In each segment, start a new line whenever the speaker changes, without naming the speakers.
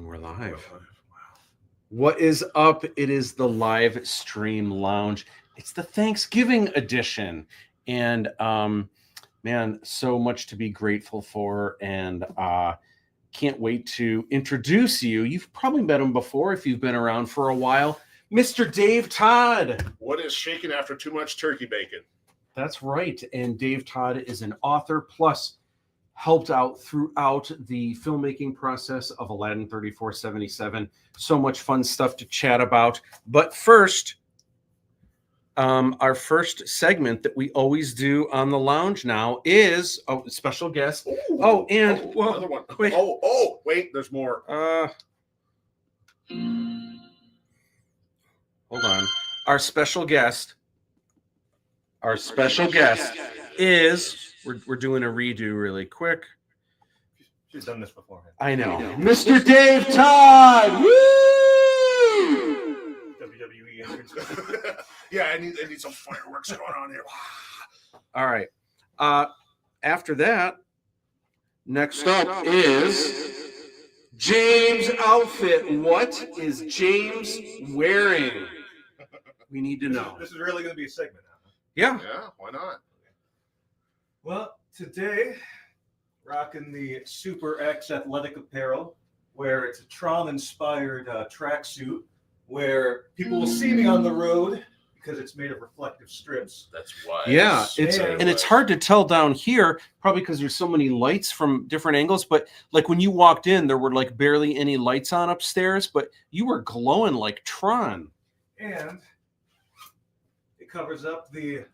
we're live. What is up? It is the live stream lounge. It's the Thanksgiving edition. And man, so much to be grateful for. And can't wait to introduce you. You've probably met him before if you've been around for a while. Mr. Dave Todd.
What is shaking after too much turkey bacon?
That's right. And Dave Todd is an author, plus helped out throughout the filmmaking process of Aladdin 3477. So much fun stuff to chat about. But first, our first segment that we always do on the lounge now is a special guest. Ooh,
Another one.
Wait.
Wait, there's more.
Hold on. Our special guest is, we're doing a redo really quick.
She's done this before.
I know. Mr. Dave Todd! Woo!
WWE entrance.
Yeah, I need some fireworks going on here.
All right. After that, next up is James' outfit. What is James wearing? We need to know.
This is really going to be a segment now.
Yeah.
Yeah, why not?
Well, today, rocking the Super X athletic apparel, where it's a Tron-inspired tracksuit, where people will see me on the road because it's made of reflective strips.
That's why.
Yeah, it's hard to tell down here, probably because there's so many lights from different angles. But like when you walked in, there were like barely any lights on upstairs, but you were glowing like Tron.
And it covers up the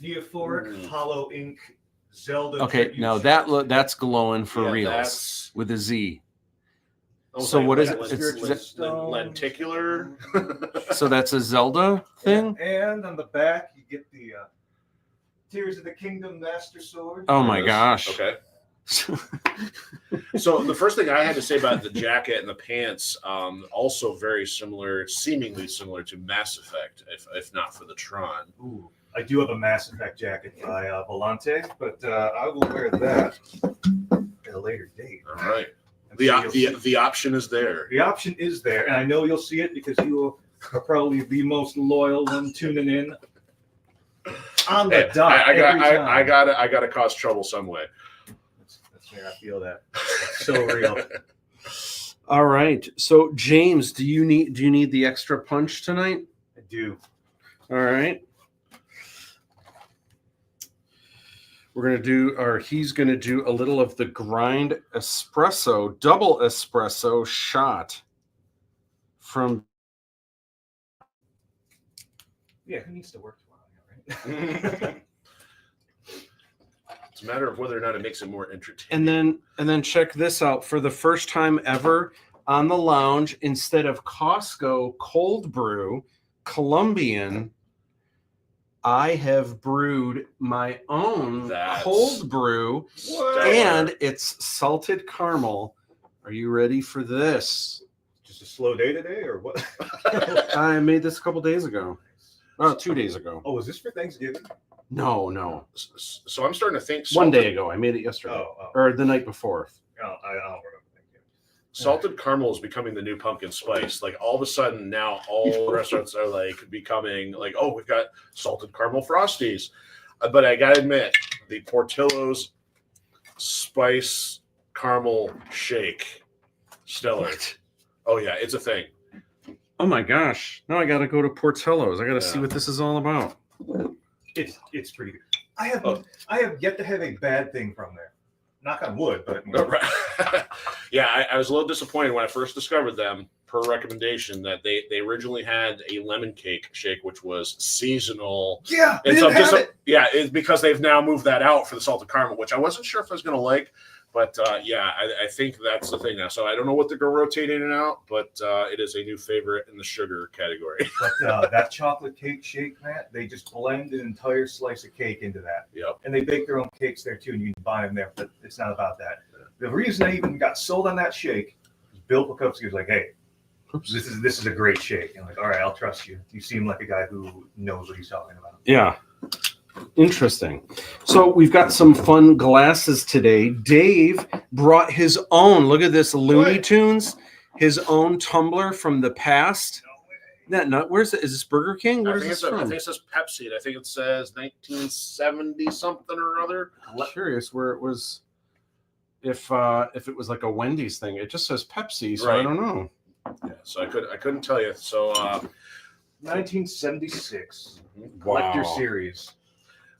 Neophoric Hollow Ink Zelda.
Okay, now that's glowing for reals with a Z. So what is it?
It's lenticular.
So that's a Zelda thing?
Yeah. And on the back, you get the Tears of the Kingdom Master Sword.
Oh my gosh.
Okay. So the first thing I had to say about the jacket and the pants, also very similar, seemingly similar to Mass Effect, if not for the Tron.
Ooh, I do have a Mass Effect jacket by Volante, but I will wear that at a later date.
All right. The option is there.
The option is there, and I know you'll see it because you are probably the most loyal one tuning in on the dot.
I gotta cause trouble some way.
That's where I feel that. It's so real.
All right. So James, do you need the extra punch tonight?
I do.
All right. He's gonna do a little of the grind espresso, double espresso shot from.
Yeah, who needs to work tomorrow, right?
It's a matter of whether or not it makes it more entertaining.
And then check this out. For the first time ever on the lounge, instead of Costco cold brew, Colombian, I have brewed my own cold brew, and it's salted caramel. Are you ready for this?
Just a slow day today, or what?
I made this a couple days ago. 2 days ago.
Oh, was this for Thanksgiving?
No.
So I'm starting to think.
One day ago. I made it yesterday. Or the night before.
I don't remember.
Salted caramel is becoming the new pumpkin spice. Like all of a sudden now all restaurants are like becoming like, oh, we've got salted caramel Frosties. But I gotta admit, the Portillo's spice caramel shake, stellar.
What?
Oh yeah, it's a thing.
Oh my gosh. Now I gotta go to Portillo's. I gotta see what this is all about.
It's pretty good. I have yet to have a bad thing from there. Knock on wood, but
yeah, I was a little disappointed when I first discovered them per recommendation that they originally had a lemon cake shake, which was seasonal.
Yeah,
it's because they've now moved that out for the salted caramel, which I wasn't sure if I was gonna like. But I think that's the thing now. So I don't know what they're going to rotate in and out, but it is a new favorite in the sugar category.
But that chocolate cake shake, Matt, they just blend an entire slice of cake into that.
Yep.
And they bake their own cakes there too, and you can buy them there. But it's not about that. The reason I even got sold on that shake is Bill Bukowski was like, "Hey, this is a great shake." And I'm like, "All right, I'll trust you. You seem like a guy who knows what he's talking about."
Yeah. Interesting. So we've got some fun glasses today. Dave brought his own. Look at this, Looney Tunes. his own tumbler from the past. Where's it? Is this Burger King? Where is this from?
I think it says Pepsi. I think it says 1970 something or other.
I'm curious where it was. If it was like a Wendy's thing, it just says Pepsi, so I don't know.
Yeah, so I couldn't tell you. So
1976
Wow.
Collector Series.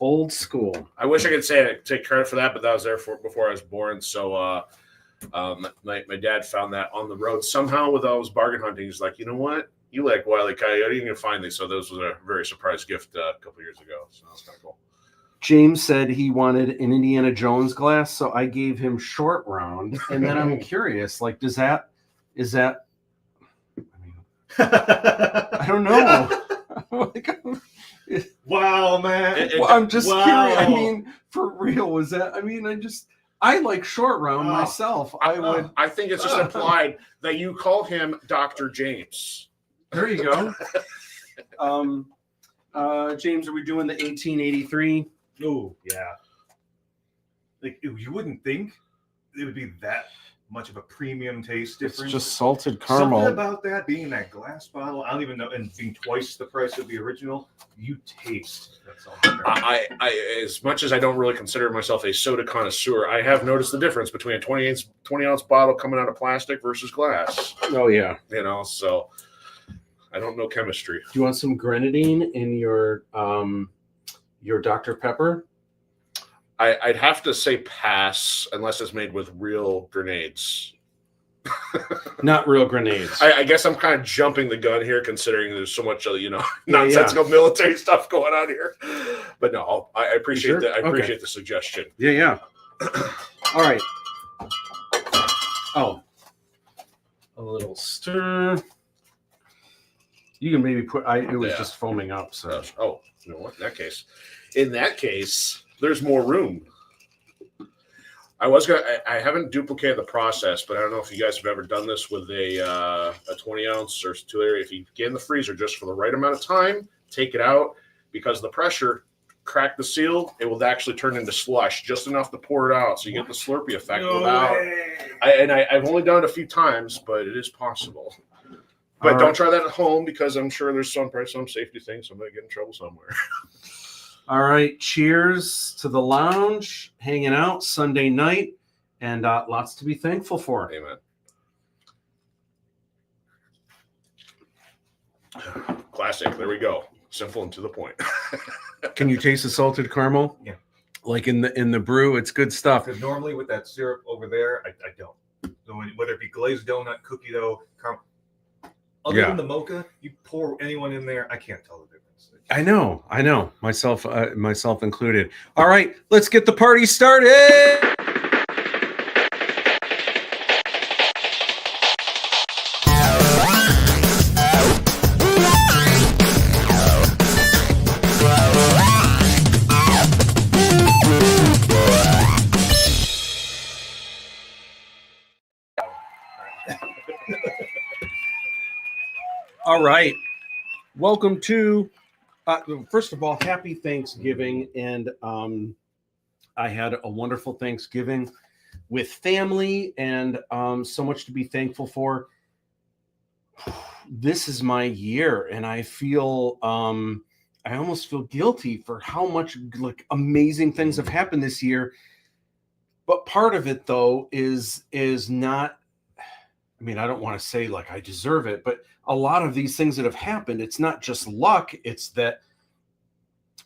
Old school.
I wish I could take credit for that, but that was there before I was born. So my dad found that on the road somehow with all his bargain hunting. He's like, you know what? You like Wile E. Coyote, you can find these. So this was a very surprise gift a couple years ago. So that's kind of cool.
James said he wanted an Indiana Jones glass, so I gave him Short Round. And then I'm curious, like, is that? I don't know.
Wow, man.
Well, I'm just curious. I mean, for real, was that? I mean, I like Short Round myself.
I think it's just implied that you call him Dr. James.
There you go. James, are we doing the 1883?
Oh, yeah. Like, you wouldn't think it would be that much of a premium taste difference.
It's just salted caramel.
Something about that being in that glass bottle, I don't even know, and being twice the price of the original, you taste that salted caramel.
I as much as I don't really consider myself a soda connoisseur, I have noticed the difference between a 20-ounce bottle coming out of plastic versus glass.
Oh, yeah.
You know, so I don't know chemistry.
Do you want some grenadine in your Dr. Pepper?
I'd have to say pass unless it's made with real grenades.
Not real grenades.
I guess I'm kind of jumping the gun here, considering there's so much, nonsensical military stuff going on here. But no, I appreciate that. I appreciate the suggestion.
Yeah. All right. Oh, a little stir. You can maybe put. It was just foaming up. So.
Oh, you know what? In that case, there's more room. I haven't duplicated the process, but I don't know if you guys have ever done this with a 20-ounce or 2-liter. If you get in the freezer just for the right amount of time, take it out, because the pressure, crack the seal, it will actually turn into slush, just enough to pour it out, so you get the Slurpee effect without. I've only done it a few times, but it is possible. But don't try that at home, because I'm sure there's some safety things. I'm going to get in trouble somewhere.
All right. Cheers to the lounge, hanging out Sunday night, and lots to be thankful for.
Amen. Classic. There we go. Simple and to the point.
Can you taste the salted caramel?
Yeah.
Like in the brew, it's good stuff.
Because normally with that syrup over there, I don't. So whether it be glazed donut, cookie dough, other than the mocha, you pour anyone in there, I can't tell the difference.
I know. Myself included. All right, let's get the party started. All right. Welcome to, first of all, happy Thanksgiving. And I had a wonderful Thanksgiving with family, and so much to be thankful for. This is my year, and I feel, I almost feel guilty for how much amazing things have happened this year. But part of it, though, is not, I mean, I don't want to say like I deserve it, but a lot of these things that have happened, it's not just luck. It's that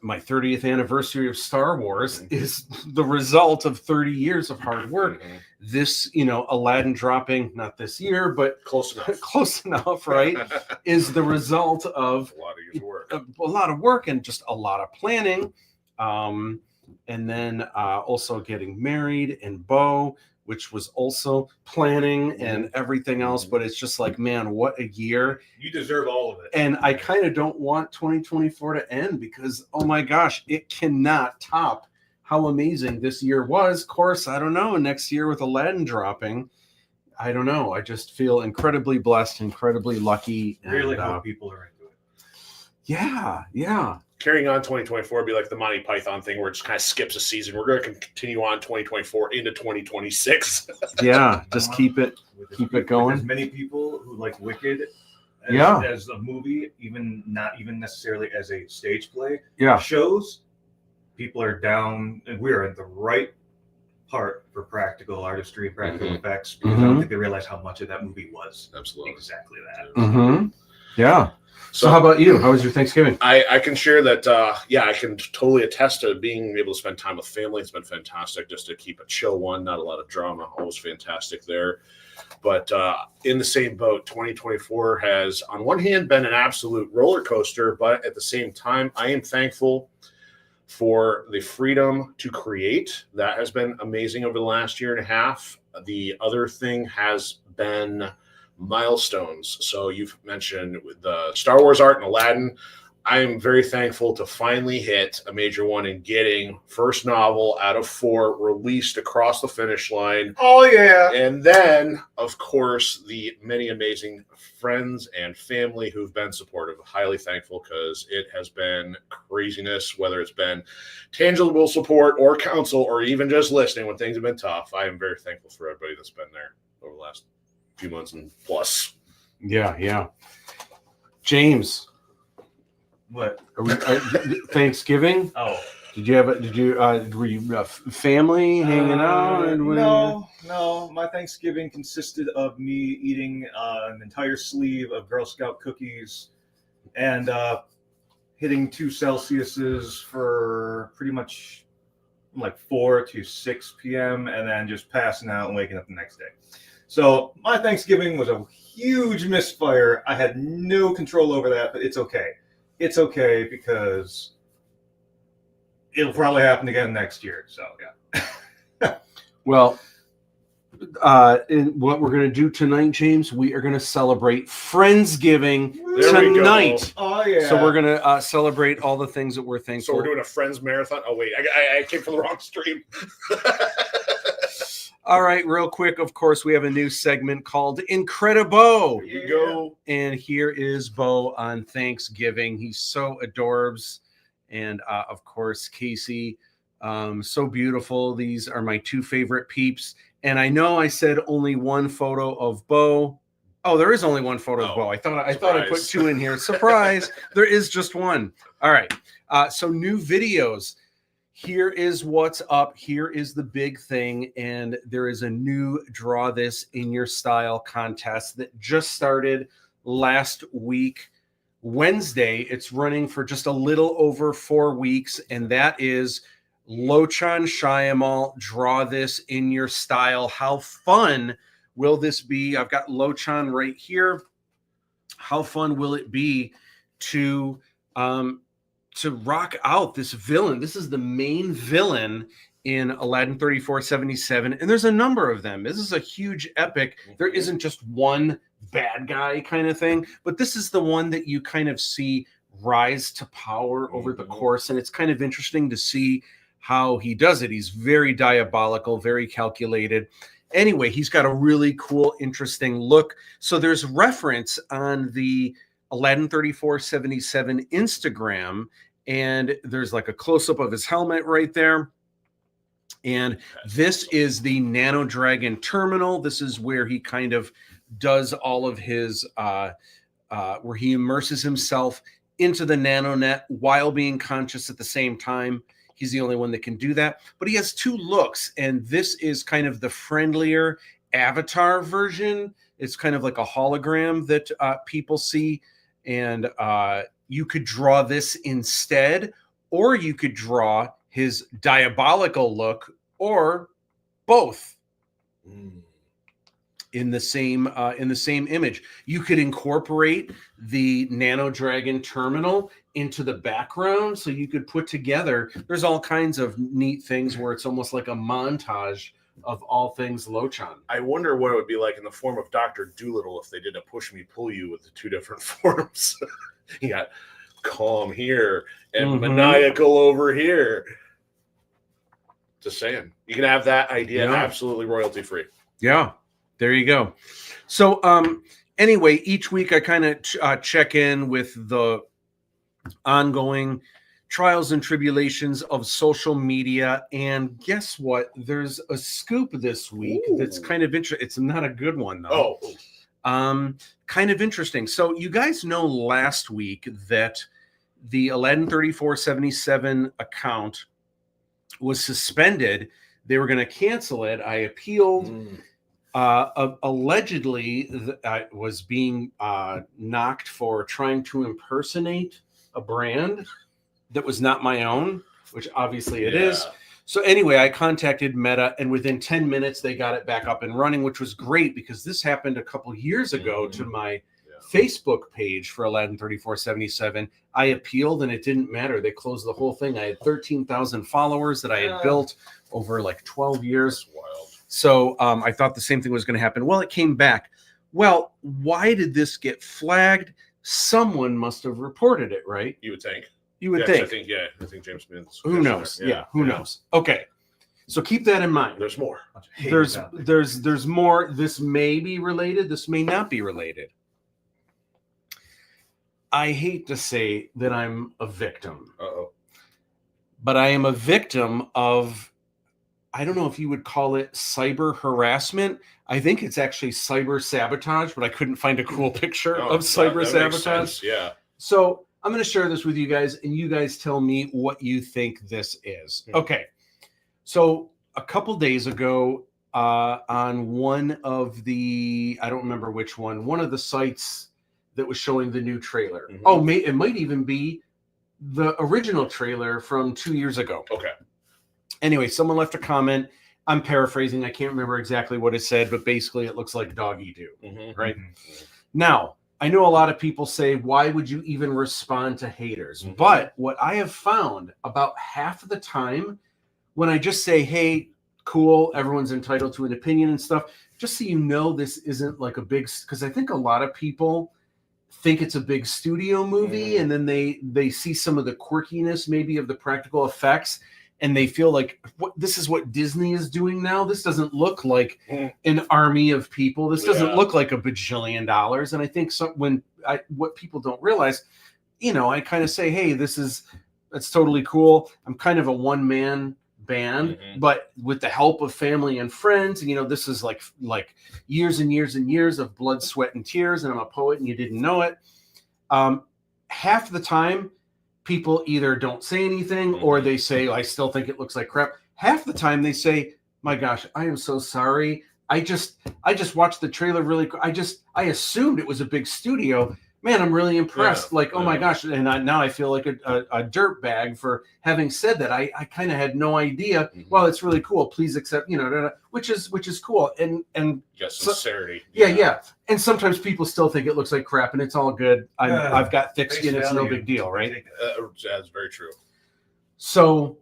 my 30th anniversary of Star Wars is the result of 30 years of hard work. Mm-hmm. This, Aladdin dropping, not this year, but
close
enough, right? Is the result of
a lot of years' work.
A lot of work and just a lot of planning. And then also getting married and Bo, which was also planning and everything else. But it's just like, man, what a year.
You deserve all of it.
And I kind of don't want 2024 to end, because, oh my gosh, it cannot top how amazing this year was. Of course, I don't know. Next year with Aladdin dropping, I don't know. I just feel incredibly blessed, incredibly lucky.
Really hope people are into it.
Yeah.
carrying on 2024 be like the Monty Python thing where it just kind of skips a season. We're going to continue on 2024 into 2026.
Yeah, just keep it going.
There's many people who like Wicked as a movie, not even necessarily as a stage play.
Yeah.
Shows, people are down, and we're in the right part for practical artistry, practical effects, because I don't think they realize how much of that movie was
Absolutely
exactly that.
Yeah. So how about you? How was your Thanksgiving?
I can share that, I can totally attest to being able to spend time with family. It's been fantastic just to keep a chill one, not a lot of drama, always fantastic there. But in the same boat, 2024 has, on one hand, been an absolute roller coaster, but at the same time, I am thankful for the freedom to create. That has been amazing over the last year and a half. The other thing has been milestones. So you've mentioned the Star Wars art and Aladdin. I am very thankful to finally hit a major one in getting first novel out of 4 released across the finish line.
Oh yeah.
And then, of course, the many amazing friends and family who've been supportive. Highly thankful, because it has been craziness, whether it's been tangible support or counsel or even just listening when things have been tough. I am very thankful for everybody that's been there over the last few months and plus.
Yeah. James.
What?
Thanksgiving?
Oh.
Were you family hanging out?
No. My Thanksgiving consisted of me eating an entire sleeve of Girl Scout cookies and hitting 2 Celsiuses for pretty much like 4 to 6 p.m. and then just passing out and waking up the next day. So my Thanksgiving was a huge misfire. I had no control over that, but it's okay. It's okay, because it'll probably happen again next year. So yeah.
Well, what we're going to do tonight, James, we are going to celebrate Friendsgiving tonight.
Oh yeah.
So we're going to celebrate all the things that we're thankful.
So we're doing a Friends marathon. Oh wait, I came from the wrong stream.
All right, real quick, of course, we have a new segment called Incredibo.
Here we go.
And here is Bo on Thanksgiving. He's so adorbs. And, of course, Casey, so beautiful. These are my 2 favorite peeps. And I know I said only 1 photo of Bo. Oh, there is only 1 photo of Bo. I thought I put 2 in here. Surprise. There is just 1. All right. So new videos. Here is what's up. Here is the big thing. And there is a new Draw This in Your Style contest that just started last week, Wednesday. It's running for just a little over 4 weeks. And that is Lochan Shyamalan, Draw This in Your Style. How fun will this be? I've got Lochan right here. How fun will it be to rock out this villain? This is the main villain in Aladdin 3477, and there's a number of them. This is a huge epic. There isn't just one bad guy kind of thing, but this is the one that you kind of see rise to power over the course, and it's kind of interesting to see how he does it. He's very diabolical, very calculated. Anyway, he's got a really cool, interesting look. So there's reference on the Aladdin 3477 Instagram, and there's like a close-up of his helmet right there. And this is the Nano Dragon terminal. This is where he kind of does all of his where he immerses himself into the nanonet while being conscious at the same time. He's the only one that can do that. But he has 2 looks, and this is kind of the friendlier avatar version. It's kind of like a hologram that people see. And you could draw this instead, or you could draw his diabolical look, or both in the same image. You could incorporate the Nano Dragon terminal into the background, so you could put together. There's all kinds of neat things where it's almost like a montage of all things Lochan.
I wonder what it would be like in the form of Dr. Doolittle if they did a push me pull you with the 2 different forms. You got calm here and maniacal over here. Just saying, you can have that idea absolutely royalty free.
Yeah, there you go. So anyway, each week I kind of check in with the ongoing trials and tribulations of social media. And guess what? There's a scoop this week that's kind of interesting. It's not a good one, though. Kind of interesting. So you guys know last week that the ALADDIN 3477 account was suspended. They were going to cancel it. I appealed. Allegedly, I was being knocked for trying to impersonate a brand that was not my own, which obviously it is. So anyway, I contacted Meta, and within 10 minutes, they got it back up and running, which was great because this happened a couple years ago to my Facebook page for ALADDIN 3477. I appealed, and it didn't matter. They closed the whole thing. I had 13,000 followers that I had built over like 12 years.
That's wild.
So I thought the same thing was going to happen. Well, it came back. Well, why did this get flagged? Someone must have reported it, right?
You would think.
You would think.
I think James Smith.
Who knows? Who knows? Okay. So keep that in mind.
There's more.
There's more. This may be related. This may not be related. I hate to say that I'm a victim. But I am a victim of, I don't know if you would call it cyber harassment. I think it's actually cyber sabotage, but I couldn't find a cool picture of cyber sabotage.
Yeah.
So I'm going to share this with you guys, and you guys tell me what you think this is. Okay. So a couple days ago, on one of the, I don't remember which one of the sites that was showing the new trailer. It might even be the original trailer from 2 years ago.
Okay.
Anyway, someone left a comment. I'm paraphrasing. I can't remember exactly what it said, but basically it looks like doggy do, right? Now, I know a lot of people say, why would you even respond to haters? But what I have found about half of the time when I just say, hey, cool, everyone's entitled to an opinion and stuff, just so you know, this isn't like a big, because I think a lot of people think it's a big studio movie, and then they see some of the quirkiness maybe of the practical effects, and they feel like this is what Disney is doing now. This doesn't look like an army of people. This doesn't look like $1 bajillion. And I think what people don't realize, I kind of say, hey, that's totally cool. I'm kind of a one-man band, but with the help of family and friends, this is like years and years and years of blood, sweat, and tears, and I'm a poet and you didn't know it. Half the time, people either don't say anything or they say, I still think it looks like crap. Half the time they say, my gosh, I am so sorry. I just watched the trailer really quick. I assumed it was a big studio. Man, I'm really impressed. Oh my gosh. And now I feel like a dirt bag for having said that. I kind of had no idea. Well, it's really cool. Please accept, which is cool. And
sincerity.
Yeah. And sometimes people still think it looks like crap, and it's all good. I've got thick skin. It's no big deal, right?
That's very true.
So,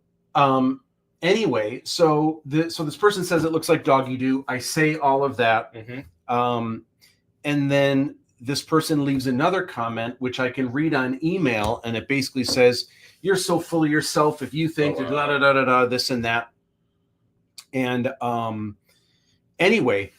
anyway, so this person says it looks like doggy do. I say all of that. And then this person leaves another comment, which I can read on email, and it basically says, you're so full of yourself if you think this and that. And anyway,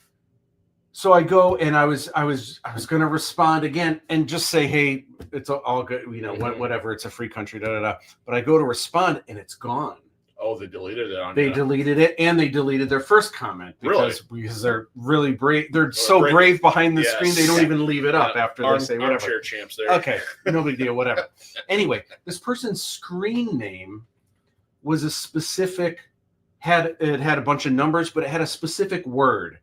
so I go and I was going to respond again and just say, hey, it's all good, whatever, it's a free country, But I go to respond and it's gone.
Oh, they deleted it.
They deleted it, and they deleted their first comment because they're really brave. They're so brave behind the screen, they don't even leave it up after they say whatever.
Armchair champs there.
Okay, no big deal, whatever. Anyway, this person's screen name was a specific, had a bunch of numbers, but it had a specific word.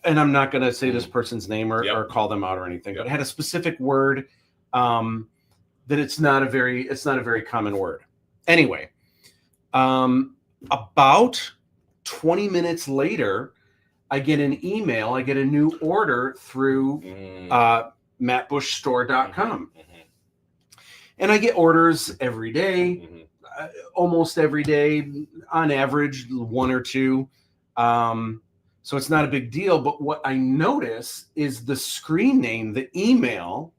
And I'm not going to say this person's name or call them out or anything, but it had a specific word that it's not a very common word. Anyway. About 20 minutes later, I get an email. I get a new order through mattbushstore.com. And I get orders every day, almost every day, on average, one or two. So it's not a big deal. But what I notice is the screen name, the email,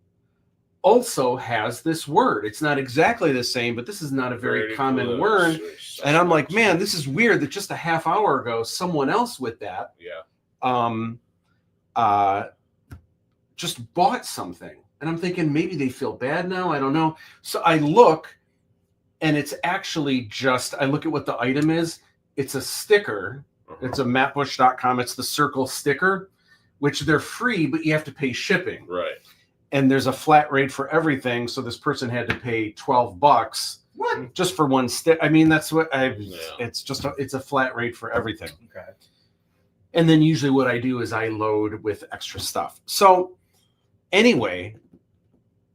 also has this word. It's not exactly the same, but this is not a very common word. And I'm like, man, this is weird that just a half hour ago, someone else with that just bought something. And I'm thinking maybe they feel bad now. I don't know. So I look, and it's actually just, I look at what the item is. It's a sticker. It's a mattbush.com. It's the circle sticker, which they're free, but you have to pay shipping.
Right.
And there's a flat rate for everything. So this person had to pay $12 just for one stick. I mean, that's what it's just, it's a flat rate for everything.
Okay.
And then usually what I do is I load with extra stuff. So anyway,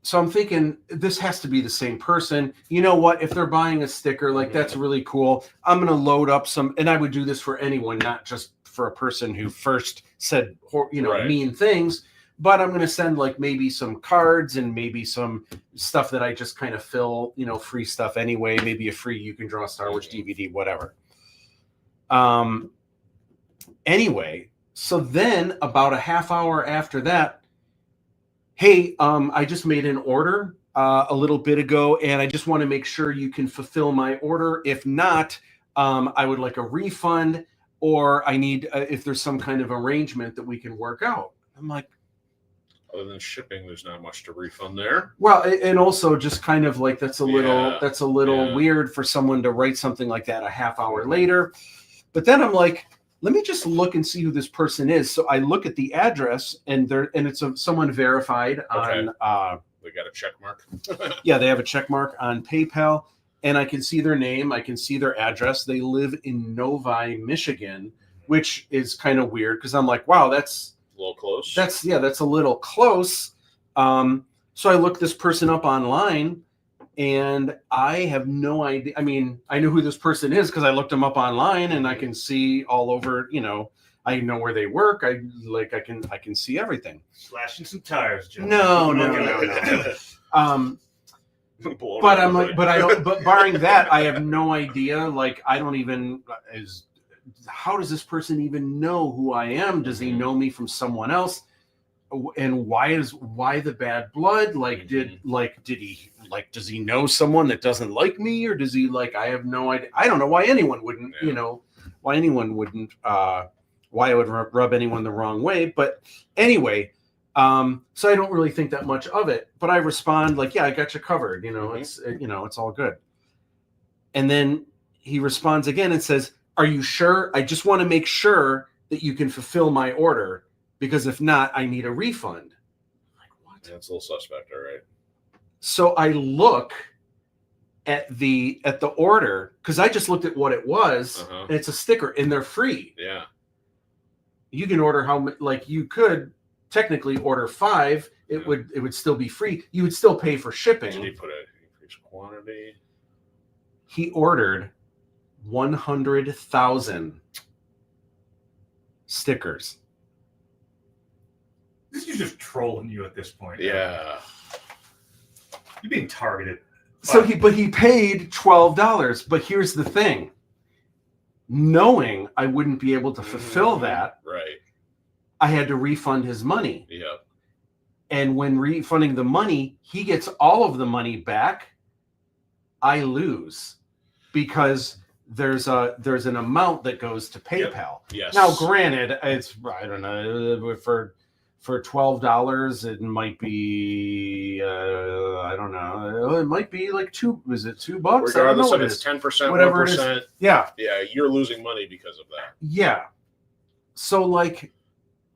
so I'm thinking this has to be the same person. You know what? If they're buying a sticker, like that's really cool. I'm going to load up some, and I would do this for anyone, not just for a person who first said, mean things, but I'm going to send like maybe some cards and maybe some stuff that I just kind of fill, free stuff anyway, maybe a free You Can Draw Star Wars DVD, whatever. Anyway, so then about a half hour after that, hey, I just made an order a little bit ago, and I just want to make sure you can fulfill my order. If not, I would like a refund, or I need, if there's some kind of arrangement that we can work out. I'm like,
other than shipping, there's not much to refund there.
Well, and also just kind of like, that's a little weird for someone to write something like that a half hour later. But then I'm like, let me just look and see who this person is. So I look at the address, and it's someone verified on.
They got a check mark.
Yeah, they have a check mark on PayPal, and I can see their name. I can see their address. They live in Novi, Michigan, which is kind of weird because I'm like, wow, that's
a little close.
That's a little close. So I look this person up online, and I have no idea. I mean, I know who this person is because I looked them up online, and I can see all over. I know where they work. I can see everything.
Slashing some tires, Joe.
No. But I'm like, but barring that, I have no idea. Like, I don't even how does this person even know who I am? Does he know me from someone else? And why the bad blood? Like, does he know someone that doesn't like me, or does he I have no idea. I don't know why anyone wouldn't, why it would rub anyone the wrong way. But anyway, so I don't really think that much of it, but I respond like, yeah, I got you covered. It's all good. And then he responds again and says, are you sure? I just want to make sure that you can fulfill my order, because if not, I need a refund. I'm like, what?
That's a little suspect, all right. So
I look at the order, because I just looked at what it was, and it's a sticker, and they're free.
Yeah.
You can order you could technically order 5. It would still be free. You would still pay for shipping.
Did he put an increased quantity?
He ordered 100,000 stickers.
This is just trolling you at this point.
Yeah.
You're being targeted.
So he paid $12. But here's the thing. Knowing I wouldn't be able to fulfill that,
right,
I had to refund his money.
Yeah.
And when refunding the money, he gets all of the money back. I lose because there's an amount that goes to PayPal.
Yep. Yes.
Now, granted, it's, I don't know, for $12, it might be I don't know, it might be like $2. Is it $2?
Regardless if it's 10%,
whatever
1%,
it is. Yeah,
you're losing money because of that.
Yeah. So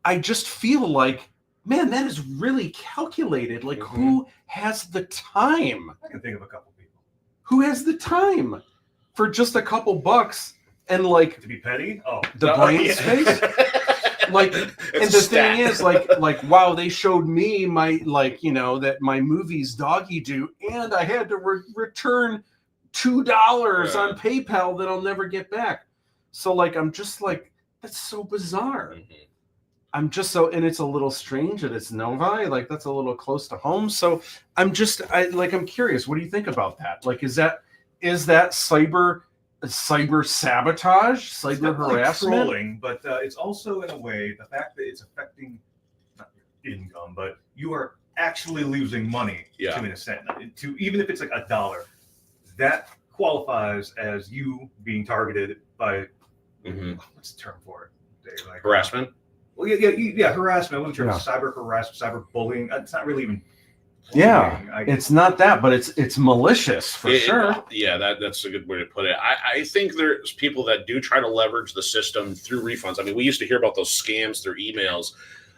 I just feel like, man, that is really calculated. Like, who has the time?
I can think of a couple people.
Who has the time for just a couple bucks and
to be petty? Oh,
the brain space. And the thing is, wow, they showed me my, that my movie's doggy do, and I had to return $2 on PayPal that I'll never get back. So, I'm just that's so bizarre. I'm just and it's a little strange that it's Novi. That's a little close to home. So I'm curious. What do you think about that? Is that cyber sabotage, cyber harassment?
Trolling, but it's also, in a way, the fact that it's affecting not your income, but you are actually losing money to an extent. To even if it's $1, that qualifies as you being targeted by what's the term for it? Dave?
Harassment.
Well, yeah, harassment. What term? Cyber harassment, cyber bullying. It's not really even
Yeah, it's not that, but it's malicious for sure.
Yeah, that's a good way to put it. I think there's people that do try to leverage the system through refunds. I mean, we used to hear about those scams through emails.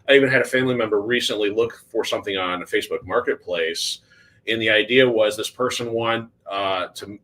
I even had a family member recently look for something on a Facebook Marketplace, and the idea was this person wanted to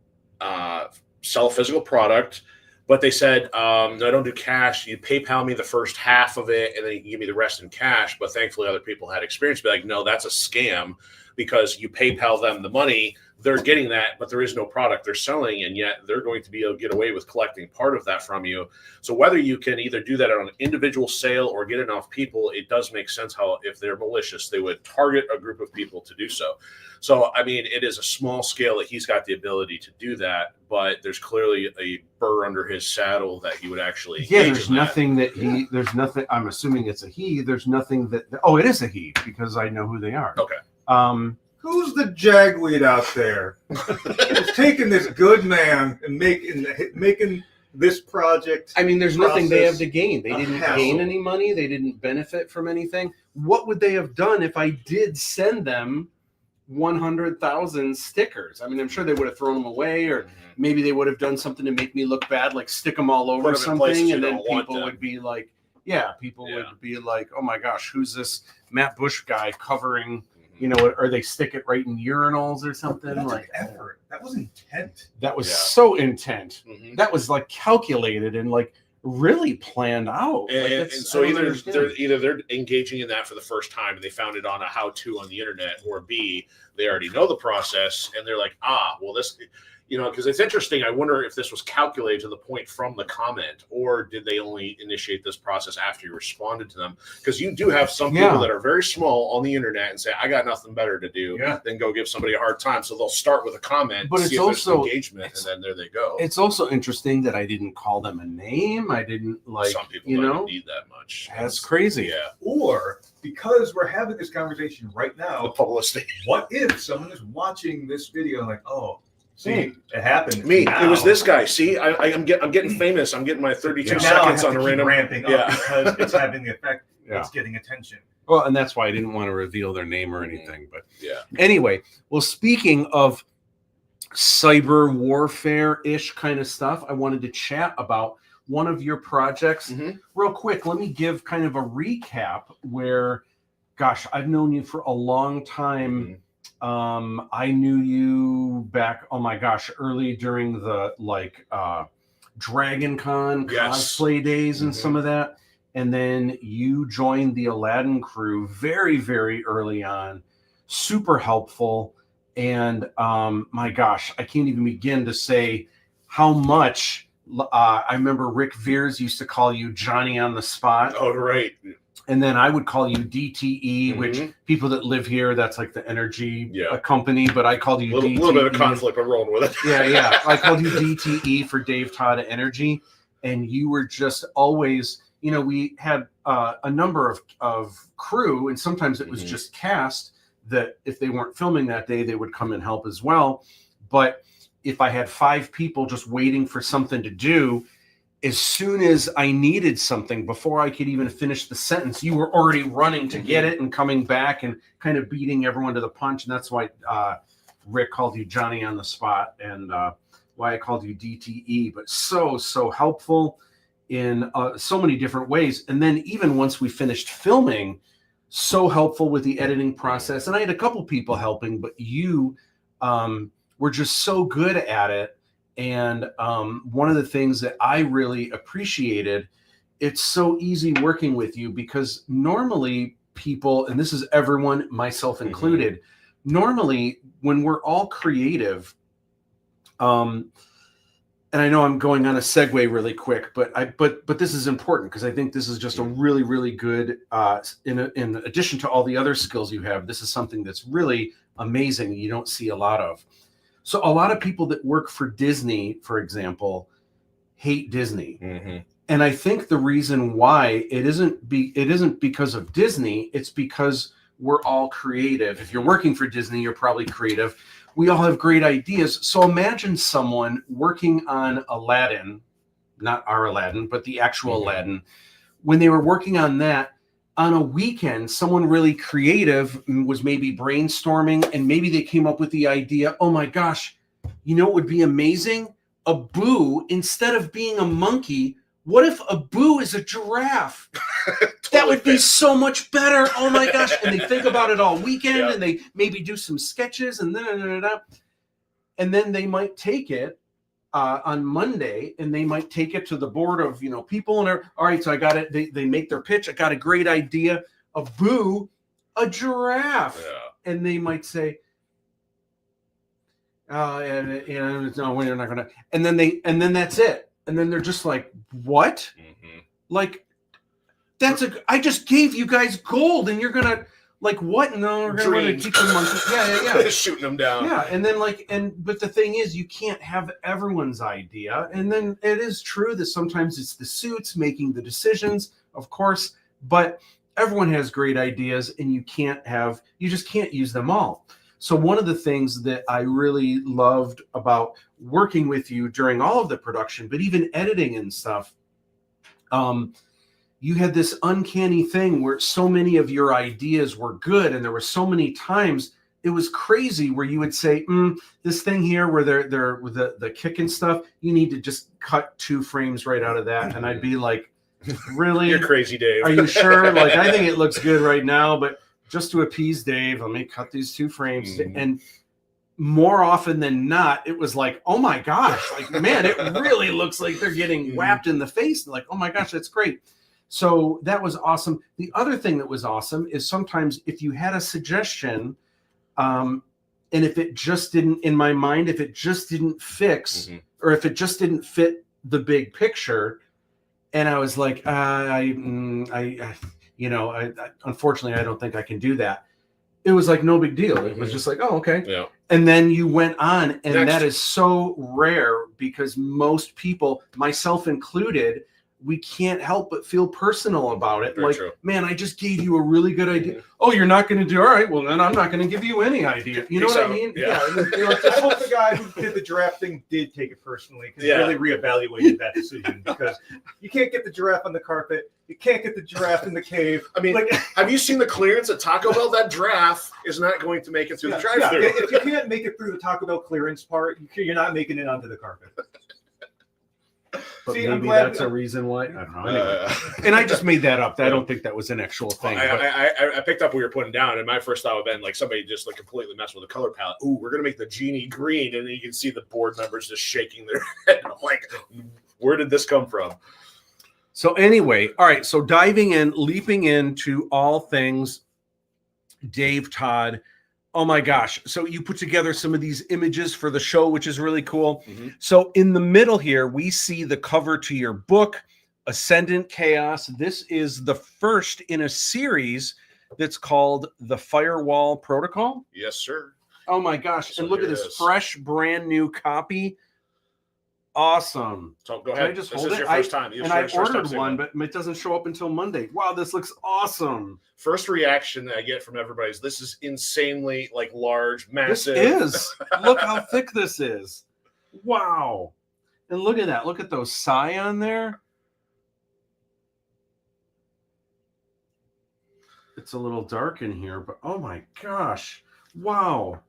sell a physical product, but they said, no, I don't do cash. You PayPal me the first half of it, and then you can give me the rest in cash. But thankfully, other people had experience. Be like, no, that's a scam, because you PayPal them the money. They're getting that, but there is no product they're selling, and yet they're going to be able to get away with collecting part of that from you. So whether you can either do that on an individual sale or get enough people, it does make sense how, if they're malicious, they would target a group of people to do so. So, I mean, it is a small scale that he's got the ability to do that, but there's clearly a burr under his saddle that he would actually.
Yeah, there's nothing there's nothing, I'm assuming it's a he, there's nothing that, oh, it is a he, because I know who they are.
Okay.
Who's the jagweed out there who's taking this good man and making this project?
I mean, there's nothing they have to gain. They didn't gain any money. They didn't benefit from anything. What would they have done if I did send them 100,000 stickers? I mean, I'm sure they would have thrown them away, or maybe they would have done something to make me look bad, like stick them all over something, and then people would be like, would be like, oh my gosh, who's this Matt Bush guy covering? You know, or they stick it right in urinals or something.
That's
like
effort. That was intent.
That was so intent. That was like calculated and like really planned out.
And so either they're engaging in that for the first time and they found it on a how-to on the internet, or B, they already know the process and they're like, well, this, you know, because it's interesting. I wonder if this was calculated to the point from the comment, or did they only initiate this process after you responded to them? Because you do have some people that are very small on the internet and say, I got nothing better to do than go give somebody a hard time. So they'll start with a comment,
but it's also
engagement, and then there they go.
It's also interesting that I didn't call them a name. I didn't like,
some people don't need that much.
That's crazy.
Yeah.
Or because we're having this conversation right now,
the publicity.
What if someone is watching this video and like, oh, see, it happened.
Me, it was this guy. See, I'm getting famous. I'm getting my 32 seconds on a random
ramping up because it's having the effect. It's getting attention.
Well, and that's why I didn't want to reveal their name or anything. But anyway, well, speaking of cyber warfare-ish kind of stuff, I wanted to chat about one of your projects real quick. Let me give kind of a recap where, gosh, I've known you for a long time. I knew you back, oh my gosh, early during the Dragon Con cosplay days and some of that. And then you joined the ALADDIN crew very, very early on. Super helpful. And my gosh, I can't even begin to say how much I remember Rick Veers used to call you Johnny on the Spot.
Oh, right.
And then I would call you DTE, which people that live here, that's like the energy company, but I called you DTE.
A little bit of conflict, but rolling with it.
Yeah. I called you DTE for Dave Todd Energy. And you were just always, you know, we had a number of crew, and sometimes it was just cast that if they weren't filming that day, they would come and help as well. But if I had 5 people just waiting for something to do, as soon as I needed something, before I could even finish the sentence, you were already running to get it and coming back and kind of beating everyone to the punch. And that's why Rick called you Johnny on the Spot, and why I called you DTE. But so helpful in so many different ways. And then even once we finished filming, so helpful with the editing process. And I had a couple people helping, but you were just so good at it. And one of the things that I really appreciated, it's so easy working with you, because normally people, and this is everyone, myself included, normally when we're all creative, and I know I'm going on a segue really quick, but this is important, because I think this is just a really, really good, in addition to all the other skills you have, this is something that's really amazing you don't see a lot of. So a lot of people that work for Disney, for example, hate Disney. And I think the reason why it isn't because of Disney, it's because we're all creative. If you're working for Disney, you're probably creative. We all have great ideas. So imagine someone working on ALADDIN, not our ALADDIN, but the actual ALADDIN. When they were working on that, on a weekend, someone really creative was maybe brainstorming, and maybe they came up with the idea, oh my gosh, you know what would be amazing? A boo, instead of being a monkey, what if a boo is a giraffe?
Totally
That would be
fit.
so much better. Oh my gosh. And they think about it all weekend, and they maybe do some sketches, and and then they might take it on Monday, and they might take it to the board of, people, and all right, so I got it. They make their pitch. I got a great idea. A boo, a giraffe.
Yeah.
And they might say, no, we're not gonna. And then that's it. And then they're just like, what?
Mm-hmm.
Like, I just gave you guys gold, and you're gonna, like, what? No, we're gonna teach them monkey. Yeah.
Shooting them down.
Yeah, and then but the thing is, you can't have everyone's idea. And then it is true that sometimes it's the suits making the decisions, of course, but everyone has great ideas, and you just can't use them all. So one of the things that I really loved about working with you during all of the production, but even editing and stuff, you had this uncanny thing where so many of your ideas were good, and there were so many times it was crazy where you would say, this thing here where they're with the kick and stuff, you need to just cut 2 frames right out of that. And I'd be like, really?
You're crazy, Dave.
Are you sure? Like, I think it looks good right now, but just to appease Dave, let me cut these 2 frames. And more often than not, it was like, oh my gosh, like, man, it really looks like they're getting whapped in the face. Like, oh my gosh, that's great. So that was awesome. The other thing that was awesome is sometimes if you had a suggestion, and if it just didn't, in my mind, if it just didn't fix, or if it just didn't fit the big picture, and I was like, unfortunately, I don't think I can do that. It was like no big deal. It was just like, oh, okay.
Yeah.
And then you went on, and
Next.
that is so rare because most people, myself included, we can't help but feel personal about it.
Very
like,
true.
Man, I just gave you a really good idea. Oh, you're not going to do all right. Well, then I'm not going to give you any idea. You know what I mean?
Yeah.
I hope the guy who did the giraffe thing did take it personally, because he really reevaluated that decision, because you can't get the giraffe on the carpet. You can't get the giraffe in the cave.
I mean, have you seen the clearance at Taco Bell? That giraffe is not going to make it through the drive-thru.
Yeah. If you can't make it through the Taco Bell clearance part, you're not making it onto the carpet.
But
See,
maybe that's a reason why. I don't know. Anyway. And I just made that up. I don't think that was an actual thing.
I picked up what you were putting down, and my first thought would have been like somebody just like completely messed with the color palette. Ooh, we're gonna make the genie green, and then you can see the board members just shaking their head. I'm like, where did this come from?
So anyway, all right. So leaping into all things Dave Todd. Oh my gosh. So you put together some of these images for the show, which is really cool. So in the middle here, we see the cover to your book, Ascendant Chaos. This is the first in a series that's called the Firewall Protocol.
Yes, sir.
Oh my gosh.
So
and look at this fresh, brand new copy. Awesome.
So go ahead.
I just
this
hold
is
it?
your first time.
And I ordered one, but it doesn't show up until Monday. Wow, this looks awesome.
First reaction that I get from everybody is this is insanely like large, massive.
This is. Look how thick this is. Wow. And look at that. Look at those Psy on there. It's a little dark in here, but oh my gosh. Wow.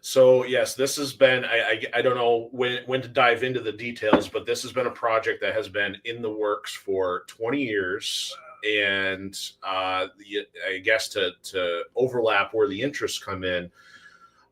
So yes, this has been, I don't know when to dive into the details, but this has been a project that has been in the works for 20 years. And I guess to overlap where the interests come in,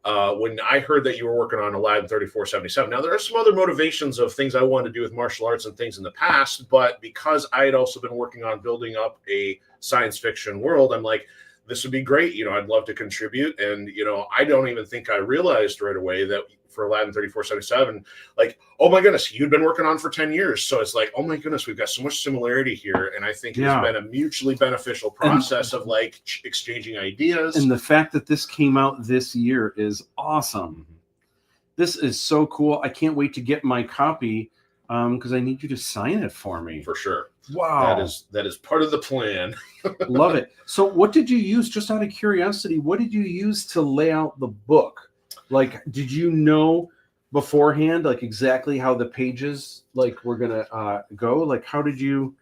when I heard that you were working on ALADDIN 3477, now there are some other motivations of things I wanted to do with martial arts and things in the past, but because I had also been working on building up a science fiction world, I'm like, this would be great. I'd love to contribute. And, I don't even think I realized right away that for ALADDIN 3477, like, oh my goodness, you'd been working on for 10 years. So it's like, oh my goodness, we've got so much similarity here. And I think it's been a mutually beneficial process of like exchanging ideas.
And the fact that this came out this year is awesome. This is so cool. I can't wait to get my copy because I need you to sign it for me.
For sure.
Wow.
That is part of the plan.
Love it. So what did you use, just out of curiosity, what did you use to lay out the book? Like, did you know beforehand, like exactly how the pages like were going to go? Like, how did you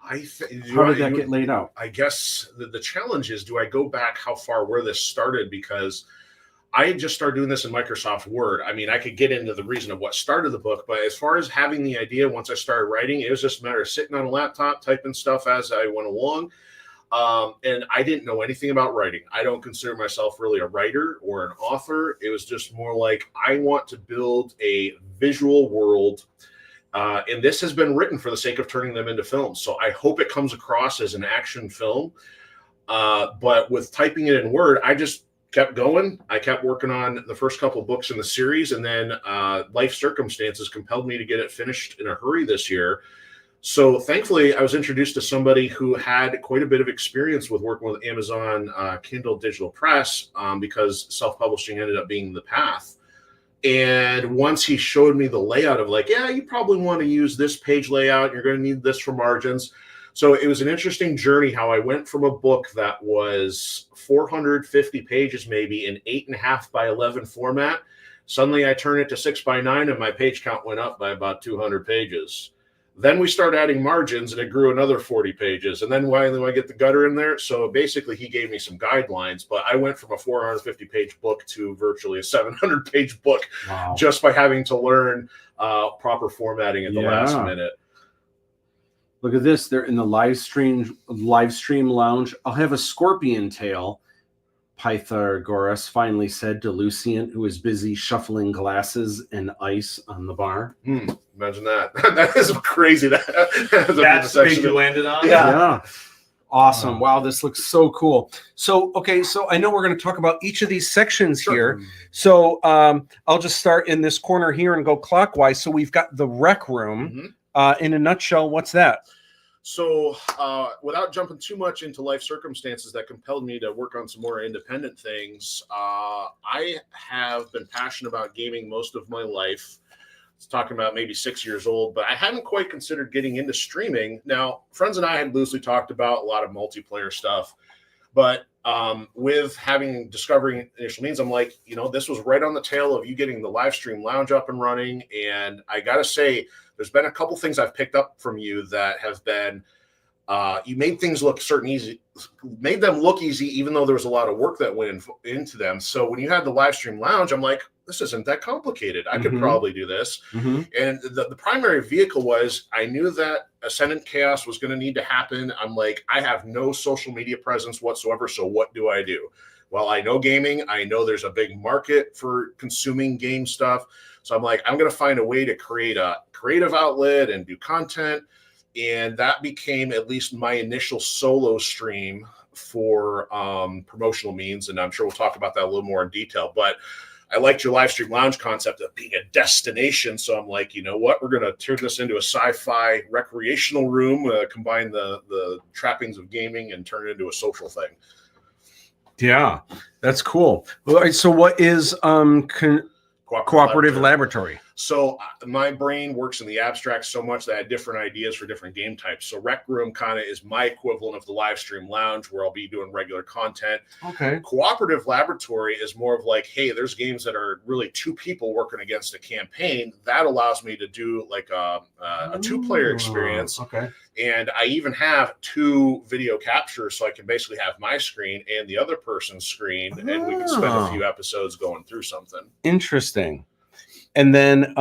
How did that get laid out?
I guess the challenge is, do I go back how far where this started? Because I just started doing this in Microsoft Word. I mean, I could get into the reason of what started the book, but as far as having the idea, once I started writing, it was just a matter of sitting on a laptop, typing stuff as I went along. And I didn't know anything about writing. I don't consider myself really a writer or an author. It was just more like, I want to build a visual world. And this has been written for the sake of turning them into films. So I hope it comes across as an action film. But with typing it in Word, I just kept going. I kept working on the first couple of books in the series, and then life circumstances compelled me to get it finished in a hurry this year. So thankfully, I was introduced to somebody who had quite a bit of experience with working with Amazon Kindle Digital Press, because self-publishing ended up being the path. And once he showed me the layout of like, yeah, you probably want to use this page layout. You're going to need this for margins. So it was an interesting journey how I went from a book that was 450 pages, maybe in 8.5 by 11 format. Suddenly I turned it to 6 by 9 and my page count went up by about 200 pages. Then we started adding margins and it grew another 40 pages. And then why do I get the gutter in there? So basically he gave me some guidelines, but I went from a 450 page book to virtually a 700 page book. Wow. Just by having to learn proper formatting at the last minute.
Look at this. They're in the live stream lounge. I'll have a scorpion tail, Pythagoras finally said to Lucian, who was busy shuffling glasses and ice on the bar.
Imagine that. That is crazy. That's
the page you landed on?
Yeah. Awesome. Wow, this looks so cool. So, okay, so I know we're going to talk about each of these sections here. So I'll just start in this corner here and go clockwise. So we've got the rec room. In a nutshell, what's that?
So without jumping too much into life circumstances that compelled me to work on some more independent things, I have been passionate about gaming most of my life. I was talking about maybe 6 years old, but I hadn't quite considered getting into streaming. Now, friends and I had loosely talked about a lot of multiplayer stuff, but with discovering Initial Means, I'm like, this was right on the tail of you getting the live stream lounge up and running. And I got to say, there's been a couple things I've picked up from you that have been, you made things look made them look easy, even though there was a lot of work that went into them. So when you had the live stream lounge, I'm like, this isn't that complicated. I could probably do this. And the primary vehicle was, I knew that Ascendant Chaos was going to need to happen. I'm like, I have no social media presence whatsoever. So what do I do? Well, I know gaming. I know there's a big market for consuming game stuff. So I'm like, I'm going to find a way to create a creative outlet and do content. And that became at least my initial solo stream for promotional means. And I'm sure we'll talk about that a little more in detail. But I liked your live stream lounge concept of being a destination. So I'm like, you know what? We're going to turn this into a sci-fi recreational room, combine the trappings of gaming and turn it into a social thing.
Yeah, that's cool. All right, so what is Cooperative Laboratory?
So my brain works in the abstract so much that I had different ideas for different game types. So Rec Room kind of is my equivalent of the live stream lounge, where I'll be doing regular content. Okay. Cooperative Laboratory is more of like, hey, there's games that are really two people working against a campaign. That allows me to do like a two-player experience. Okay. And I even have 2 video captures, so I can basically have my screen and the other person's screen, and we can spend a few episodes going through something.
Interesting. And then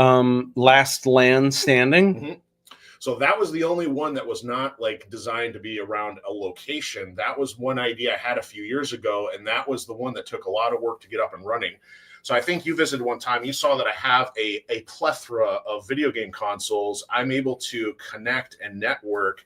Last Land Standing.
So that was the only one that was not like designed to be around a location. That was one idea I had a few years ago, and that was the one that took a lot of work to get up and running. So I think you visited one time. You saw that I have a plethora of video game consoles. I'm able to connect and network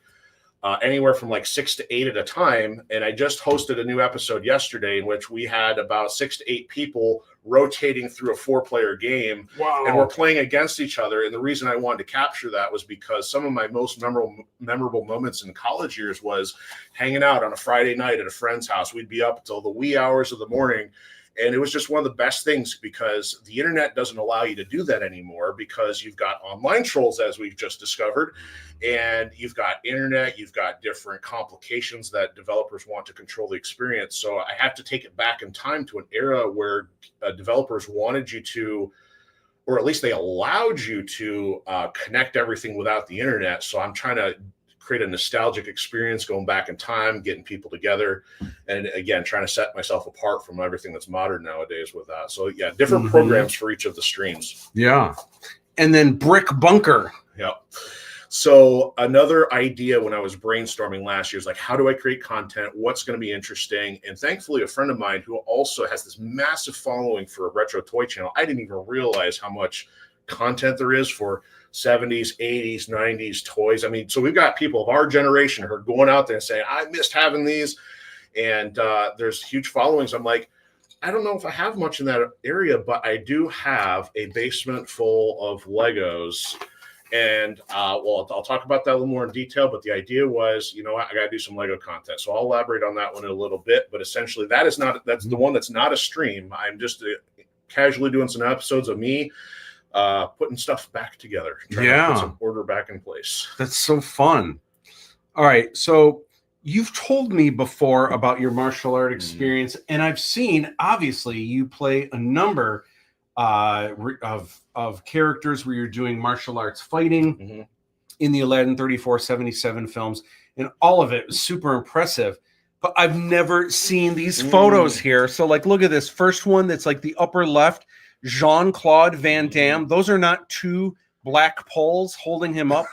anywhere from like 6 to 8 at a time. And I just hosted a new episode yesterday in which we had about 6 to 8 people rotating through a 4-player game. Wow. And we're playing against each other. And the reason I wanted to capture that was because some of my most memorable moments in college years was hanging out on a Friday night at a friend's house. We'd be up until the wee hours of the morning. And it was just one of the best things, because the internet doesn't allow you to do that anymore, because you've got online trolls, as we've just discovered, and you've got internet, you've got different complications that developers want to control the experience. So I have to take it back in time to an era where developers wanted you to, or at least they allowed you to connect everything without the internet. So I'm trying to create a nostalgic experience, going back in time, getting people together, and again, trying to set myself apart from everything that's modern nowadays with that. So yeah, different programs for each of the streams.
Yeah. And then Brick Bunker.
Yep. So another idea when I was brainstorming last year is like, how do I create content? What's going to be interesting? And thankfully, a friend of mine who also has this massive following for a retro toy channel, I didn't even realize how much content there is for 70s, 80s, 90s toys. I mean, so we've got people of our generation who are going out there and saying, I missed having these. And there's huge followings. I'm like, I don't know if I have much in that area, but I do have a basement full of Legos. And well, I'll talk about that a little more in detail, but the idea was, you know what, I got to do some Lego content. So I'll elaborate on that one in a little bit, but essentially that's the one that's not a stream. I'm just casually doing some episodes of me putting stuff back together, trying to put some order back in place.
That's so fun. All right. So you've told me before about your martial art experience, and I've seen, obviously, you play a number of characters where you're doing martial arts fighting in the Aladdin 3477 films, and all of it was super impressive. But I've never seen these photos here. So, like, look at this first one that's like the upper left, Jean-Claude Van Damme. Those are not two black poles holding him up.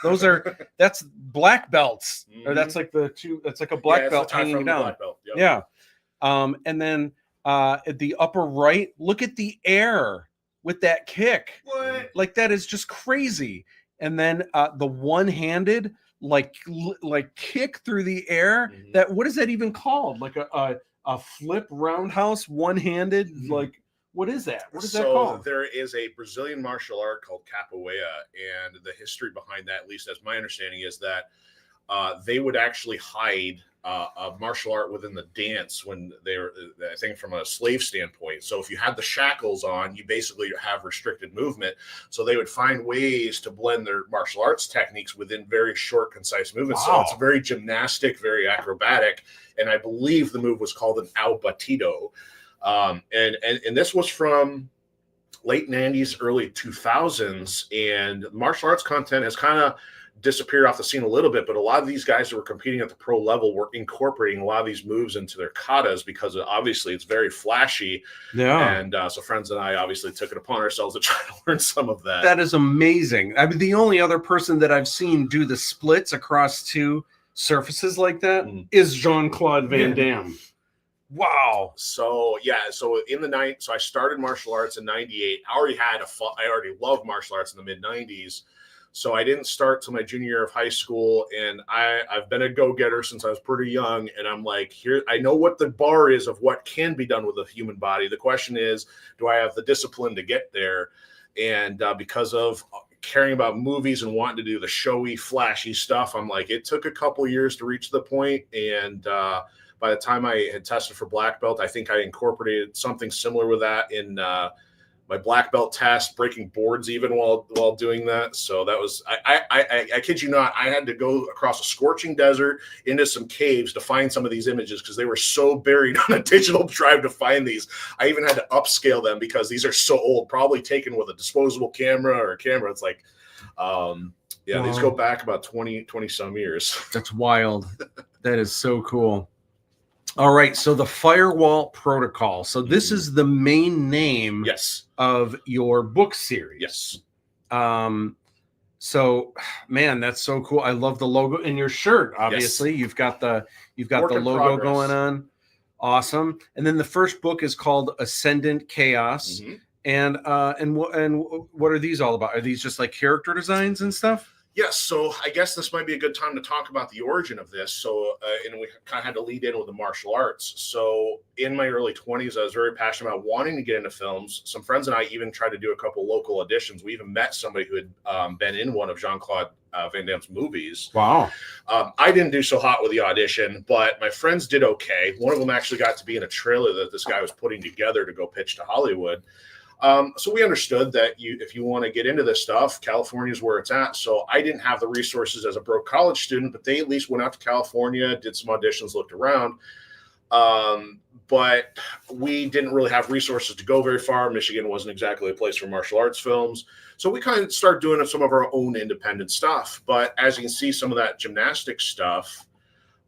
That's black belts, or that's like that's like a black belt hanging down.
Black belt. Yep.
Yeah. And then at the upper right, look at the air with that kick.
What?
Like, that is just crazy. And then the one-handed like kick through the air. That, what is that even called? Like a flip roundhouse, one-handed, like, what is that? What is that called?
There is a Brazilian martial art called capoeira, and the history behind that, at least as my understanding, is that they would actually hide a martial art within the dance when they were, I think, from a slave standpoint. So if you had the shackles on, you basically have restricted movement. So they would find ways to blend their martial arts techniques within very short, concise movements.
Wow.
So it's very gymnastic, very acrobatic. And I believe the move was called an ao batido. And this was from late 90s, early 2000s. And martial arts content has kind of disappeared off the scene a little bit, but a lot of these guys that were competing at the pro level were incorporating a lot of these moves into their katas, because obviously it's very flashy.
Yeah.
And so friends and I obviously took it upon ourselves to try to learn some of that.
That is amazing. I mean, the only other person that I've seen do the splits across two surfaces like that is Jean-Claude Van Damme. Wow.
So yeah, so in the night, so I started martial arts in '98. I already loved martial arts in the mid '90s. So I didn't start till my junior year of high school, and I've been a go-getter since I was pretty young. And I'm like, here, I know what the bar is of what can be done with a human body. The question is, do I have the discipline to get there? And because of caring about movies and wanting to do the showy, flashy stuff, I'm like, it took a couple years to reach the point. And by the time I had tested for black belt, I think I incorporated something similar with that in my black belt test, breaking boards even while doing that. So that was, I kid you not, I had to go across a scorching desert into some caves to find some of these images because they were so buried on a digital drive to find these. I even had to upscale them because these are so old, probably taken with a disposable camera or a camera. It's like, yeah, these go back about 20 some years.
That's wild. That is so cool. All right, so the Firewall Protocol. So this is the main name of your book series.
Yes.
So, man, that's so cool. I love the logo in your shirt. Obviously, you've got the logo going on. Awesome. And then the first book is called Ascendant Chaos. And what are these all about? Are these just like character designs and stuff?
Yes, so I guess this might be a good time to talk about the origin of this. So, and we kind of had to lead in with the martial arts. So in my early 20s, I was very passionate about wanting to get into films. Some friends and I even tried to do a couple local auditions. We even met somebody who had been in one of Jean-Claude Van Damme's movies.
Wow.
I didn't do so hot with the audition, but my friends did okay. One of them actually got to be in a trailer that this guy was putting together to go pitch to Hollywood. So we understood that if you want to get into this stuff, California is where it's at. So I didn't have the resources as a broke college student, but they at least went out to California, did some auditions, looked around. but we didn't really have resources to go very far. Michigan wasn't exactly a place for martial arts films. So we kind of started doing some of our own independent stuff. But as you can see, some of that gymnastics stuff,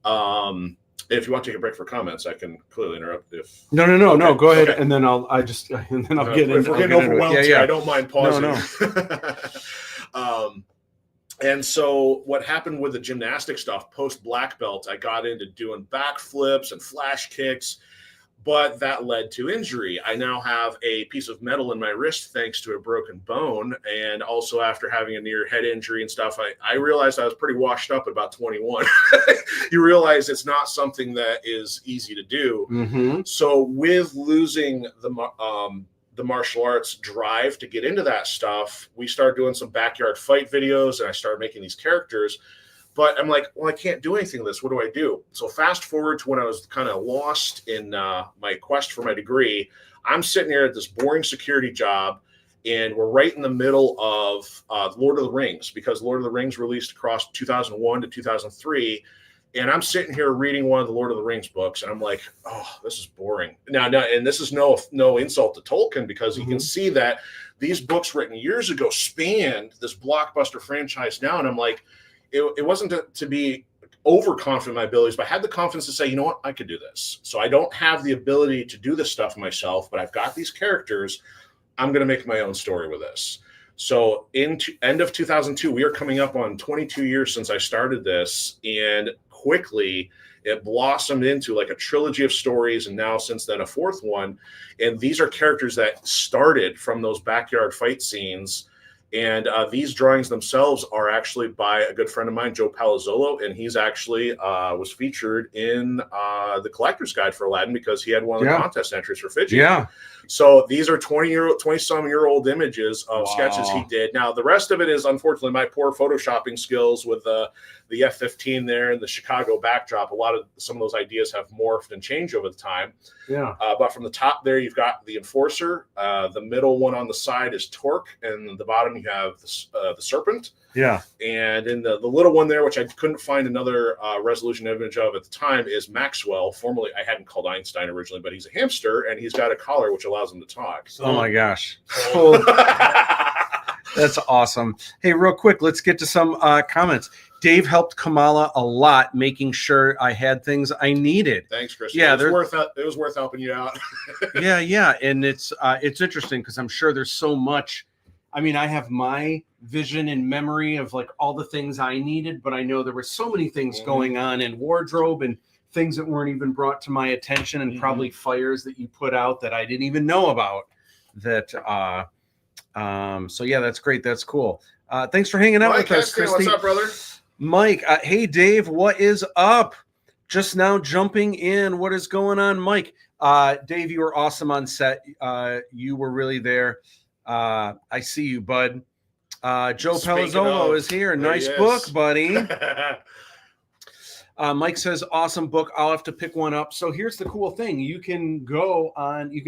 if you want to take a break for comments, I can clearly interrupt. If
no, go ahead, and then I'll get into.
If we're getting overwhelmed,
yeah.
I don't mind pausing.
No.
And so what happened with the gymnastic stuff post black belt, I got into doing backflips and flash kicks, but that led to injury. I now have a piece of metal in my wrist thanks to a broken bone. And also after having a near head injury and stuff, I realized I was pretty washed up at about 21. You realize it's not something that is easy to do.
Mm-hmm.
So with losing the martial arts drive to get into that stuff, we started doing some backyard fight videos and I started making these characters. But I'm like, well, I can't do anything with this. What do I do? So fast forward to when I was kind of lost in my quest for my degree. I'm sitting here at this boring security job, and we're right in the middle of Lord of the Rings, because Lord of the Rings released across 2001 to 2003. And I'm sitting here reading one of the Lord of the Rings books, and I'm like, oh, this is boring. Now, and this is no insult to Tolkien, because you can see that these books written years ago spanned this blockbuster franchise now. And I'm like, it wasn't to be overconfident in my abilities, but I had the confidence to say, you know what, I could do this. So I don't have the ability to do this stuff myself, but I've got these characters. I'm going to make my own story with this. So end of 2002, we are coming up on 22 years since I started this, and quickly it blossomed into like a trilogy of stories, and now since then a fourth one. And these are characters that started from those backyard fight scenes. And these drawings themselves are actually by a good friend of mine, Joe Palazzolo, and he's actually was featured in the collector's guide for Aladdin because he had one of the contest entries for Fidget.
Yeah.
So these are 20-some-year-old images of sketches he did. Now, the rest of it is, unfortunately, my poor photoshopping skills with the F-15 there and the Chicago backdrop. Some of those ideas have morphed and changed over the time.
Yeah.
But from the top there, you've got the Enforcer. The middle one on the side is Torque, and the bottom you have the Serpent.
Yeah.
And in the little one there, which I couldn't find another resolution image of at the time, is Maxwell. Formerly, I hadn't called Einstein originally, but he's a hamster, and he's got a collar which allows him to talk.
Oh my gosh. Cool. That's awesome. Hey, real quick, let's get to some comments. Dave helped Kamala a lot, making sure I had things I needed.
Thanks, Chris.
Yeah,
it was worth helping you out.
yeah, and it's interesting because I'm sure there's so much. I mean, I have my vision and memory of like all the things I needed, but I know there were so many things going on in wardrobe and things that weren't even brought to my attention, and probably fires that you put out that I didn't even know about. So yeah, that's great. That's cool. Thanks for hanging out with us, Christy.
What's up, brother?
Mike, hey Dave, what is up? Just now jumping in. What is going on, Mike? Dave, you were awesome on set. You were really there. I see you, bud. Joe Palazzolo is here. Nice book, buddy. Mike says, awesome book. I'll have to pick one up. So here's the cool thing. You can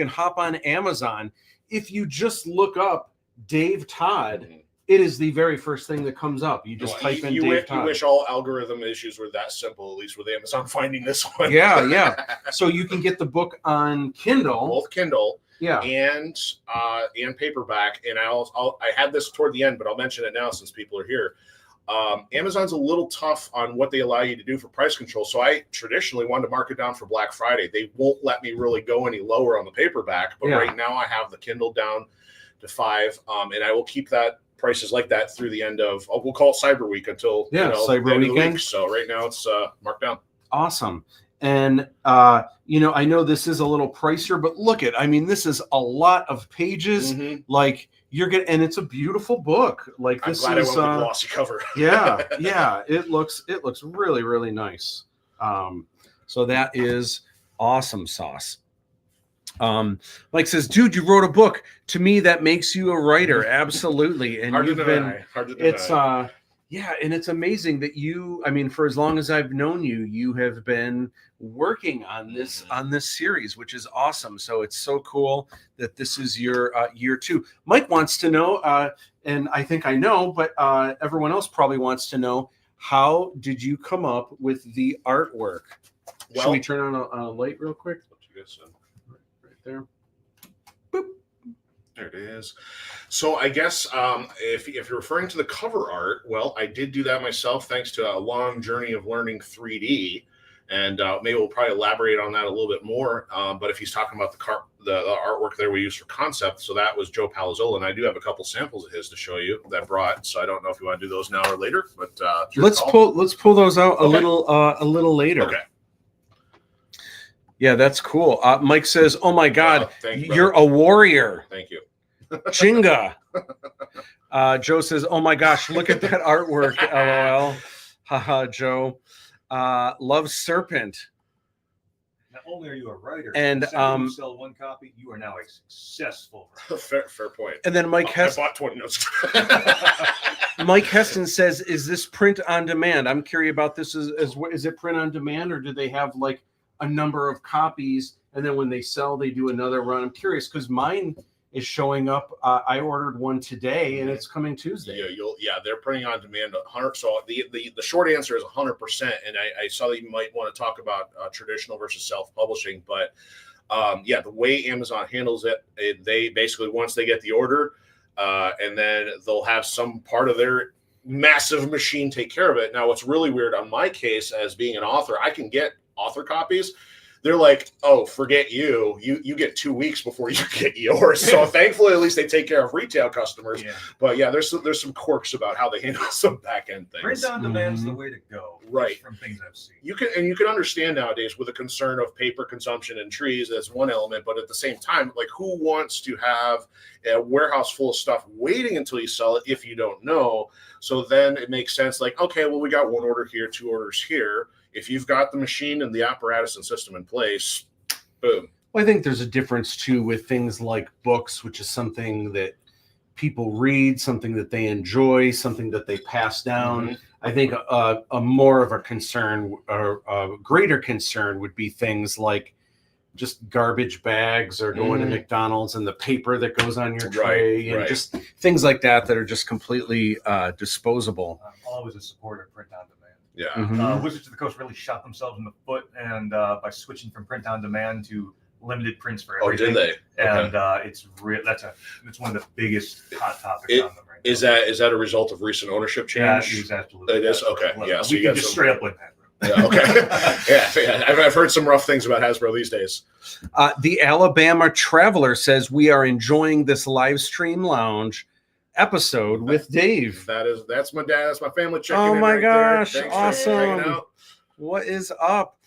hop on Amazon. If you just look up Dave Todd, it is the very first thing that comes up. You just type in Dave Todd.
You wish all algorithm issues were that simple, at least with Amazon finding this one.
Yeah. So you can get the book on Kindle.
Both Kindle.
Yeah.
And paperback. And I had this toward the end, but I'll mention it now since people are here. Amazon's a little tough on what they allow you to do for price control. So I traditionally wanted to mark it down for Black Friday. They won't let me really go any lower on the paperback, but right now I have the Kindle down to $5, and I will keep that prices like that through the end of, we'll call it Cyber Week until
Cyber Weekend.
So right now it's marked down.
Awesome. And I know this is a little pricier, but look at, I mean, this is a lot of pages. Like and it's a beautiful book. Like this
I'm glad
is
I went with glossy cover.
yeah. It looks really, really nice. So that is awesome sauce. Mike says, dude, you wrote a book. To me, that makes you a writer. Absolutely. And
Hard to deny.
And it's amazing that for as long as I've known you, you have been working on this series, which is awesome. So it's so cool that this is your year 2. Mike wants to know, and I think I know, but everyone else probably wants to know, how did you come up with the artwork? Should we turn on a light real quick?
Right there. Boop. There it is. So I guess if you're referring to the cover art, well, I did do that myself thanks to a long journey of learning 3D. And maybe we'll probably elaborate on that a little bit more. But if he's talking about the artwork there we used for concept, so that was Joe Palazzolo, and I do have a couple samples of his to show you that I brought. So I don't know if you want to do those now or later, but
let's pull those out a little later.
Okay.
Yeah, that's cool. Mike says, "Oh my God, you're a warrior."
Thank you.
Chinga. Joe says, "Oh my gosh, look at that artwork." LOL. Haha, Joe. Love Serpent.
Not only are you a writer,
and
you sell one copy, you are now a successful writer.
Fair point.
And then Mike Heston.
I bought 20 notes.
Mike Heston says, "Is this print on demand?" I'm curious about this. Is it print on demand, or do they have like a number of copies, and then when they sell, they do another run? I'm curious because mine is showing up. I ordered one today, and it's coming Tuesday.
Yeah, they're printing on demand 100. So the short answer is 100%. And I saw that you might want to talk about traditional versus self-publishing, but the way Amazon handles it, they basically once they get the order, and then they'll have some part of their massive machine take care of it. Now, what's really weird on my case as being an author, I can get author copies. They're like, oh, forget you. You get 2 weeks before you get yours. So thankfully, at least they take care of retail customers. Yeah. But yeah, there's some quirks about how they handle some back end things.
Print on demand is the way to go.
Right.
From things I've seen.
You can understand nowadays with the concern of paper consumption and trees, that's one element. But at the same time, like who wants to have a warehouse full of stuff waiting until you sell it if you don't know? So then it makes sense. Like, okay, well, we got one order here, 2 orders here. If you've got the machine and the apparatus and system in place, boom.
Well, I think there's a difference too with things like books, which is something that people read, something that they enjoy, something that they pass down. Mm-hmm. I think a more of a concern or a greater concern would be things like just garbage bags or going to McDonald's and the paper that goes on your tray and just things like that are just completely disposable.
I'm always a supporter of print on demand.
Yeah.
Wizards of the Coast really shot themselves in the foot, and by switching from print on demand to limited prints for everything.
Oh, did they?
And it's one of the biggest hot topics on them right now.
Is that a result of recent ownership change?
Yeah, it is absolutely.
It is okay. Yeah,
so you can just straight up like that.
Yeah, okay. yeah, I've heard some rough things about Hasbro these days.
The Alabama Traveler says we are enjoying this live stream lounge episode with Dave.
That's my dad. That's my family checking in.
Oh my
right
gosh,
there.
awesome. What is up?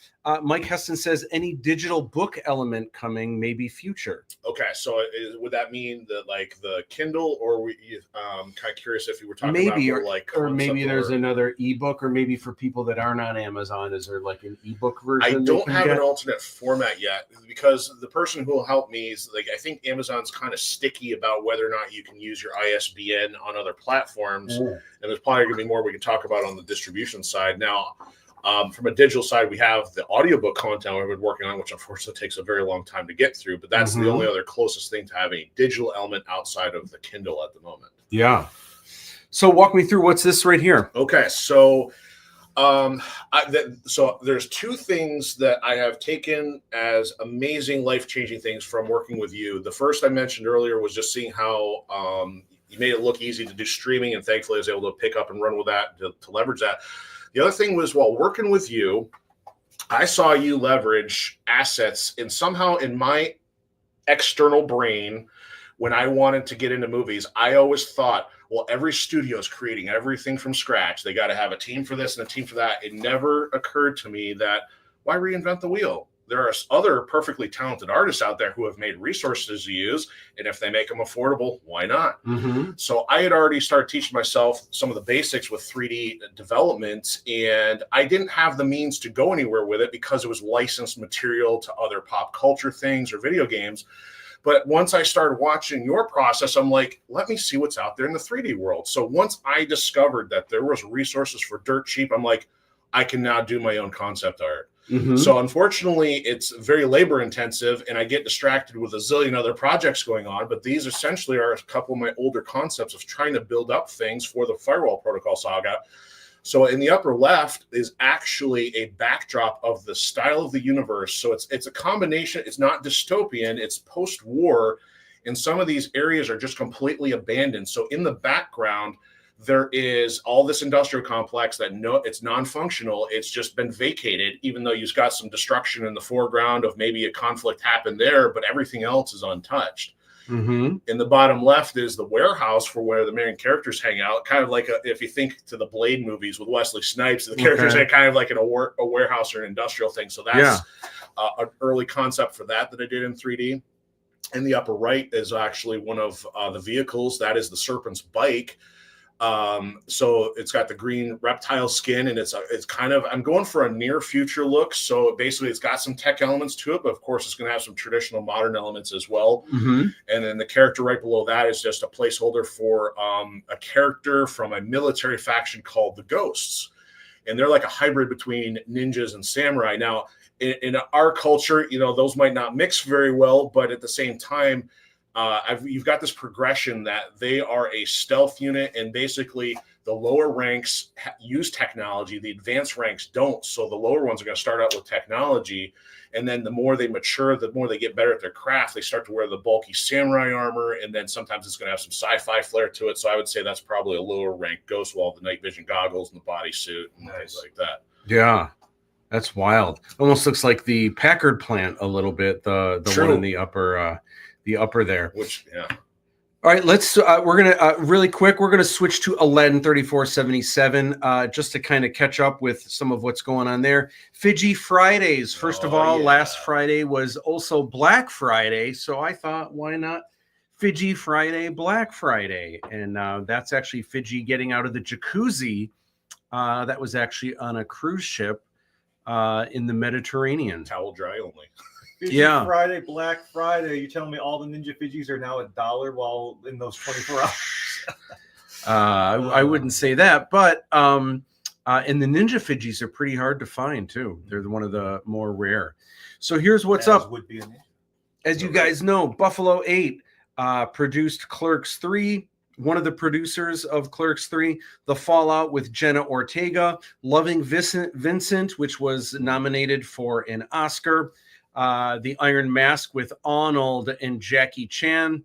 Mike Heston says any digital book element coming, maybe future.
Okay, so would that mean that like the Kindle, or kind of curious if you were talking about more like,
or maybe there's another ebook, or maybe for people that aren't on Amazon, is there like an ebook version?
I don't have an alternate format yet because the person who will help me is like, I think Amazon's kind of sticky about whether or not you can use your ISBN on other platforms, and there's probably going to be more we can talk about on the distribution side now. From a digital side, we have the audiobook content we've been working on, which unfortunately takes a very long time to get through. But that's the only other closest thing to having a digital element outside of the Kindle at the moment.
Yeah. So walk me through what's this right here.
Okay. So, so there's 2 things that I have taken as amazing, life-changing things from working with you. The first I mentioned earlier was just seeing how you made it look easy to do streaming, and thankfully I was able to pick up and run with that to leverage that. The other thing was while working with you, I saw you leverage assets, and somehow in my external brain, when I wanted to get into movies, I always thought, well, every studio is creating everything from scratch. They got to have a team for this and a team for that. It never occurred to me that why reinvent the wheel? There are other perfectly talented artists out there who have made resources to use, and if they make them affordable, why not? So I had already started teaching myself some of the basics with 3D development, and I didn't have the means to go anywhere with it because it was licensed material to other pop culture things or video games. But once I started watching your process, I'm like, let me see what's out there in the 3D world. So once I discovered that there was resources for dirt cheap, I'm like, I can now do my own concept art. So unfortunately, it's very labor intensive, and I get distracted with a zillion other projects going on. But these essentially are a couple of my older concepts of trying to build up things for the Firewall Protocol Saga. So in the upper left is actually a backdrop of the style of the universe. So it's a combination. It's not dystopian. It's post-war, and some of these areas are just completely abandoned. So in the background, there is all this industrial complex that it's non-functional. It's just been vacated, even though you've got some destruction in the foreground of maybe a conflict happened there, but everything else is untouched.
Mm-hmm.
In the bottom left is the warehouse for where the main characters hang out. Kind of like if you think to the Blade movies with Wesley Snipes, the characters are kind of like in a warehouse or an industrial thing. So that's an early concept for that I did in 3D. In the upper right is actually one of the vehicles. That is the Serpent's bike. So it's got the green reptile skin, and it's kind of, I'm going for a near future look. So basically it's got some tech elements to it, but of course it's going to have some traditional modern elements as well.
Mm-hmm.
And then the character right below that is just a placeholder for a character from a military faction called the Ghosts. And they're like a hybrid between ninjas and samurai. Now in our culture, those might not mix very well, but at the same time, you've got this progression that they are a stealth unit, and basically the lower ranks use technology, the advanced ranks don't. So the lower ones are going to start out with technology, and then the more they mature, the more they get better at their craft. They start to wear the bulky samurai armor, and then sometimes it's going to have some sci-fi flair to it. So I would say that's probably a lower rank ghost, with the night vision goggles and the bodysuit and things like that.
Yeah. That's wild. Almost looks like the Packard plant a little bit, the one in the upper there.
Which, yeah.
All right, let's we're gonna really quick. We're gonna switch to ALADDIN 3477 just to kind of catch up with some of what's going on there. Fiji Fridays. First of all, last Friday was also Black Friday, so I thought, why not Fiji Friday, Black Friday? And that's actually Fiji getting out of the jacuzzi. That was actually on a cruise ship in the Mediterranean.
Towel dry only.
Fiji Friday, Black Friday. You telling me all the Ninja Fijis are now $1 while in those 24 hours?
I wouldn't say that, but and the Ninja Fijis are pretty hard to find too. They're one of the more rare. So here's what's up. As you guys know, Buffalo 8 produced Clerks 3. One of the producers of Clerks 3, The Fallout with Jenna Ortega, Loving Vincent, which was nominated for an Oscar. The Iron Mask with Arnold and Jackie Chan,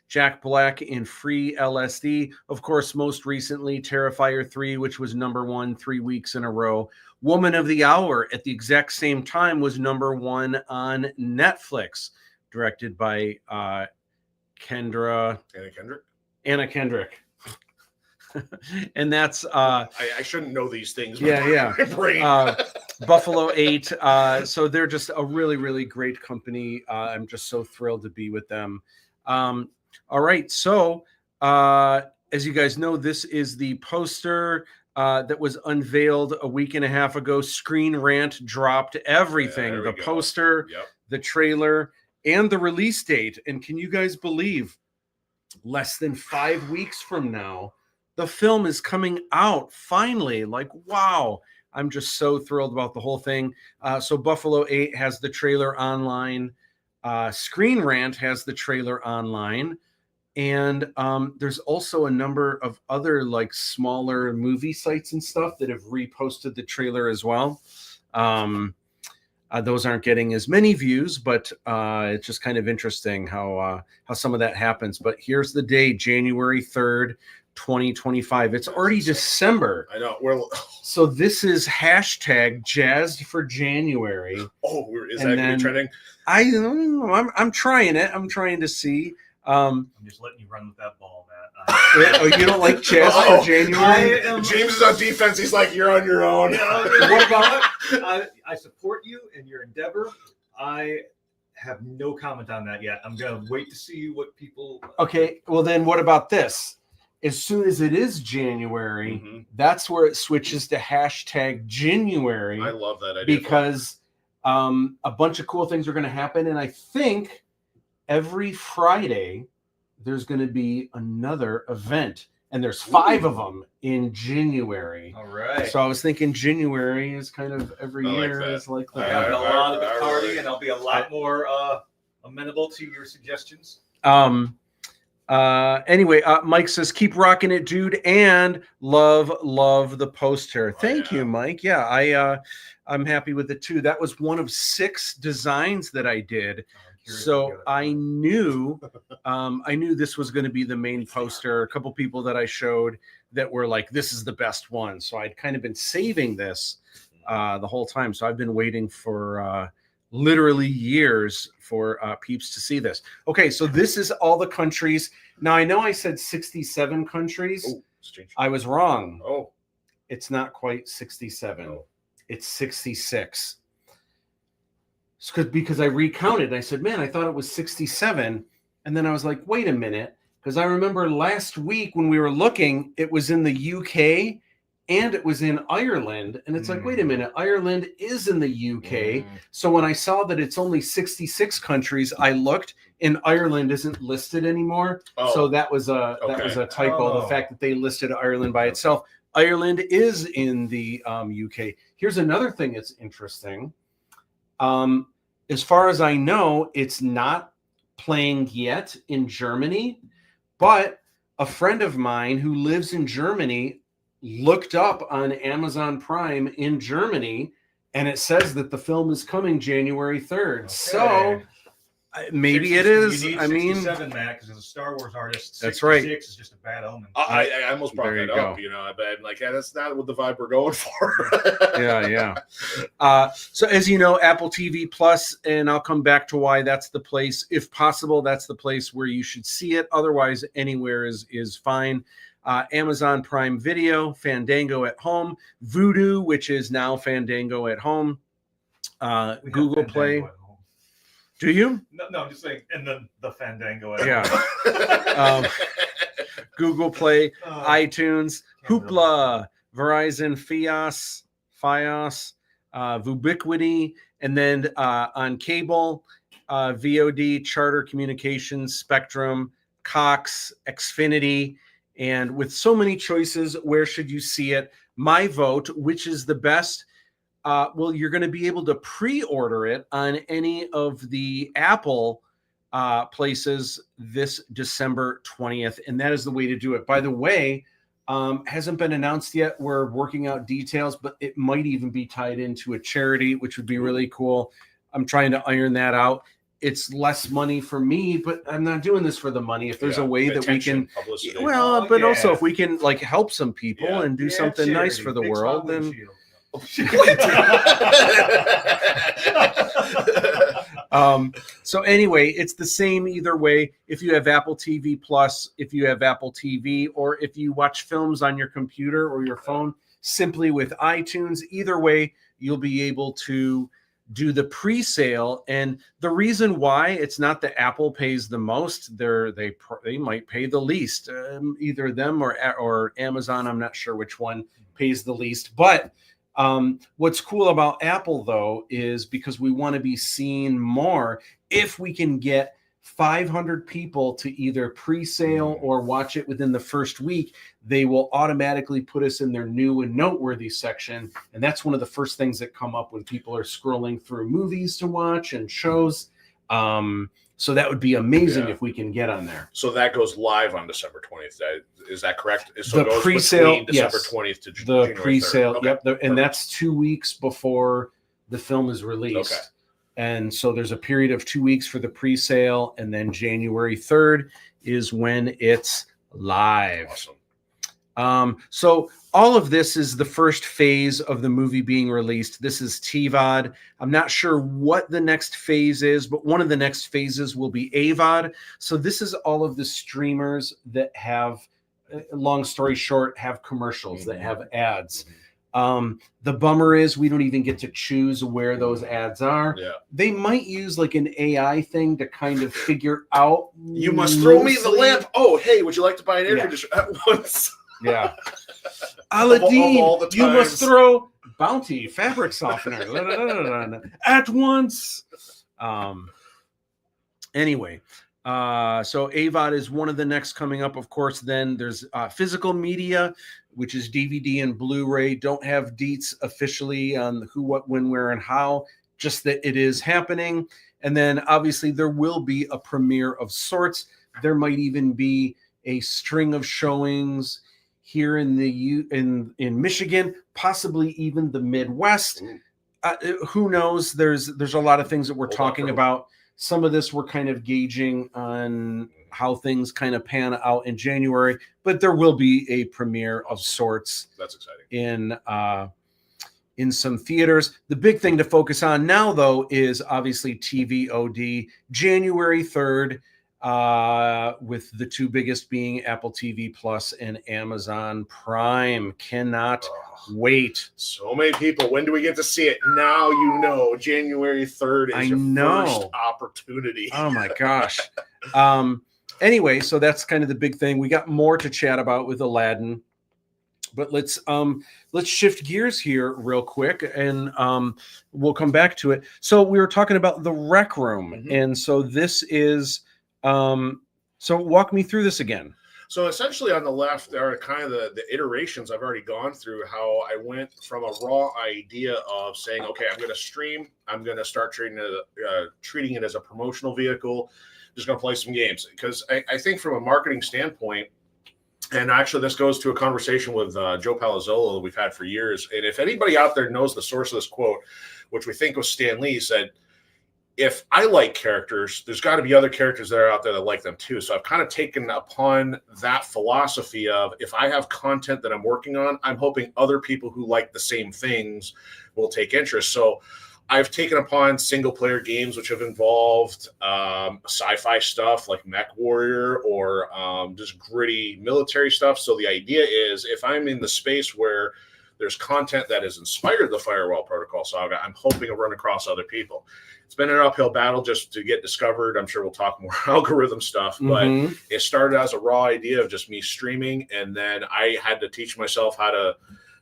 Jack Black in Free LSD. Of course, most recently, Terrifier 3, which was #1 3 weeks in a row. Woman of the Hour at the exact same time was #1 on Netflix, directed by Anna Kendrick. And that's
I shouldn't know these things.
Buffalo 8. So they're just a really, really great company. I'm just so thrilled to be with them. All right. So as you guys know, this is the poster that was unveiled a week and a half ago. Screen Rant dropped everything. The poster, the trailer, and the release date. And can you guys believe less than 5 weeks from now, the film is coming out finally? Like, wow. I'm just so thrilled about the whole thing. So Buffalo 8 has the trailer online. Screen Rant has the trailer online. And there's also a number of other like smaller movie sites and stuff that have reposted the trailer as well. Those aren't getting as many views, but it's just kind of interesting how some of that happens. But here's the day, January 3rd, 2025. It's already December.
I know.
So this is hashtag Jazzed for January.
Oh, is that going to be trending?
I don't know. I'm trying it. I'm trying to see.
I'm just letting you run with that ball, Matt.
Oh, you don't like Jazz for January?
James is on defense. He's like, you're on your own.
What about I support you in your endeavor. I have no comment on that yet. I'm going to wait to see what people...
Okay, well then what about this? As soon as it is January, that's where it switches to hashtag January.
I love that idea.
Because a bunch of cool things are going to happen. And I think every Friday there's going to be another event. And there's 5 of them in January.
All right.
So I was thinking January is kind of every year is like that.
I got a lot of the party, and I'll be a lot more amenable to your suggestions.
Anyway, Mike says, keep rocking it, dude, and love the poster. Thank you, Mike. Yeah, I'm happy with it too. That was one of 6 designs that I did. So I knew this was going to be the main poster. A couple people that I showed that were like, this is the best one. So I'd kind of been saving this the whole time. So I've been waiting for literally years for peeps to see this. Okay, so this is all the countries. Now, I know I said 67 countries.
Oh,
I was wrong.
Oh.
It's not quite 67.
Oh.
It's 66. Because I recounted. I said, man, I thought it was 67. And then I was like, wait a minute. Because I remember last week when we were looking, it was in the UK and it was in Ireland. And it's like, wait a minute, Ireland is in the UK. So when I saw that it's only 66 countries, I looked and Ireland isn't listed anymore.
Oh.
So that was a typo. The fact that they listed Ireland by itself. Ireland is in the UK. Here's another thing that's interesting. As far as I know, it's not playing yet in Germany, but a friend of mine who lives in Germany looked up on Amazon Prime in Germany, and it says that the film is coming January 3rd. Okay. So maybe it is.
You need 67, Matt, because as a Star Wars artist,
that's right.
66 is just a bad omen.
I almost brought that up. You know, I'm like, yeah, that's not what the vibe we're going for.
yeah. So as you know, Apple TV Plus, and I'll come back to why that's the place. If possible, that's the place where you should see it. Otherwise, anywhere is fine. Amazon Prime Video, Fandango at Home, Vudu, which is now Fandango at Home, Google Play. Do you?
No, I'm just saying, and then the Fandango.
Google Play, iTunes, Hoopla, Verizon, Fios, Vubiquity, and then on cable, VOD, Charter Communications, Spectrum, Cox, Xfinity, and with so many choices, where should you see it? My vote, which is the best? Well, you're going to be able to pre-order it on any of the Apple places this December 20th, and that is the way to do it. By the way, hasn't been announced yet. We're working out details, but it might even be tied into a charity, which would be really cool. I'm trying to iron that out. It's less money for me, but I'm not doing this for the money. If there's a way that we can,
publicity.
But also if we can like help some people and do something charity. Nice for the world, then. So anyway, it's the same either way. If you have Apple TV Plus, if you have Apple TV, or if you watch films on your computer or your phone, simply with iTunes, either way, you'll be able to do the pre-sale. And the reason why it's not that Apple pays the most, they might pay the least, either them or Amazon. I'm not sure which one pays the least, but what's cool about Apple, though, is because we want to be seen more. If we can get 500 people to either pre-sale or watch it within the first week, they will automatically put us in their new and noteworthy section. And that's one of the first things that come up when people are scrolling through movies to watch and shows. So that would be amazing if we can get on there.
So that goes live on December 20th. Is that correct? So
the pre-sale,
December 20th to
the
January
pre-sale.
3rd. Okay.
Yep. And that's 2 weeks before the film is released.
Okay.
And so there's a period of 2 weeks for the pre-sale, and then January 3rd is when it's live.
Awesome.
So all of this is the first phase of the movie being released. This is TVOD. I'm not sure what the next phase is, but one of the next phases will be AVOD. So this is all of the streamers that have, long story short, have commercials, that have ads. The bummer is we don't even get to choose where those ads are.
Yeah.
They might use like an AI thing to kind of figure out.
You must throw me the lamp. Oh, hey, would you like to buy an air conditioner at once?
Yeah. ALADDIN,
all the
you must throw Bounty fabric softener at once. Anyway, so AVOD is one of the next coming up. Of course, then there's physical media, which is DVD and Blu-ray. Don't have deets officially on who, what, when, where, and how, just that it is happening. And then obviously there will be a premiere of sorts. There might even be a string of showings here in in Michigan, possibly even the Midwest. Who knows? There's a lot of things that we're talking about. Some of this we're kind of gauging on how things kind of pan out in January, but there will be a premiere of sorts.
That's exciting.
In some theaters. The big thing to focus on now, though, is obviously TVOD, January 3rd, with the two biggest being Apple TV Plus and Amazon Prime. Cannot wait.
So many people. When do we get to see it? Now you know. January 3rd is your first opportunity.
Oh my gosh. Anyway, so that's kind of the big thing. We got more to chat about with Aladdin. But let's shift gears here real quick, and we'll come back to it. So we were talking about the Rec Room, and so this is so walk me through this again.
So essentially on the left are kind of the iterations I've already gone through, how I went from a raw idea of saying, okay, I'm going to stream, I'm going to start treating it as a promotional vehicle, just going to play some games. Because I think from a marketing standpoint, and actually, this goes to a conversation with Joe Palazzolo that we've had for years. And if anybody out there knows the source of this quote, which we think was Stan Lee, said, if I like characters, there's got to be other characters that are out there that like them too. So I've kind of taken upon that philosophy of, if I have content that I'm working on, I'm hoping other people who like the same things will take interest. So I've taken upon single player games which have involved sci-fi stuff like Mech Warrior or just gritty military stuff. So the idea is, if I'm in the space where there's content that has inspired the Firewall Protocol Saga, I'm hoping to run across other people. It's been an uphill battle just to get discovered. I'm sure we'll talk more algorithm stuff, but it started as a raw idea of just me streaming. And then I had to teach myself how to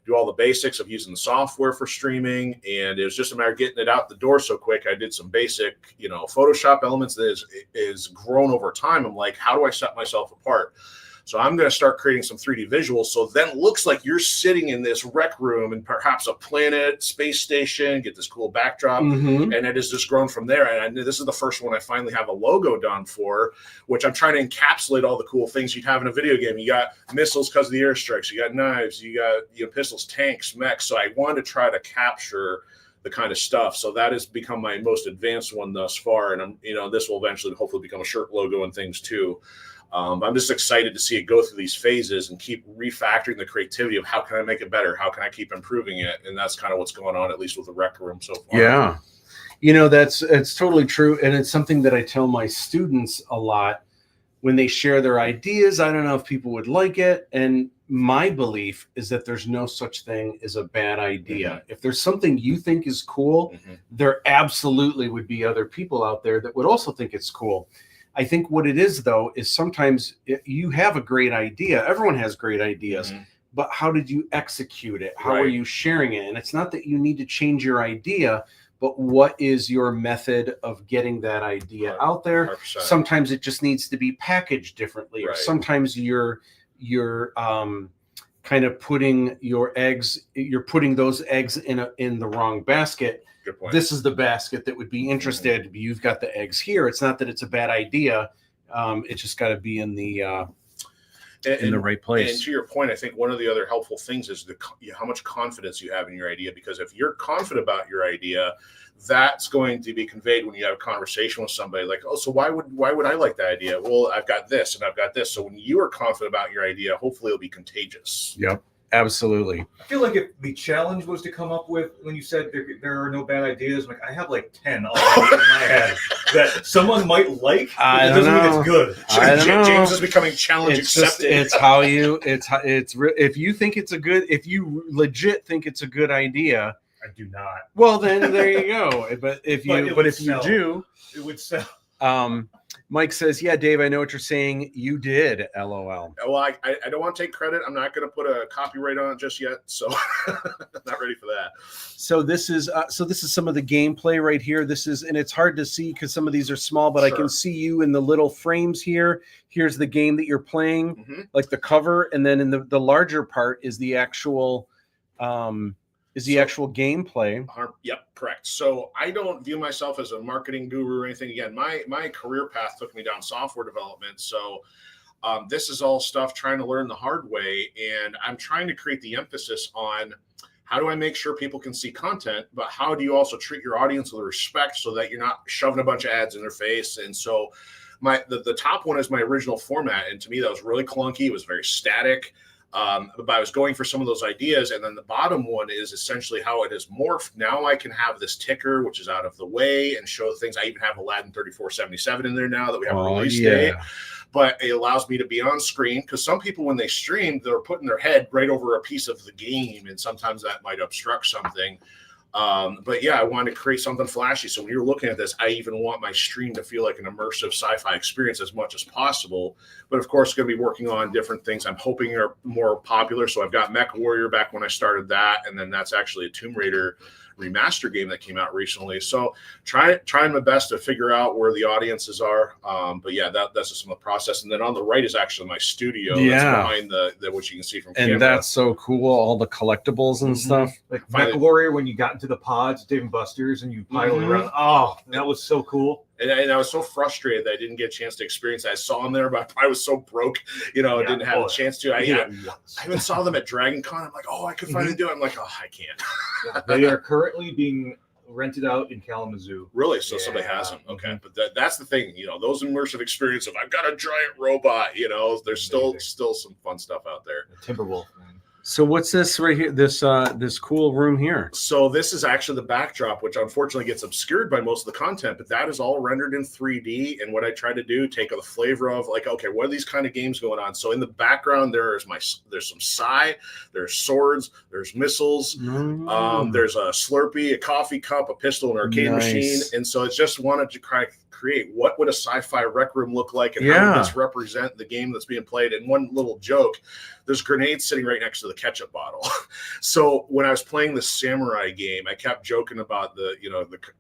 do all the basics of using the software for streaming, and it was just a matter of getting it out the door so quick. I did some basic, Photoshop elements that is grown over time. I'm like, how do I set myself apart? So I'm going to start creating some 3D visuals. So then it looks like you're sitting in this rec room and perhaps a planet, space station, get this cool backdrop. And it has just grown from there. And this is the first one I finally have a logo done for, which I'm trying to encapsulate all the cool things you'd have in a video game. You got missiles because of the airstrikes. You got knives. You got pistols, tanks, mechs. So I wanted to try to capture the kind of stuff. So that has become my most advanced one thus far. And this will eventually hopefully become a shirt logo and things too. I'm just excited to see it go through these phases and keep refactoring the creativity of how can I make it better? How can I keep improving it? And that's kind of what's going on, at least with the Rec Room so far.
Yeah. It's totally true. And it's something that I tell my students a lot when they share their ideas. I don't know if people would like it. And my belief is that there's no such thing as a bad idea. If there's something you think is cool, there absolutely would be other people out there that would also think it's cool. I think what it is, though, is sometimes you have a great idea. Everyone has great ideas, but how did you execute it? How are you sharing it? And it's not that you need to change your idea, but what is your method of getting that idea out there? 100%. Sometimes it just needs to be packaged differently, or sometimes you're kind of putting those eggs in the wrong basket.
Good point.
This is the basket that would be interested. You've got the eggs here. It's not that it's a bad idea. It's just got to be in the right place.
And to your point, I think one of the other helpful things is how much confidence you have in your idea. Because if you're confident about your idea, that's going to be conveyed when you have a conversation with somebody. Like, oh, so why would I like that idea? Well, I've got this and I've got this. So when you are confident about your idea, hopefully it'll be contagious.
Yep. Absolutely.
I feel like if the challenge was to come up with, when you said there are no bad ideas, like I have like 10 already in my head that someone might like, but it doesn't mean it's good.
James is becoming challenge accepted.
If you think it's if you legit think it's a good idea,
I do not.
Well, then there you go. But if you do,
it would sell.
Mike says, yeah, Dave, I know what you're saying. You did, LOL.
Well, I don't want to take credit. I'm not going to put a copyright on it just yet, so not ready for that.
So this is some of the gameplay right here. And it's hard to see because some of these are small, but I can see you in the little frames here. Here's the game that you're playing, like the cover, and then in the larger part is the actual is the actual gameplay.
Yep, correct. So I don't view myself as a marketing guru or anything. Again, my career path took me down software development. So this is all stuff trying to learn the hard way. And I'm trying to create the emphasis on how do I make sure people can see content, but how do you also treat your audience with respect so that you're not shoving a bunch of ads in their face. And so the top one is my original format. And to me, that was really clunky. It was very static. But I was going for some of those ideas. And then the bottom one is essentially how it has morphed. Now I can have this ticker, which is out of the way, and show things. I even have ALADDIN 3477 in there now that we have a release date. But it allows me to be on screen, because some people, when they stream, they're putting their head right over a piece of the game. And sometimes that might obstruct something. But yeah, I wanted to create something flashy. So when you're looking at this, I even want my stream to feel like an immersive sci-fi experience as much as possible. But of course, going to be working on different things I'm hoping are more popular. So I've got Mech Warrior back when I started that. And then that's actually a Tomb Raider remaster game that came out recently. So trying my best to figure out where the audiences are. But yeah, that's just some of the process. And then on the right is actually my studio. That's behind the which you can see from camera.
And that's so cool. All the collectibles and stuff.
Like Mech Warrior, when you got into the pods, Dave and Buster's, and you piled around. Oh, that was so cool.
And I was so frustrated that I didn't get a chance to experience it. I saw them there, but I was so broke, didn't have a chance to. I even saw them at Dragon Con. I'm like, oh, I could finally do it. I'm like, oh, I can't.
They are currently being rented out in Kalamazoo.
Really? So somebody has them. Okay. But that's the thing, those immersive experiences of I've got a giant robot, there's still some fun stuff out there.
Timberwolf, man.
So what's this right here? This cool room here.
So this is actually the backdrop, which unfortunately gets obscured by most of the content, but that is all rendered in 3D. And what I try to do, take the flavor of like, okay, what are these kind of games going on? So in the background, there's some Psy, there's swords, there's missiles, there's a Slurpee, a coffee cup, a pistol, an arcade machine. And so it's just wanted to create what would a sci-fi rec room look like, and how would this represent the game that's being played. And one little joke, there's grenades sitting right next to the ketchup bottle. So when I was playing the samurai game, I kept joking about the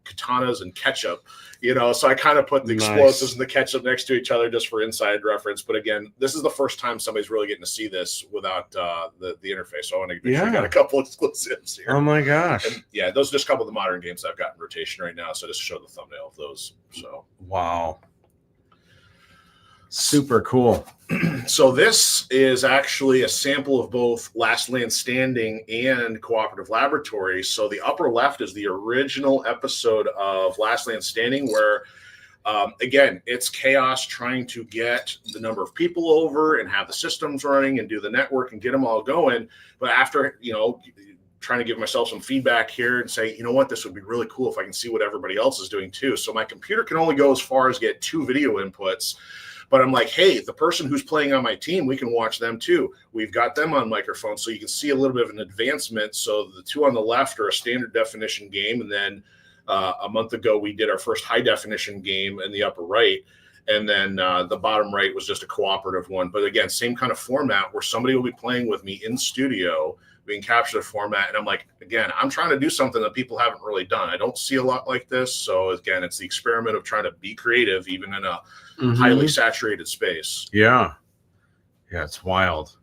katanas and ketchup, so I kind of put the explosives and the ketchup next to each other just for inside reference. But again, this is the first time somebody's really getting to see this without the interface. So I want to make sure I got a couple exclusives here.
Oh my gosh.
And yeah, those are just a couple of the modern games I've got in rotation right now. So just show the thumbnail of those. So
wow. Super cool.
So this is actually a sample of both Last Land Standing and Cooperative Laboratory. So the upper left is the original episode of Last Land Standing, where again, it's chaos trying to get the number of people over and have the systems running and do the network and get them all going. But after, trying to give myself some feedback here and say, this would be really cool if I can see what everybody else is doing too. So my computer can only go as far as get 2 video inputs. But I'm like, hey, the person who's playing on my team, we can watch them too. We've got them on microphone, so you can see a little bit of an advancement. So the 2 on the left are a standard definition game. And then a month ago, we did our first high definition game in the upper right. And then the bottom right was just a cooperative one. But again, same kind of format where somebody will be playing with me in studio. We can capture the format. And I'm like, again, I'm trying to do something that people haven't really done. I don't see a lot like this. So again, it's the experiment of trying to be creative, even in a highly saturated space.
Yeah, it's wild.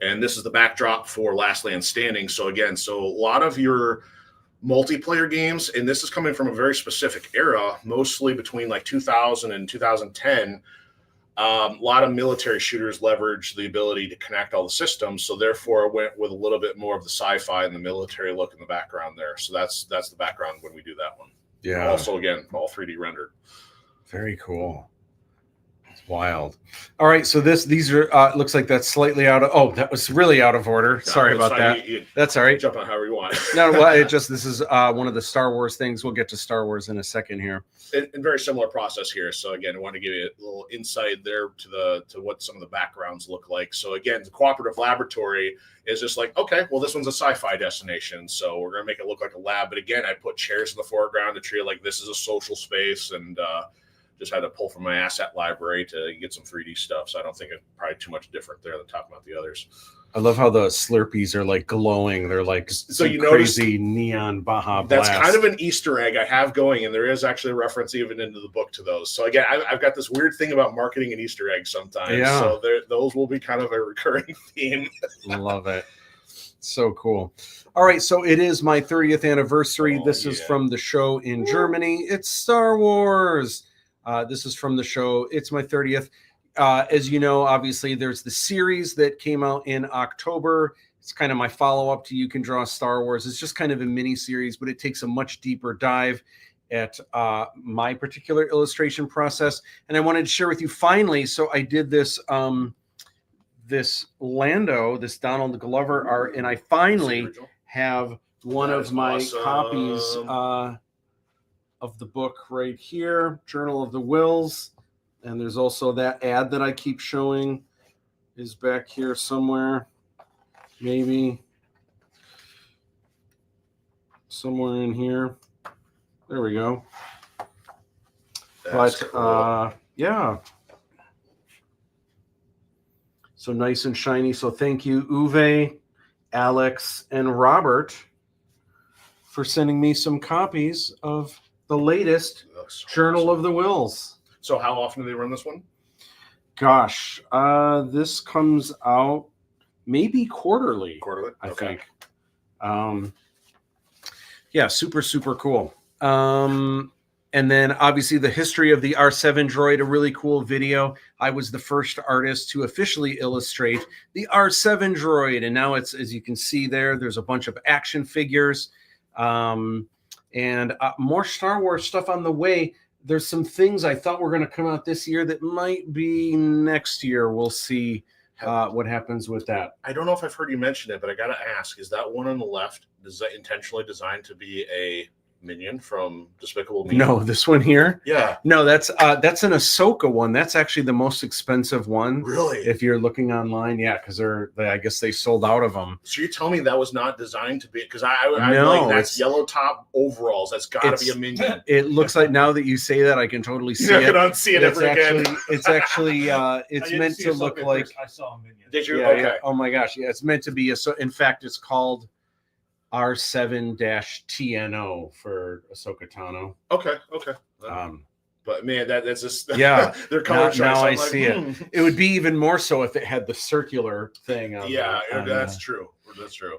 And this is the backdrop for Last Land Standing. So again, a lot of your multiplayer games, and this is coming from a very specific era, mostly between like 2000 and 2010. A lot of military shooters leverage the ability to connect all the systems. So therefore I went with a little bit more of the sci-fi and the military look in the background there. So that's the background when we do that one. Yeah. Also, again, all 3D rendered.
Very cool. Wild. All right, so these are looks like that's slightly out of. Oh, that was really out of order. No, sorry about that. That's all right.
Jump on however you want.
No, well, this is one of the Star Wars things. We'll get to Star Wars in a second here.
And very similar process here. So again, I want to give you a little insight there to what some of the backgrounds look like. So again, the Cooperative Laboratory is just like, okay, well, this one's a sci-fi destination, so we're gonna make it look like a lab. But again, I put chairs in the foreground to treat it like this is a social space, and just had to pull from my asset library to get some 3D stuff. So I don't think it's probably too much different there than talking about the others.
I love how the Slurpees are like glowing. They're like
so you
crazy neon Baja Blast.
That's kind of an Easter egg I have going, and there is actually a reference even into the book to those. So again, I've got this weird thing about marketing and Easter eggs sometimes. Yeah. So those will be kind of a recurring theme.
Love it. So cool. All right, so it is my 30th anniversary.
Oh,
This is
yeah.
from the show in Germany. It's Star Wars. This is from the show. It's my 30th. As you know, obviously, there's the series that came out in October. It's kind of my follow-up to You Can Draw Star Wars. It's just kind of a mini series, but it takes a much deeper dive at my particular illustration process. And I wanted to share with you finally. So I did this this Lando, this Donald Glover art, and I finally have one of my copies of the book right here, Journal of the Wills. And there's also that ad that I keep showing is back here somewhere. Maybe somewhere in here. There we go.
That's cool.
Yeah. So nice and shiny. So thank you, Uwe, Alex, and Robert for sending me some copies of the latest Journal of the Wills.
So how often do they run this one?
Gosh, this comes out maybe quarterly.
Quarterly?
I think. Yeah, super, super cool. And then obviously the history of the R7 droid, a really cool video. I was the first artist to officially illustrate the R7 droid. And now it's, as you can see there, there's a bunch of action figures and more Star Wars stuff on the way. There's some things I thought were going to come out this year that might be next year. We'll see what happens with that.
I don't know if I've heard you mention it, but I got to ask, is that one on the left, is that intentionally designed to be a minion from Despicable Me?
No, this one here?
Yeah.
No, that's an Ahsoka one. That's actually the most expensive one.
Really?
If you're looking online, yeah, because I guess they sold out of them.
So you're telling me that was not designed to be, because I'm
No,
like, that's yellow top overalls. That's got to be a minion.
It looks like, now that you say that, I can totally see
You're
it.
not unsee it ever again.
It's actually it's meant to look like.
I saw a minion.
Did you?
Yeah,
Okay.
yeah. Oh my gosh, yeah, it's meant to be so. In fact, it's called R7-TNO for Ahsoka Tano.
Okay. But man, that's just
yeah.
Their color
now I
like,
see it. It would be even more so if it had the circular thing.
Yeah, that's true. That's true.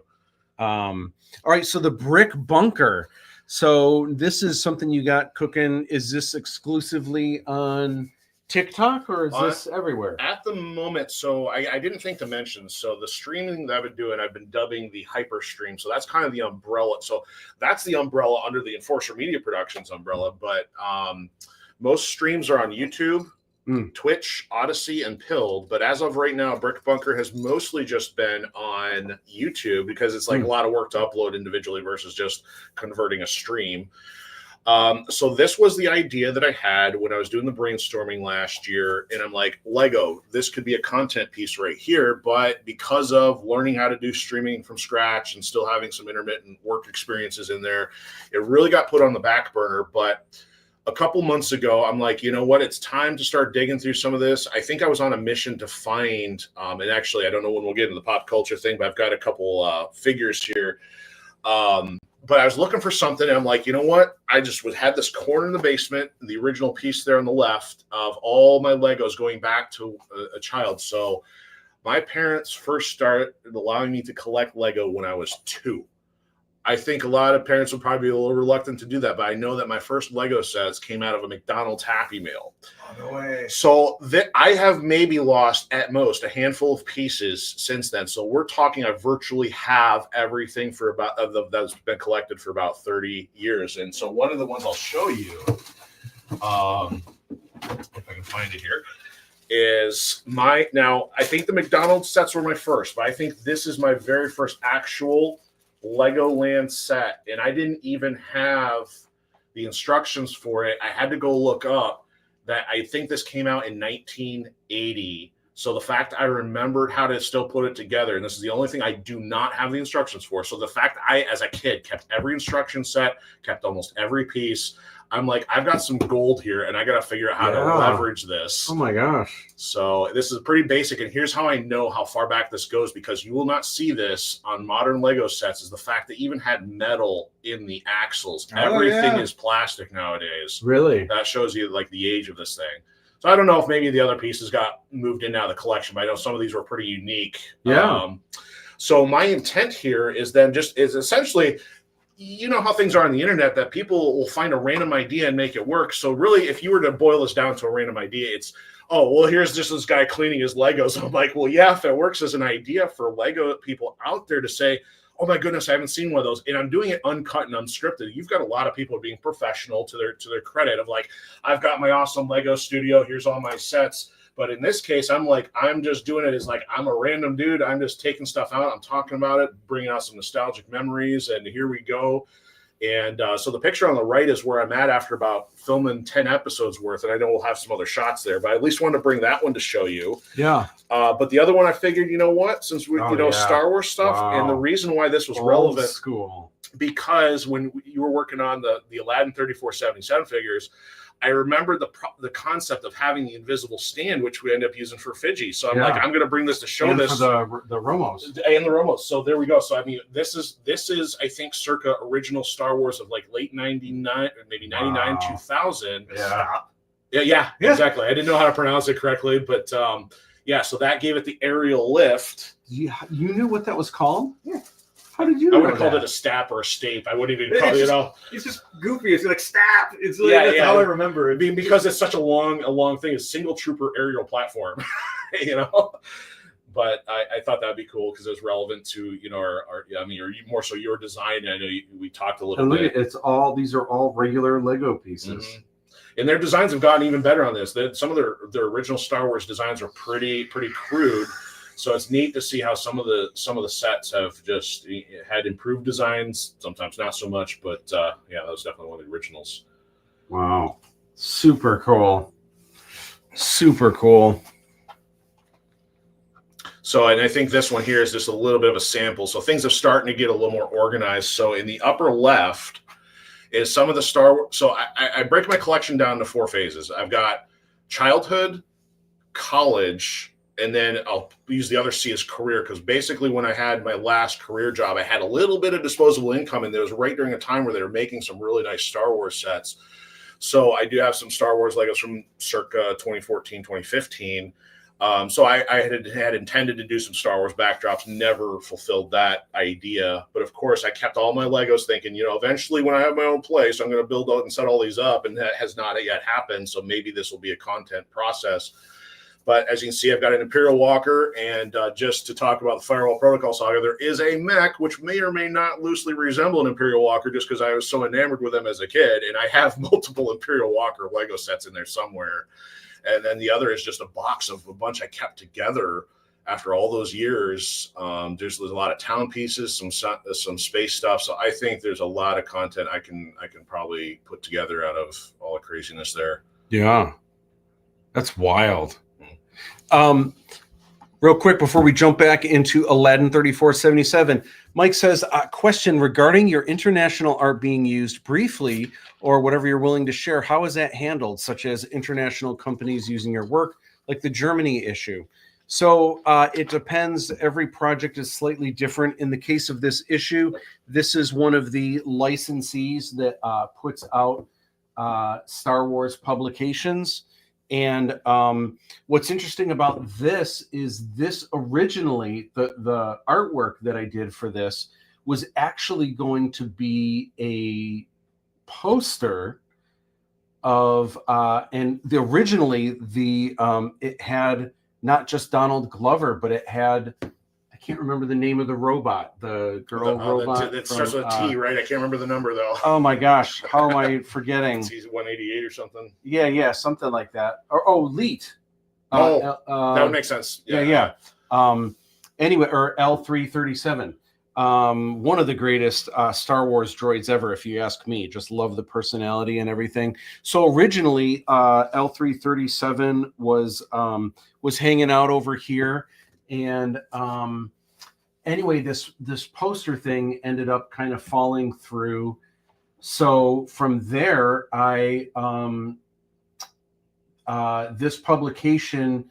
All right, so the brick bunker. So this is something you got cooking. Is this exclusively on TikTok or is this everywhere?
At the moment, so I didn't think to mention, so the streaming that I've been doing, I've been dubbing the Hyper Stream. So that's kind of the umbrella. So that's the umbrella under the Enforcer Media Productions umbrella. But most streams are on YouTube, Twitch, Odyssey, and Pilled. But as of right now, Brick Bunker has mostly just been on YouTube because it's like a lot of work to upload individually versus just converting a stream. So this was the idea that I had when I was doing the brainstorming last year, and I'm like, Lego, this could be a content piece right here, but because of learning how to do streaming from scratch and still having some intermittent work experiences in there, it really got put on the back burner. But a couple months ago, I'm like, you know what, it's time to start digging through some of this. I think I was on a mission to find, and actually, I don't know when we'll get into the pop culture thing, but I've got a couple figures here. But I was looking for something, and I'm like, you know what? I just had this corner in the basement, the original piece there on the left of all my Legos going back to a child. So my parents first started allowing me to collect Lego when I was 2. I think a lot of parents would probably be a little reluctant to do that, but I know that my first Lego sets came out of a McDonald's Happy Meal.
Oh, no way.
So that I have maybe lost at most a handful of pieces since then. So we're talking, I virtually have everything for about that's been collected for about 30 years. And so one of the ones I'll show you, if I can find it here, is now I think the McDonald's sets were my first, but I think this is my very first actual Legoland set, and I didn't even have the instructions for it. I had to go look up that. I think this came out in 1980. So the fact I remembered how to still put it together, and this is the only thing I do not have the instructions for. So the fact I, as a kid, kept every instruction set, kept almost every piece. I'm like, I've got some gold here, and I got to figure out how to leverage this.
Oh my gosh.
So this is pretty basic, and here's how I know how far back this goes, because you will not see this on modern Lego sets, is the fact that even had metal in the axles. Everything is plastic nowadays.
Really?
That shows you like the age of this thing. So I don't know if maybe the other pieces got moved in now of the collection, but I know some of these were pretty unique.
Yeah.
So my intent here is then just is essentially, you know how things are on the internet, that people will find a random idea and make it work. So really, if you were to boil this down to a random idea, it's, oh, well, here's just this guy cleaning his Legos. I'm like, well, yeah, if it works as an idea for Lego people out there to say, oh my goodness, I haven't seen one of those, and I'm doing it uncut and unscripted. You've got a lot of people being professional to their credit of like, I've got my awesome Lego studio, here's all my sets. But in this case, I'm just doing it as like, I'm a random dude. I'm just taking stuff out. I'm talking about it, bringing out some nostalgic memories, and here we go. And so the picture on the right is where I'm at after about filming 10 episodes worth. And I know we'll have some other shots there, but I at least wanted to bring that one to show you.
Yeah.
But the other one, I figured, you know what, since we, Star Wars stuff, and the reason why this was relevant,
school,
because when you were working on the ALADDIN 3477 figures, I remember the concept of having the invisible stand, which we end up using for Fiji. So I'm like, I'm going to bring this to show this
for the Romos
and the Romos. So there we go. So I mean, this is I think circa original Star Wars of like late 99, maybe 99, 2000. Yeah, exactly. I didn't know how to pronounce it correctly, but so that gave it the aerial lift.
You knew what that was called? Yeah. How did you know?
I would have called it a stap or a stape. I wouldn't even call it,
It's just goofy. It's like stap. It's like, that's how I remember it.
Because it's such a long thing. It's single trooper aerial platform, But I thought that'd be cool because it's relevant to, more so your design. I know we talked a little bit.
These are all regular Lego pieces. Mm-hmm.
And their designs have gotten even better on this. Some of their original Star Wars designs are pretty crude. So it's neat to see how some of the sets have just had improved designs, sometimes not so much, but that was definitely one of the originals.
Wow. Super cool. Super cool.
So, and I think this one here is just a little bit of a sample. So things are starting to get a little more organized. So in the upper left is some of the Star Wars. So I break my collection down into 4 phases. I've got childhood, college, and then I'll use the other C as career, because basically when I had my last career job, I had a little bit of disposable income, and it was right during a time where they were making some really nice Star Wars sets. So I do have some Star Wars Legos from circa 2014, 2015. So I had intended to do some Star Wars backdrops, never fulfilled that idea. But of course, I kept all my Legos thinking, eventually when I have my own place, I'm going to build out and set all these up, and that has not yet happened. So maybe this will be a content process. But as you can see, I've got an Imperial Walker, and just to talk about the Firewall Protocol Saga, there is a mech which may or may not loosely resemble an Imperial Walker, just because I was so enamored with them as a kid, and I have multiple Imperial Walker Lego sets in there somewhere. And then the other is just a box of a bunch I kept together after all those years. There's a lot of town pieces, some space stuff. So I think there's a lot of content I can probably put together out of all the craziness there.
Yeah, that's wild. Real quick before we jump back into ALADDIN 3477, Mike says, question regarding your international art being used briefly, or whatever you're willing to share, how is that handled, such as international companies using your work, like the Germany issue? So it depends. Every project is slightly different. In the case of this issue, this is one of the licensees that puts out Star Wars publications. And what's interesting about this is this originally, the artwork that I did for this was actually going to be a poster of, and originally it had not just Donald Glover, but it had, I can't remember the name of the robot, the girl robot.
It starts with a T, right? I can't remember the number though.
Oh my gosh, how am I forgetting?
It's 188 or something.
Yeah, something like that. Leet.
That would make sense.
Yeah. Anyway, or L337. One of the greatest Star Wars droids ever, if you ask me. Just love the personality and everything. So originally, L337 was hanging out over here. And anyway, this poster thing ended up kind of falling through. So from there, this publication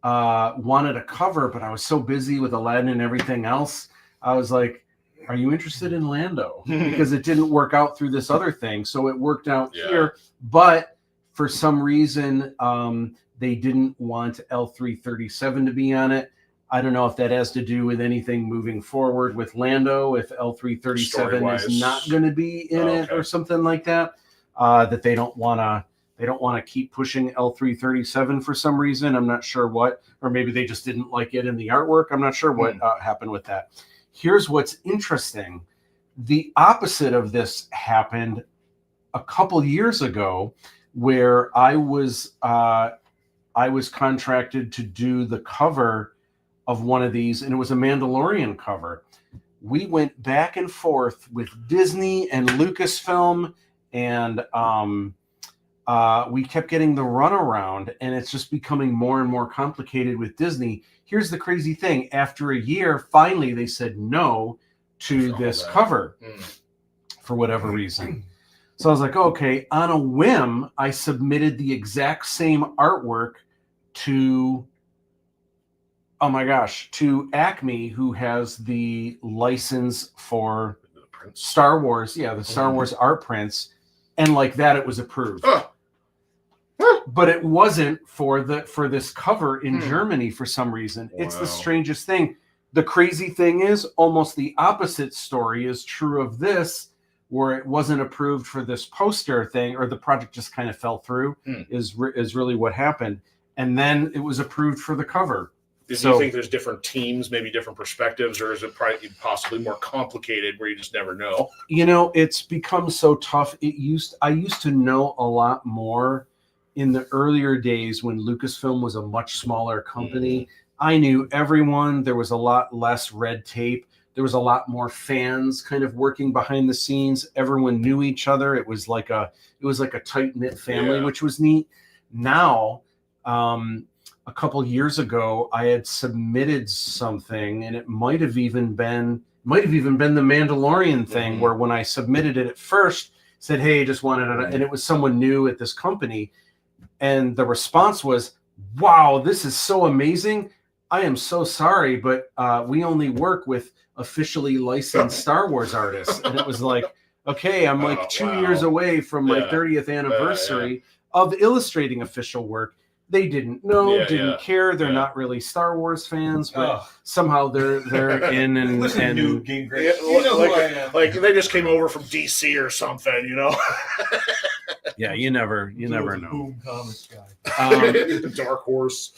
wanted a cover, but I was so busy with ALADDIN and everything else. I was like, are you interested in Lando? Because it didn't work out through this other thing. So it worked out here. But for some reason, they didn't want L337 to be on it. I don't know if that has to do with anything moving forward with Lando, if L337
Story-wise.
is not going to be in it or something like that, that they don't want to keep pushing L337 for some reason. I'm not sure what, or maybe they just didn't like it in the artwork. I'm not sure what happened with that. Here's what's interesting. The opposite of this happened a couple years ago, where I was contracted to do the cover of one of these, and it was a Mandalorian cover. We went back and forth with Disney and Lucasfilm, and we kept getting the runaround, and it's just becoming more and more complicated with Disney. Here's the crazy thing. After a year, finally, they said no to this cover for whatever reason. So I was like, okay, on a whim, I submitted the exact same artwork to, oh my gosh, to Acme, who has the license for Star Wars. Yeah, the Star Wars art prints. And like that, it was approved. But it wasn't for this cover in Germany for some reason. Wow. It's the strangest thing. The crazy thing is almost the opposite story is true of this, where it wasn't approved for this poster thing, or the project just kind of fell through, is really what happened. And then it was approved for the cover.
Do you think there's different teams, maybe different perspectives, or is it possibly more complicated where you just never know?
You know, it's become so tough. I used to know a lot more in the earlier days when Lucasfilm was a much smaller company. I knew everyone. There was a lot less red tape. There was a lot more fans kind of working behind the scenes. Everyone knew each other. It was like a tight-knit family, which was neat. Now, a couple years ago, I had submitted something, and it might have even been the Mandalorian thing, where when I submitted it at first, said, "Hey, just wanted it," and it was someone new at this company, and the response was, "Wow, this is so amazing. I am so sorry, but we only work with officially licensed Star Wars artists." And it was like, okay, I'm like 2 years away from my 30th anniversary of illustrating official work. They didn't know, didn't care. They're not really Star Wars fans, but somehow they're in and
like they just came over from DC or something, you know.
Yeah, you never know.
Boom Comics guy.
Dark Horse.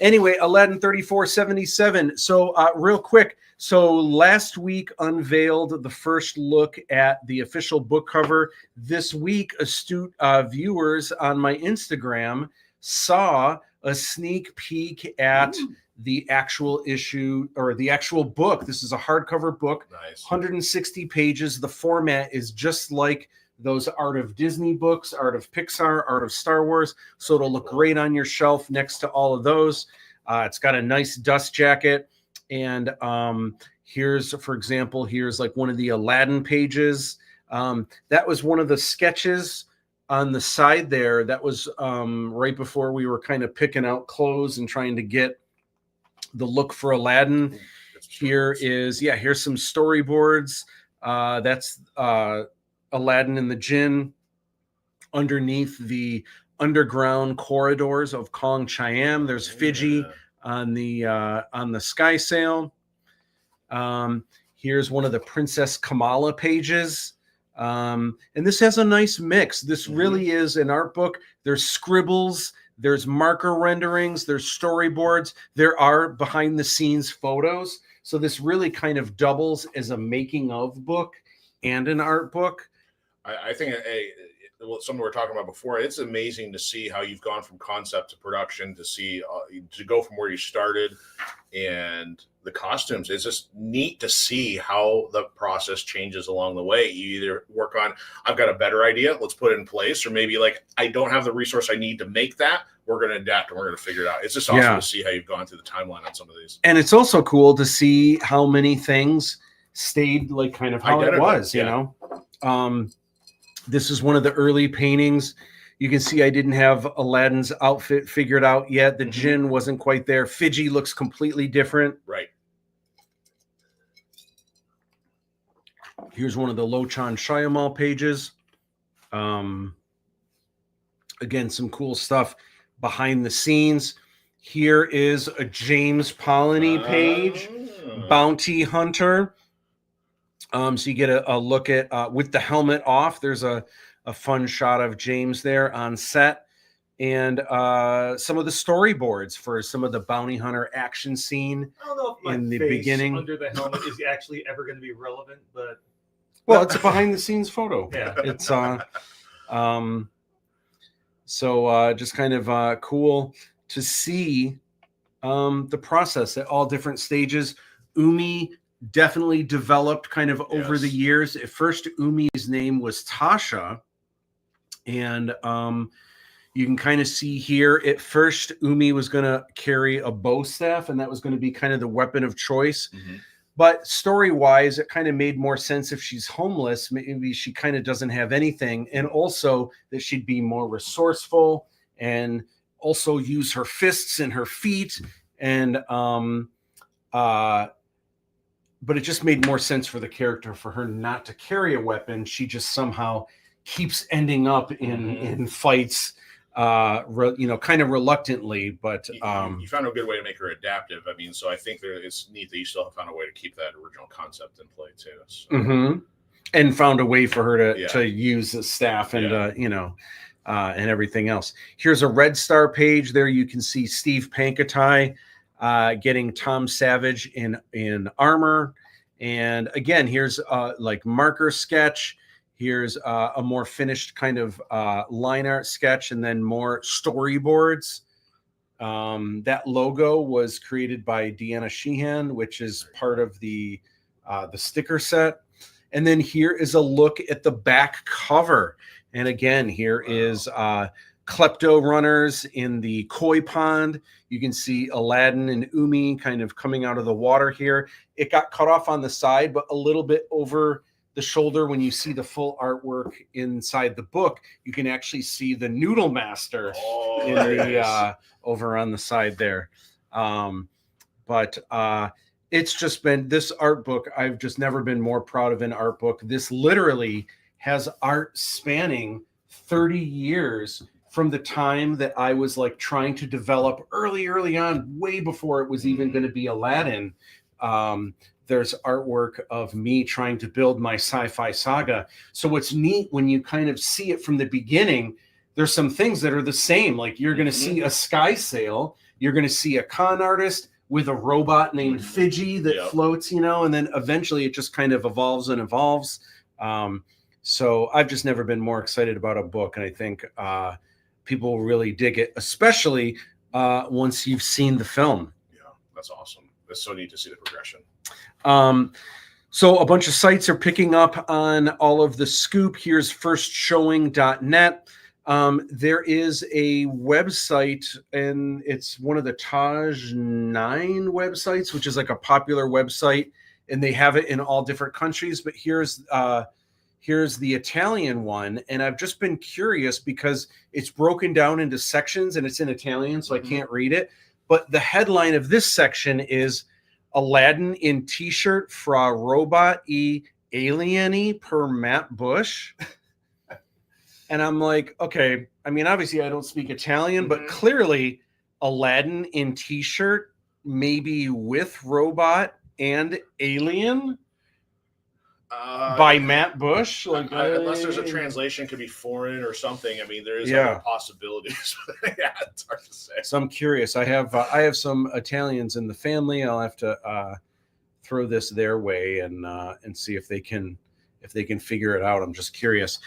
Anyway, Aladdin 3477. So real quick. So last week unveiled the first look at the official book cover. This week, astute viewers on my Instagram saw a sneak peek at the actual issue, or the actual book. This is a hardcover book, 160 pages. The format is just like those Art of Disney books, Art of Pixar, Art of Star Wars. So it'll look great on your shelf next to all of those. It's got a nice dust jacket. And here's, for example, here's like one of the Aladdin pages. That was one of the sketches on the side there. That was right before we were kind of picking out clothes and trying to get the look for Aladdin. Here is, here's some storyboards. That's Aladdin and the Jinn underneath the underground corridors of Kong Chayam. There's Fiji on the sky sail. Here's one of the Princess Kamala pages. And this has a nice mix. This really is an art book. There's scribbles, there's marker renderings, there's storyboards, there are behind the scenes photos. So this really kind of doubles as a making of book and an art book.
I think something we were talking about before, it's amazing to see how you've gone from concept to production, to see to go from where you started, and the costumes. It's just neat to see how the process changes along the way. You either work on, I've got a better idea, let's put it in place, or maybe like, I don't have the resource I need to make that, we're going to adapt and we're going to figure it out. It's just awesome to see how you've gone through the timeline on some of these.
And it's also cool to see how many things stayed like kind of how it was, you know. This is one of the early paintings. You can see I didn't have Aladdin's outfit figured out yet. The Jinn wasn't quite there. Fiji looks completely different.
Right.
Here's one of the Lochan Shyamalan pages. Again, some cool stuff behind the scenes. Here is a James Polony page, Bounty Hunter. So you get a look at with the helmet off. There's a fun shot of James there on set, and some of the storyboards for some of the bounty hunter action scene.
I don't know if my
in the
face
beginning
under the helmet is actually ever going to be relevant, but
well, it's a behind the scenes photo.
Yeah.
It's so just kind of cool to see the process at all different stages. Umi definitely developed kind of over the years. At first, Umi's name was Tasha, and you can kind of see here, at first, Umi was going to carry a bow staff, and that was going to be kind of the weapon of choice. But story-wise, it kind of made more sense if she's homeless. Maybe she kind of doesn't have anything, and also that she'd be more resourceful and also use her fists and her feet. And but it just made more sense for the character for her not to carry a weapon. She just somehow keeps ending up in fights, kind of reluctantly. But
you found a good way to make her adaptive. I mean, so I think it's neat that you still have found a way to keep that original concept in play too. So.
And found a way for her to use the staff and and everything else. Here's a Red Star page. There you can see Steve Pankatai getting Tom Savage in armor. And again, here's like marker sketch. Here's a more finished kind of line art sketch, and then more storyboards. That logo was created by Deanna Sheehan, which is part of the sticker set. And then here is a look at the back cover. And again, here is Klepto runners in the koi pond. You can see Aladdin and Umi kind of coming out of the water here. It got cut off on the side, but a little bit over the shoulder. When you see the full artwork inside the book, you can actually see the Noodle Master in the over on the side there. But it's just been this art book. I've just never been more proud of an art book. This literally has art spanning 30 years from the time that I was like trying to develop early on, way before it was even going to be Aladdin. There's artwork of me trying to build my sci-fi saga. So what's neat when you kind of see it from the beginning, there's some things that are the same. Like you're going to see a sky sail. You're going to see a con artist with a robot named Fiji that floats, and then eventually it just kind of evolves and evolves. So I've just never been more excited about a book. And I think people really dig it, especially once you've seen the film.
Yeah, that's awesome. It's so neat to see the progression.
So a bunch of sites are picking up on all of the scoop. Here's firstshowing.net. There is a website, and it's one of the Taj 9 websites, which is like a popular website, and they have it in all different countries. But here's the Italian one, and I've just been curious because it's broken down into sections, and it's in Italian, so I can't read it. But the headline of this section is Aladdin in T-shirt fra robot e alieni per Matt Bush. And I'm like, okay, I mean, obviously I don't speak Italian, but clearly Aladdin in T-shirt, maybe with robot and alien by Matt Bush. Like,
unless there's a translation, could be foreign or something. I mean, there is other possibilities. Yeah, it's hard to say.
So I'm curious. I have some Italians in the family. I'll have to throw this their way and see if they can figure it out. I'm just curious.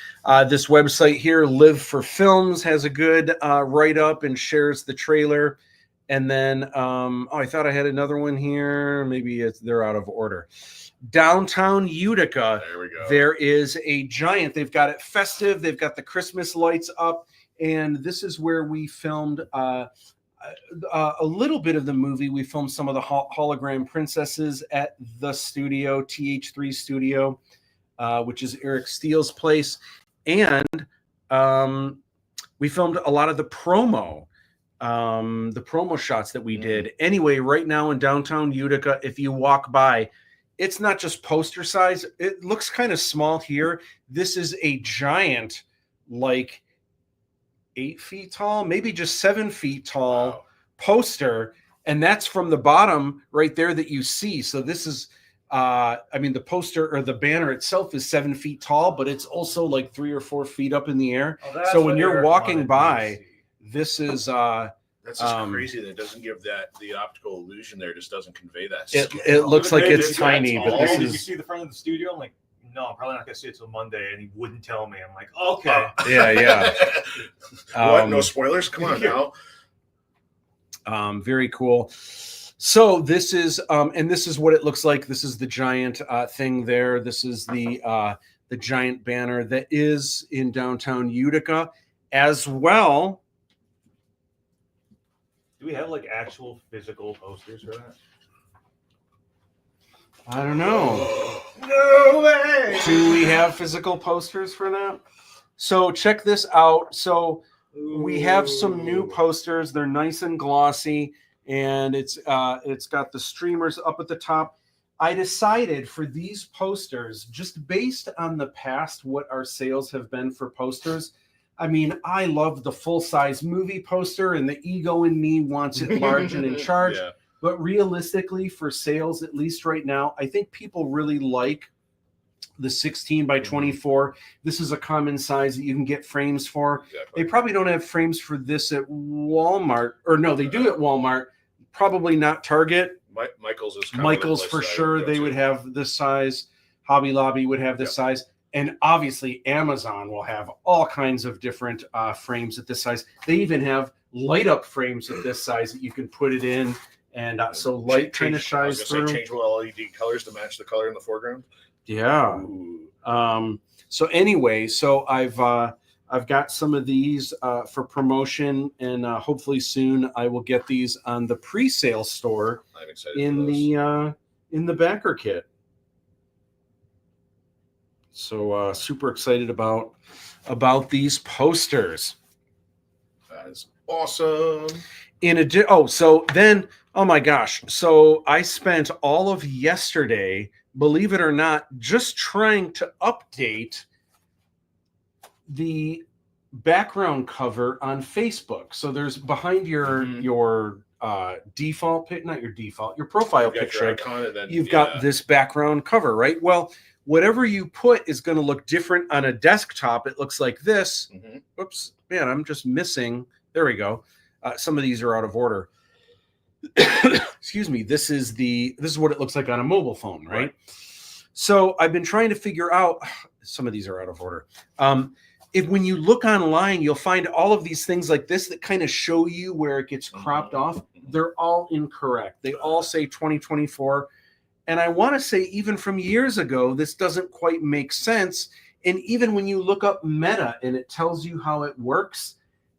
This website here, Live for Films, has a good write-up and shares the trailer. And then, I thought I had another one here. Maybe they're out of order. Downtown Utica.
There we go.
There is a giant. They've got it festive. They've got the Christmas lights up. And this is where we filmed a little bit of the movie. We filmed some of the hologram princesses at the studio, TH3 Studio. Which is Eric Steele's place. And we filmed a lot of the promo shots that we did. Anyway, right now in downtown Utica, if you walk by, it's not just poster size. It looks kind of small here. This is a giant, like 8 feet tall, maybe just 7 feet tall, poster, and that's from the bottom right there that you see. So this is, I mean, the poster or the banner itself is 7 feet tall, but it's also like 3 or 4 feet up in the air.
Oh,
so when you're
Eric
walking by, this is
that's just crazy that it doesn't give the optical illusion there. It just doesn't convey that.
it looks like it's
it's
tiny,
that
but
tall.
this
Did you
is
see the front of the studio? I'm like, no, I'm probably not gonna see it till Monday, and he wouldn't tell me. I'm like, okay.
yeah.
What? No spoilers? Come on now.
Very cool. So this is and this is what it looks like. This is the giant thing there. This is the giant banner that is in downtown Utica as well.
Do we have like actual physical posters for that?
I don't know.
No way.
Do we have physical posters for that? So check this out. So we have some new posters. They're nice and glossy, and it's got the streamers up at the top. I decided for these posters, just based on the past, what our sales have been for posters. I mean, I love the full-size movie poster, and the ego in me wants it large and in charge.
Yeah.
But realistically, for sales, at least right now, I think people really like the 16 by 24. This is a common size that you can get frames for.
Exactly.
They probably don't have frames for this at Walmart. Or no, they do at Walmart. Probably not Target.
Michael's is
Michael's for sure. They would have this size. Hobby Lobby would have this size. And obviously Amazon will have all kinds of different frames at this size. They even have light up frames at this size that you can put it in. And so light kind of shines through.
Changeable LED colors to match the color in the foreground.
Yeah. So anyway, so I've got some of these for promotion, and hopefully soon I will get these on the pre-sale store
I'm excited
in the backer kit. So super excited about these posters.
That is awesome.
In addition, oh my gosh. So I spent all of yesterday, believe it or not, just trying to update the background cover on Facebook. So there's behind your default pic, not your default, your profile picture. You've got this background cover, right? Well, whatever you put is going to look different on a desktop. It looks like this. Oops, man, I'm just missing. There we go. Some of these are out of order. Excuse me. This is what it looks like on a mobile phone, right? So I've been trying to figure out. Some of these are out of order. If when you look online, you'll find all of these things like this that kind of show you where it gets cropped off. They're all incorrect. They all say 2024. And I want to say even from years ago, this doesn't quite make sense. And even when you look up Meta and it tells you how it works,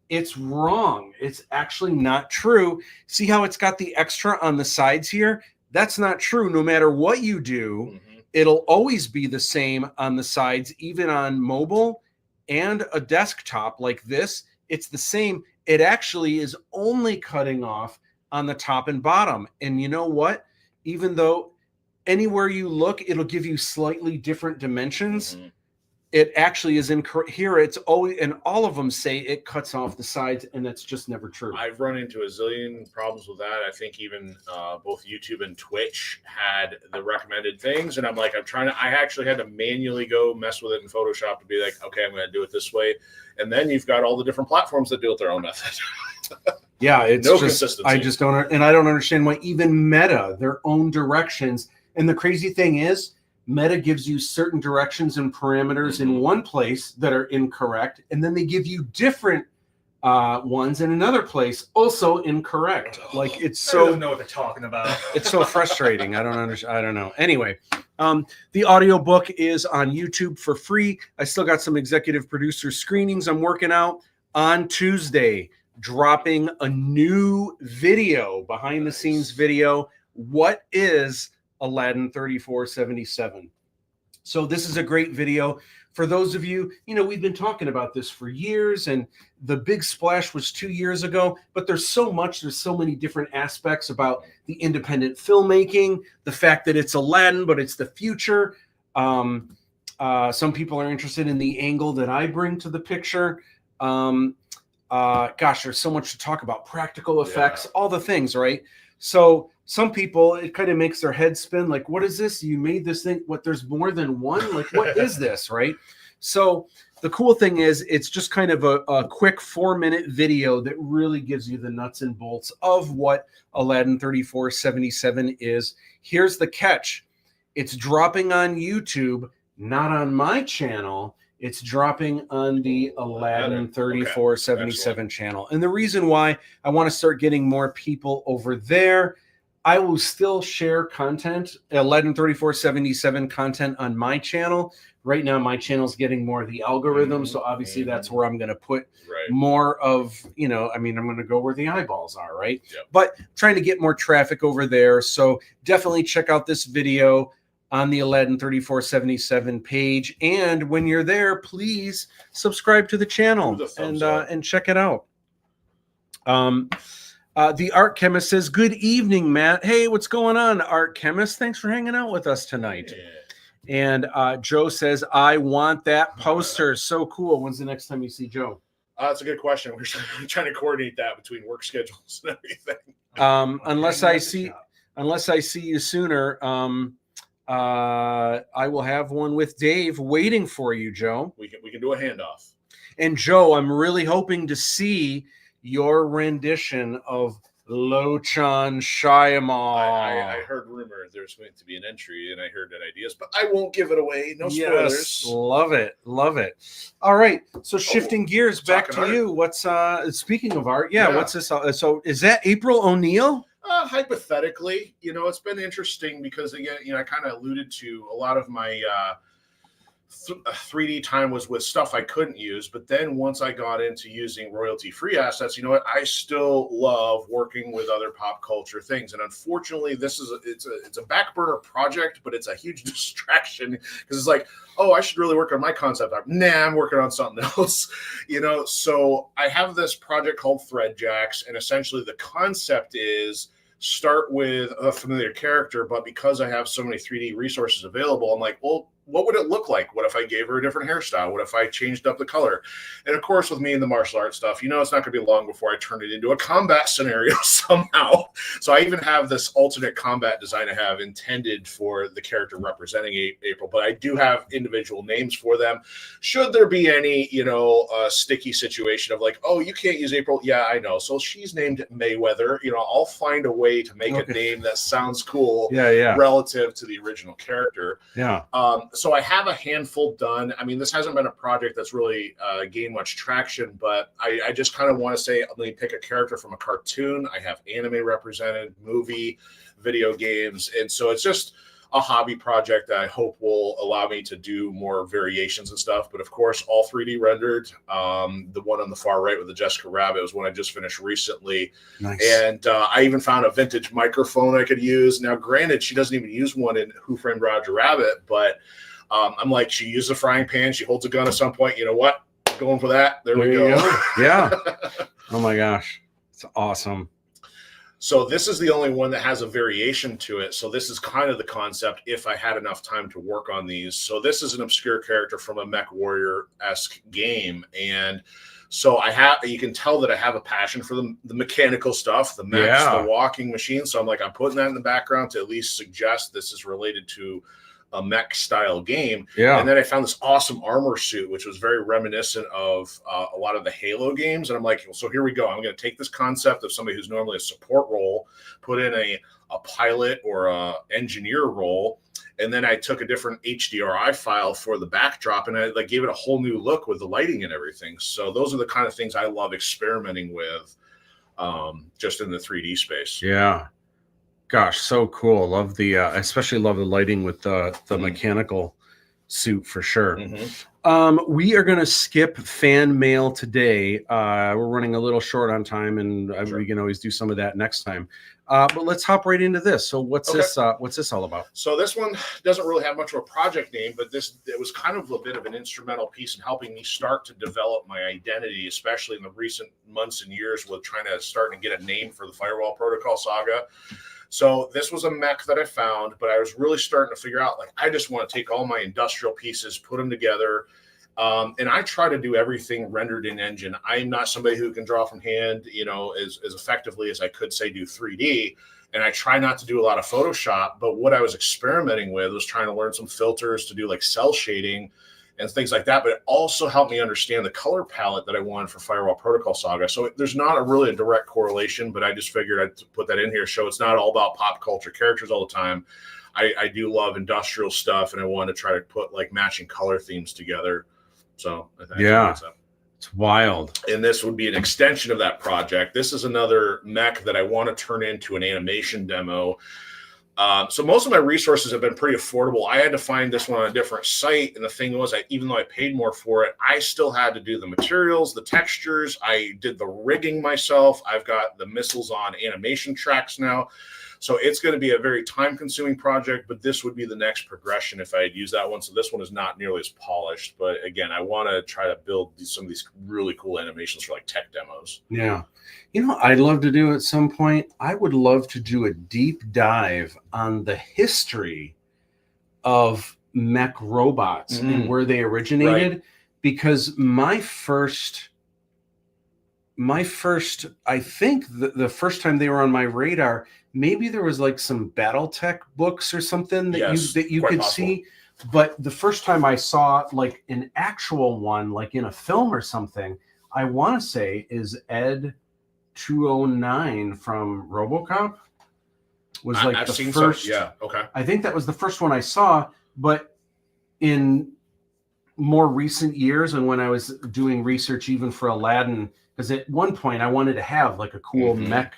it's wrong. It's actually not true. See how it's got the extra on the sides here? That's not true. No matter what you do, it'll always be the same on the sides, even on mobile and a desktop like this. It's the same. It actually is only cutting off on the top and bottom. And you know what? Even though anywhere you look, it'll give you slightly different dimensions. It actually is incorrect here. It's always, and all of them say it cuts off the sides, and that's just never true.
I've run into a zillion problems with that. I think even both YouTube and Twitch had the recommended things, and I actually had to manually go mess with it in Photoshop to be like, okay, I'm going to do it this way. And then you've got all the different platforms that do it their own method.
Yeah, it's
no consistency.
I just don't, and I don't understand why even Meta, their own directions. And the crazy thing is, Meta gives you certain directions and parameters in one place that are incorrect, and then they give you different ones in another place also incorrect. Like it's so.
I don't know what they're talking about.
It's so frustrating. I don't understand. I don't know. Anyway, the audiobook is on YouTube for free. I still got some executive producer screenings I'm working out. On Tuesday, dropping a new video, behind the scenes video. What is ALADDIN 3477? So this is a great video for those of you, we've been talking about this for years, and the big splash was 2 years ago, but there's so many different aspects about the independent filmmaking, the fact that it's ALADDIN, but it's the future. Some people are interested in the angle that I bring to the picture. gosh, there's so much to talk about. Practical effects, all the things, right? So some people, it kind of makes their head spin. Like, what is this? You made this thing. What? There's more than one. Like, what is this, right? So the cool thing is, it's just kind of a quick 4-minute video that really gives you the nuts and bolts of what Aladdin 3477 is. Here's the catch. It's dropping on YouTube, not on my channel. It's dropping on the ALADDIN 3477 channel. And the reason why I want to start getting more people over there, I will still share content, ALADDIN 3477 content on my channel. Right now, my channel is getting more of the algorithm. So obviously that's where I'm going to put more of, you know, I mean, I'm going to go where the eyeballs are, right? But trying to get more traffic over there. So definitely check out this video on the ALADDIN 3477 page. And when you're there, please subscribe to the channel and check it out. The Art Chemist says, good evening, Matt. Hey, what's going on, Art Chemist? Thanks for hanging out with us tonight. And Joe says, I want that poster. So cool. When's the next time you see Joe?
That's a good question. We're trying to coordinate that between work schedules and everything.
Unless I see you sooner, I will have one with Dave waiting for you, Joe.
We can do a handoff.
And Joe, I'm really hoping to see your rendition of Lochan Shyamalan.
I heard rumor there's going to be an entry, and I heard that ideas, but I won't give it away. No spoilers.
Yes, love it. All right, so shifting gears back to you. What's speaking of art? What's this? So is that April O'Neil?
Hypothetically, you know, it's been interesting because, again, you know, I kind of alluded to a lot of my 3D time was with stuff I couldn't use. But then once I got into using royalty-free assets, you know what? I still love working with other pop culture things. And unfortunately, it's a back burner project, but it's a huge distraction because it's like, oh, I should really work on my concept art. Nah, I'm working on something else, you know? So I have this project called Threadjacks, and essentially the concept is start with a familiar character, but because I have so many 3D resources available, I'm like, well, what would it look like? What if I gave her a different hairstyle? What if I changed up the color? And of course, with me and the martial arts stuff, you know, it's not going to be long before I turn it into a combat scenario somehow. So I even have this alternate combat design I have intended for the character representing April, but I do have individual names for them. Should there be any, you know, sticky situation of like, oh, you can't use April. Yeah, I know. So she's named Mayweather. You know, I'll find a way to make a name that sounds cool relative to the original character. So I have a handful done. I mean, this hasn't been a project that's really gained much traction, but I just kind of want to say, let me pick a character from a cartoon. I have anime represented, movie, video games. And so it's just a hobby project that I hope will allow me to do more variations and stuff. But of course, all 3D rendered. The one on the far right with the Jessica Rabbit was one I just finished recently. Nice. And I even found a vintage microphone I could use. Now, granted, she doesn't even use one in Who Framed Roger Rabbit, but I'm like, she used a frying pan. She holds a gun at some point. You know what? Going for that. There we go.
Yeah. Oh my gosh. It's awesome.
So this is the only one that has a variation to it. So this is kind of the concept if I had enough time to work on these. So this is an obscure character from a Mech Warrior-esque game. And so you can tell that I have a passion for the mechanical stuff, the mechs, the walking machines. So I'm like, I'm putting that in the background to at least suggest this is related to a mech style game. And then I found this awesome armor suit, which was very reminiscent of a lot of the Halo games. And I'm like, well, so here we go. I'm going to take this concept of somebody who's normally a support role, put in a pilot or a engineer role. And then I took a different HDRI file for the backdrop and I like gave it a whole new look with the lighting and everything. So those are the kind of things I love experimenting with just in the 3D space.
Yeah. Gosh, so cool. Love the especially love the lighting with the mechanical suit for sure. We are going to skip fan mail today. We're running a little short on time, and we can always do some of that next time. But let's hop right into this. So what's this all about?
So this one doesn't really have much of a project name, but it was kind of a bit of an instrumental piece in helping me start to develop my identity, especially in the recent months and years with trying to start and get a name for the Firewall Protocol Saga. So this was a mech that I found, but I was really starting to figure out, like, I just want to take all my industrial pieces, put them together, And I try to do everything rendered in engine. I'm not somebody who can draw from hand, as effectively as I could say do 3D. And I try not to do a lot of Photoshop, but what I was experimenting with was trying to learn some filters to do like cell shading and things like that. But it also helped me understand the color palette that I wanted for Firewall Protocol Saga. So there's not really a direct correlation, but I just figured I'd put that in here. So it's not all about pop culture characters all the time. I do love industrial stuff, and I want to try to put like matching color themes together. So I think
it's wild.
And this would be an extension of that project. This is another mech that I want to turn into an animation demo. So most of my resources have been pretty affordable. I had to find this one on a different site. And the thing was, even though I paid more for it, I still had to do the materials, the textures. I did the rigging myself. I've got the missiles on animation tracks now. So it's going to be a very time-consuming project, but this would be the next progression if I had used that one. So this one is not nearly as polished. But again, I want to try to build some of these really cool animations for like tech demos.
Yeah. I'd love to do at some point, I would love to do a deep dive on the history of mech robots and where they originated. Because my first, I think the first time they were on my radar, maybe there was like some BattleTech books or something that you could see. But the first time I saw like an actual one, like in a film or something, I want to say is Ed 209 from RoboCop. Was like
I've
the
seen
first.
Some, yeah. Okay.
I think that was the first one I saw. But in more recent years, and when I was doing research even for ALADDIN, because at one point I wanted to have like a cool mech.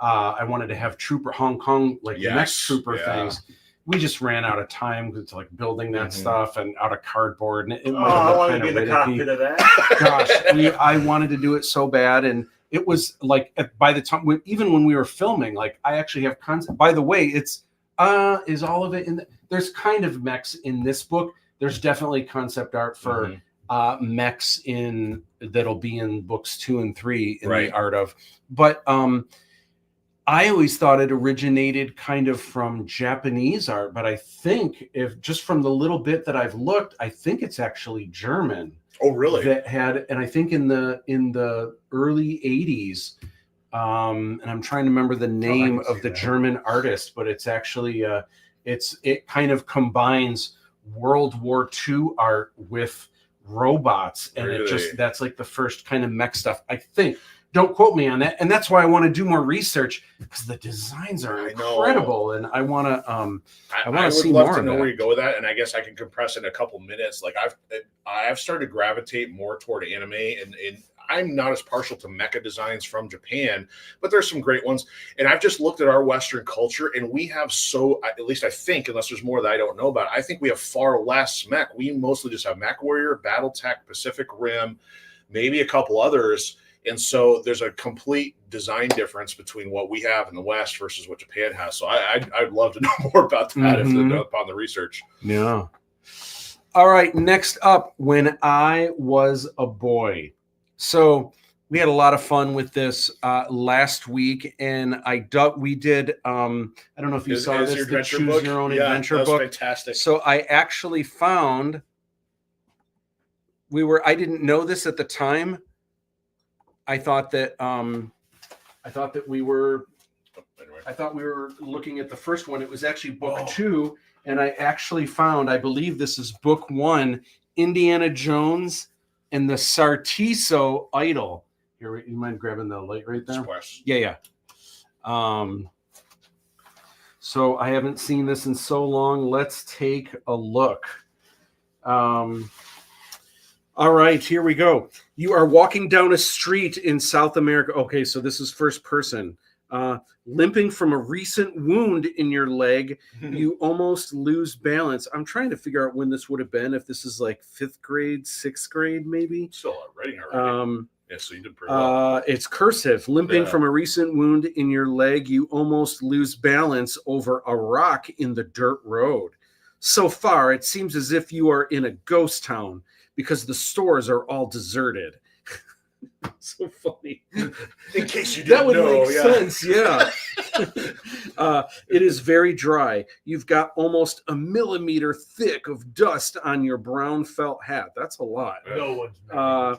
I wanted to have Hong Kong mech trooper things. We just ran out of time to like building that stuff and out of cardboard. And
I want to be in the cockpit of that.
Gosh, I wanted to do it so bad, and it was like by the time even when we were filming, like I actually have concept. By the way, it's is all of it in? There's kind of mechs in this book. There's definitely concept art for mechs that'll be in books 2 and 3 in the art of, but I always thought it originated kind of from Japanese art, but I think if just from the little bit that I've looked, I think it's actually German.
Oh, really?
That had, and I think in the early 80s, and I'm trying to remember the name of the German artist, but it's actually it kind of combines World War II art with robots, and that's like the first kind of mech stuff, I think. Don't quote me on that. And that's why I want to do more research, because the designs are incredible. And I want to see more. I would love to know
where you go with that. And I guess I can compress it in a couple minutes. Like I've started to gravitate more toward anime, and I'm not as partial to mecha designs from Japan, but there's some great ones. And I've just looked at our Western culture, and we have at least I think, unless there's more that I don't know about, I think we have far less mech. We mostly just have Mech Warrior, BattleTech, Pacific Rim, maybe a couple others. And so there's a complete design difference between what we have in the West versus what Japan has. So I'd love to know more about that upon the research.
Yeah. All right. Next up, When I Was a Boy. So we had a lot of fun with this last week, and we did. I don't know if you saw this, the Choose Your Own Adventure book.
Fantastic.
So I actually found. I didn't know this at the time. I thought that we were looking at the first one. It was actually book 2, and I actually found, I believe this is book 1, Indiana Jones and the Sartiso Idol. Here, you mind grabbing the light right there?
Splash.
Yeah. So I haven't seen this in so long. Let's take a look. All right, here we go. You are walking down a street in South America. Okay, so this is first person. Limping from a recent wound in your leg, you almost lose balance. I'm trying to figure out when this would have been, if this is like 5th grade, 6th grade, maybe.
Still writing already. So you did pretty well.
It's cursive. Limping from a recent wound in your leg, you almost lose balance over a rock in the dirt road. So far, it seems as if you are in a ghost town, because the stores are all deserted. So funny.
In case you didn't know.
That would make sense, yeah. It is very dry. You've got almost a millimeter thick of dust on your brown felt hat. That's a lot.
No one's manual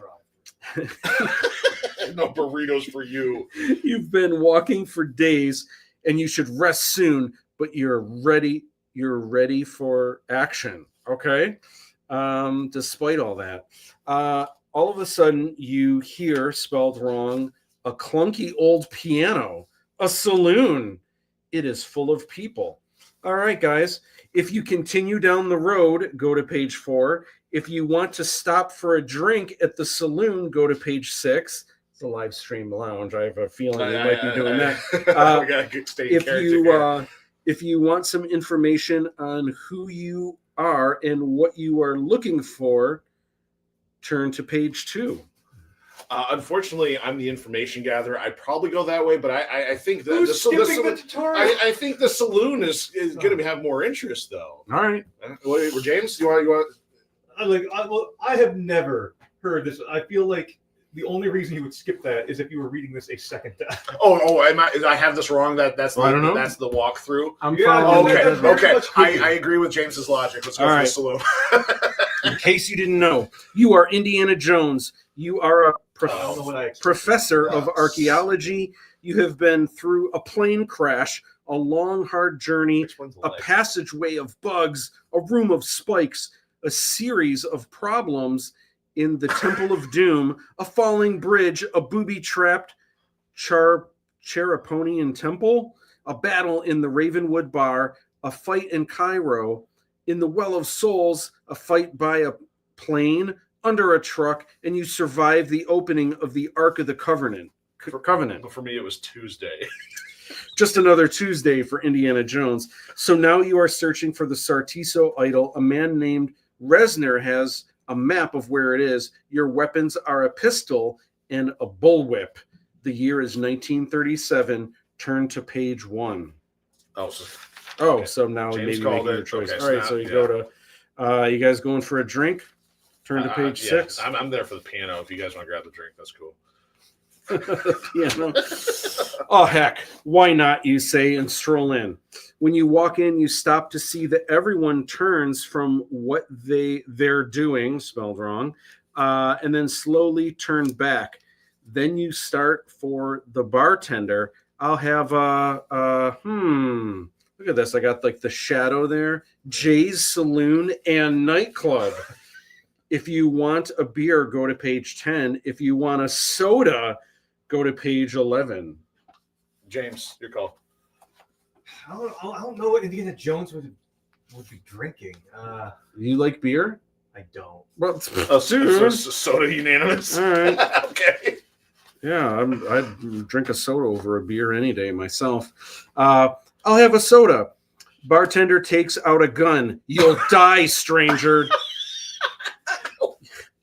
drive.
No burritos for you.
You've been walking for days, and you should rest soon. But you're ready. You're ready for action. Okay. Despite all that, all of a sudden you hear, spelled wrong, a clunky old piano, a saloon. It is full of people. All right, guys. If you continue down the road, go to page 4. If you want to stop for a drink at the saloon, go to page 6. It's a live stream lounge. I have a feeling we might be doing that.
We gotta stay in character.
If you want some information on who you are and what you are looking for, turn to page 2.
Unfortunately, I'm the information gatherer. I'd probably go that way, but I think that
Who's skipping the tutorial?
I think the saloon is going to have more interest, though.
All right.
James, you want?
I have never heard this. I feel like the only reason you would skip that is if you were reading this a second time.
I have this wrong. That's
I don't know.
That's the walkthrough.
Okay.
I agree with James's logic. Let's go for the saloon.
In case you didn't know, you are Indiana Jones. You are a professor of archaeology. You have been through a plane crash, a long, hard journey, a passageway of bugs, a room of spikes, a series of problems in the Temple of Doom, a falling bridge, a booby-trapped Charaponian temple, a battle in the Ravenwood Bar, a fight in Cairo, in the Well of Souls, a fight by a plane, under a truck, and you survive the opening of the Ark of the Covenant.
But for me, it was Tuesday.
Just another Tuesday for Indiana Jones. So now you are searching for the Sartiso idol. A man named Resner has a map of where it is. Your weapons are a pistol and a bullwhip. The year is 1937. Turn to page 1.
Okay.
So now
James
maybe making your choice. All right, so you go to, you guys going for a drink? Turn to page 6.
I'm there for the piano. If you guys want to grab the drink, that's cool.
Piano. Oh, heck. Why not, you say, and stroll in. When you walk in, you stop to see that everyone turns from what they're doing, spelled wrong, and then slowly turn back. Then you start for the bartender. I'll have look at this. I got like the shadow there. Jay's Saloon and Nightclub. If you want a beer, go to page 10. If you want a soda, go to page 11.
James, your call.
I don't know what Indiana Jones would be drinking.
You like beer?
I don't.
Well,
soda unanimous.
All right.
Okay.
Yeah, I'd drink a soda over a beer any day myself. I'll have a soda. Bartender takes out a gun. You'll die, stranger.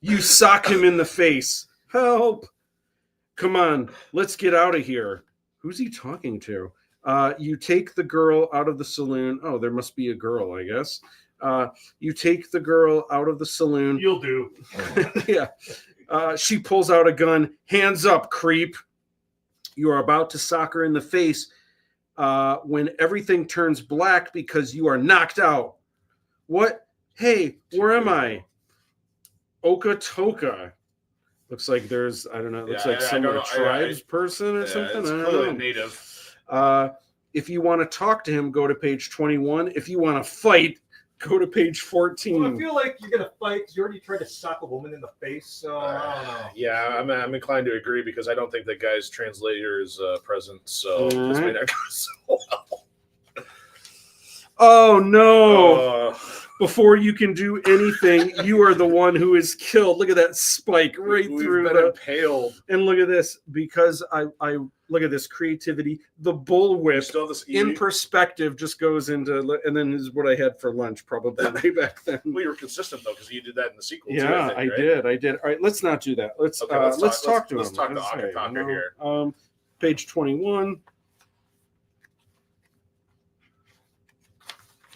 You sock him in the face. Help. Come on, let's get out of here. Who's he talking to? You take the girl out of the saloon. Oh, there must be a girl, I guess. You take the girl out of the saloon.
You'll do.
Yeah. She pulls out a gun. Hands up, creep. You are about to sock her in the face when everything turns black because you are knocked out. What? Hey, where am I? Okatoka. Looks like there's, I don't know, it looks like some tribes person or something.
It's
I don't
clearly
know.
native.
If you want to talk to him, go to page 21. If you want to fight, go to page 14.
Well, I feel like you're gonna fight because you already tried to sock a woman in the face. So I don't know.
Yeah, I'm inclined to agree because I don't think that guy's translator is present. So this may not go so well.
Oh no! Before you can do anything, you are the one who is killed. Look at that spike right through
the impaled.
And look at this, because I look at this creativity. The bullwhip in perspective just goes into, and then is what I had for lunch probably way back then.
Well, you were consistent though, because you did that in the sequel.
Yeah,
too, I
did. All right, let's not do that. Let's talk to him.
Let's talk to Akataka here.
Page 21.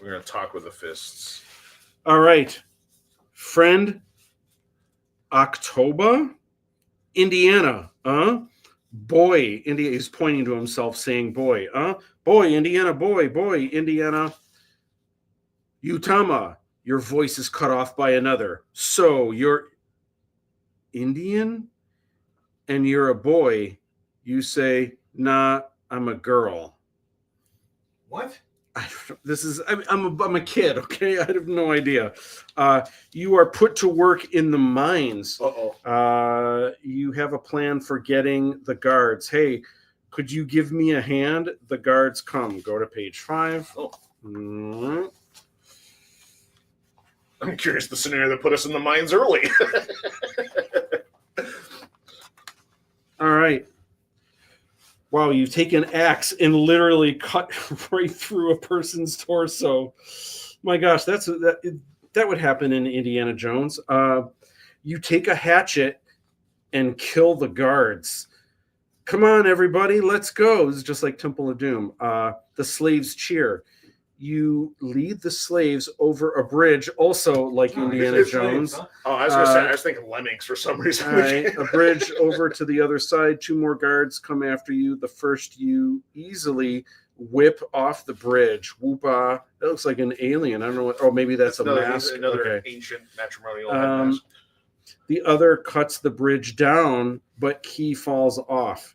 We're gonna talk with the fists.
All right, friend. October, Indiana. Boy, Indiana, he's pointing to himself saying, boy, boy, Indiana, boy, Indiana. Utama, your voice is cut off by another. So you're Indian and you're a boy. You say, nah, I'm a girl.
What?
I'm a kid, okay? I have no idea. You are put to work in the mines. You have a plan for getting the guards. Hey, could you give me a hand? The guards come. Go to page 5. Mm-hmm.
I'm curious the scenario that put us in the mines early.
All right. Wow, you take an axe and literally cut right through a person's torso. My gosh, that would happen in Indiana Jones. You take a hatchet and kill the guards. Come on, everybody, let's go. It's just like Temple of Doom. The slaves cheer. You lead the slaves over a bridge, also like Indiana Jones.
Slaves, huh?
Oh, I was going to say, I was thinking lemmings for some reason.
All right, a bridge over to the other side. 2 more guards come after you. The first you easily whip off the bridge. Whoopa. That looks like an alien. I don't know what. Oh, maybe that's a mask.
Another ancient matrimonial mask.
The other cuts the bridge down, but he falls off.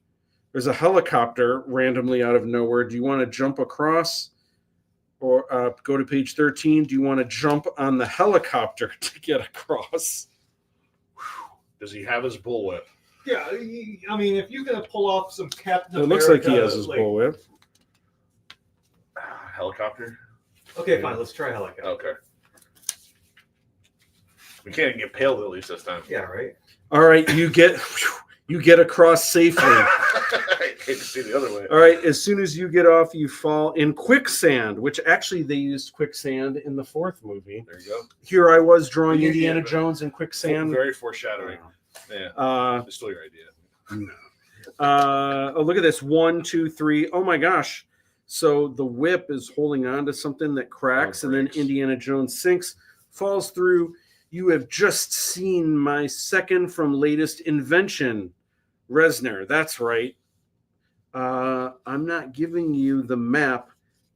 There's a helicopter randomly out of nowhere. Do you want to jump across? Or go to page 13. Do you want to jump on the helicopter to get across?
Does he have his bullwhip?
Yeah, I mean, if you're going to pull off some Captain
It looks like he has his bullwhip.
Helicopter?
Okay, fine. Let's try helicopter.
Okay. We can't even get paled at least this time.
Yeah, right.
All right, you get across safely.
I hate to see the other way.
All right, as soon as you get off, you fall in quicksand, which actually they used quicksand in the 4th movie.
There you go.
Here I was drawing Indiana Jones in quicksand.
Very foreshadowing. Yeah. It's still your idea.
Oh, look at this. 1, 2, 3. Oh my gosh. So the whip is holding on to something that cracks, and then Indiana Jones sinks, falls through. You have just seen my second from latest invention, Resner. That's right. I'm not giving you the map.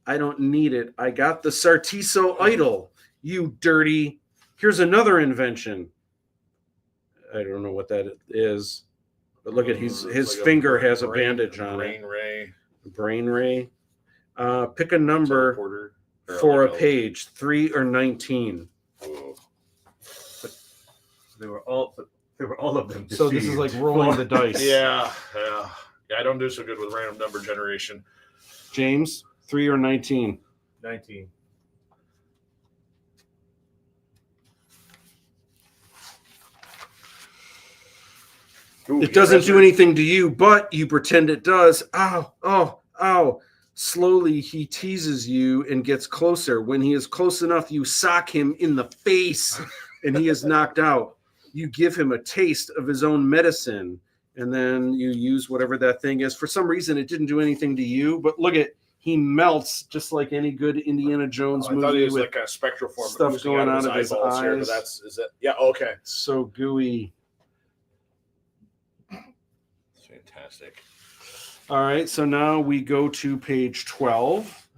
I don't need it. I got the Sartiso idol. You dirty. Here's another invention. I don't know what that is. But look at his like finger has a bandage on it. Brain ray. Pick a number for a page, 3 or 19.
They were all of them. Deceived.
So this is like rolling the dice.
Yeah. I don't do so good with random number generation.
James, 3 or 19?
19.
Ooh,
it doesn't do anything to you, but you pretend it does. Ow, oh, ow. Slowly, he teases you and gets closer. When he is close enough, you sock him in the face, and he is knocked out. You give him a taste of his own medicine, and then you use whatever that thing is. For some reason, it didn't do anything to you, but look at, he melts just like any good Indiana Jones movie.
I thought he was like a spectral form.
Stuff going out of his eyes.
Here, but yeah, okay.
So gooey.
Fantastic.
All right, so now we go to page 12.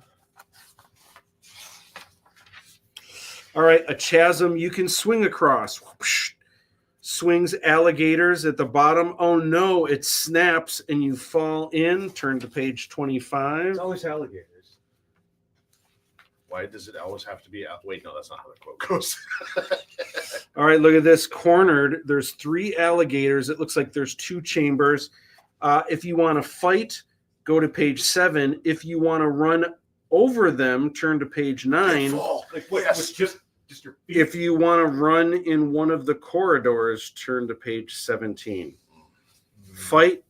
All right, a chasm you can swing across. Whoosh. Swings alligators at the bottom. Oh no, it snaps and you fall in. Turn to page 25.
It's always alligators.
Why does it always have to be out? Wait, no, that's not how the quote goes.
All right, look at this. Cornered, there's 3 alligators. It looks like there's 2 chambers. If you want to fight, go to page 7. If you want to run over them, turn to page 9.
Like what? Yes. Just your feet.
If you want to run in one of the corridors, turn to page 17. Fight,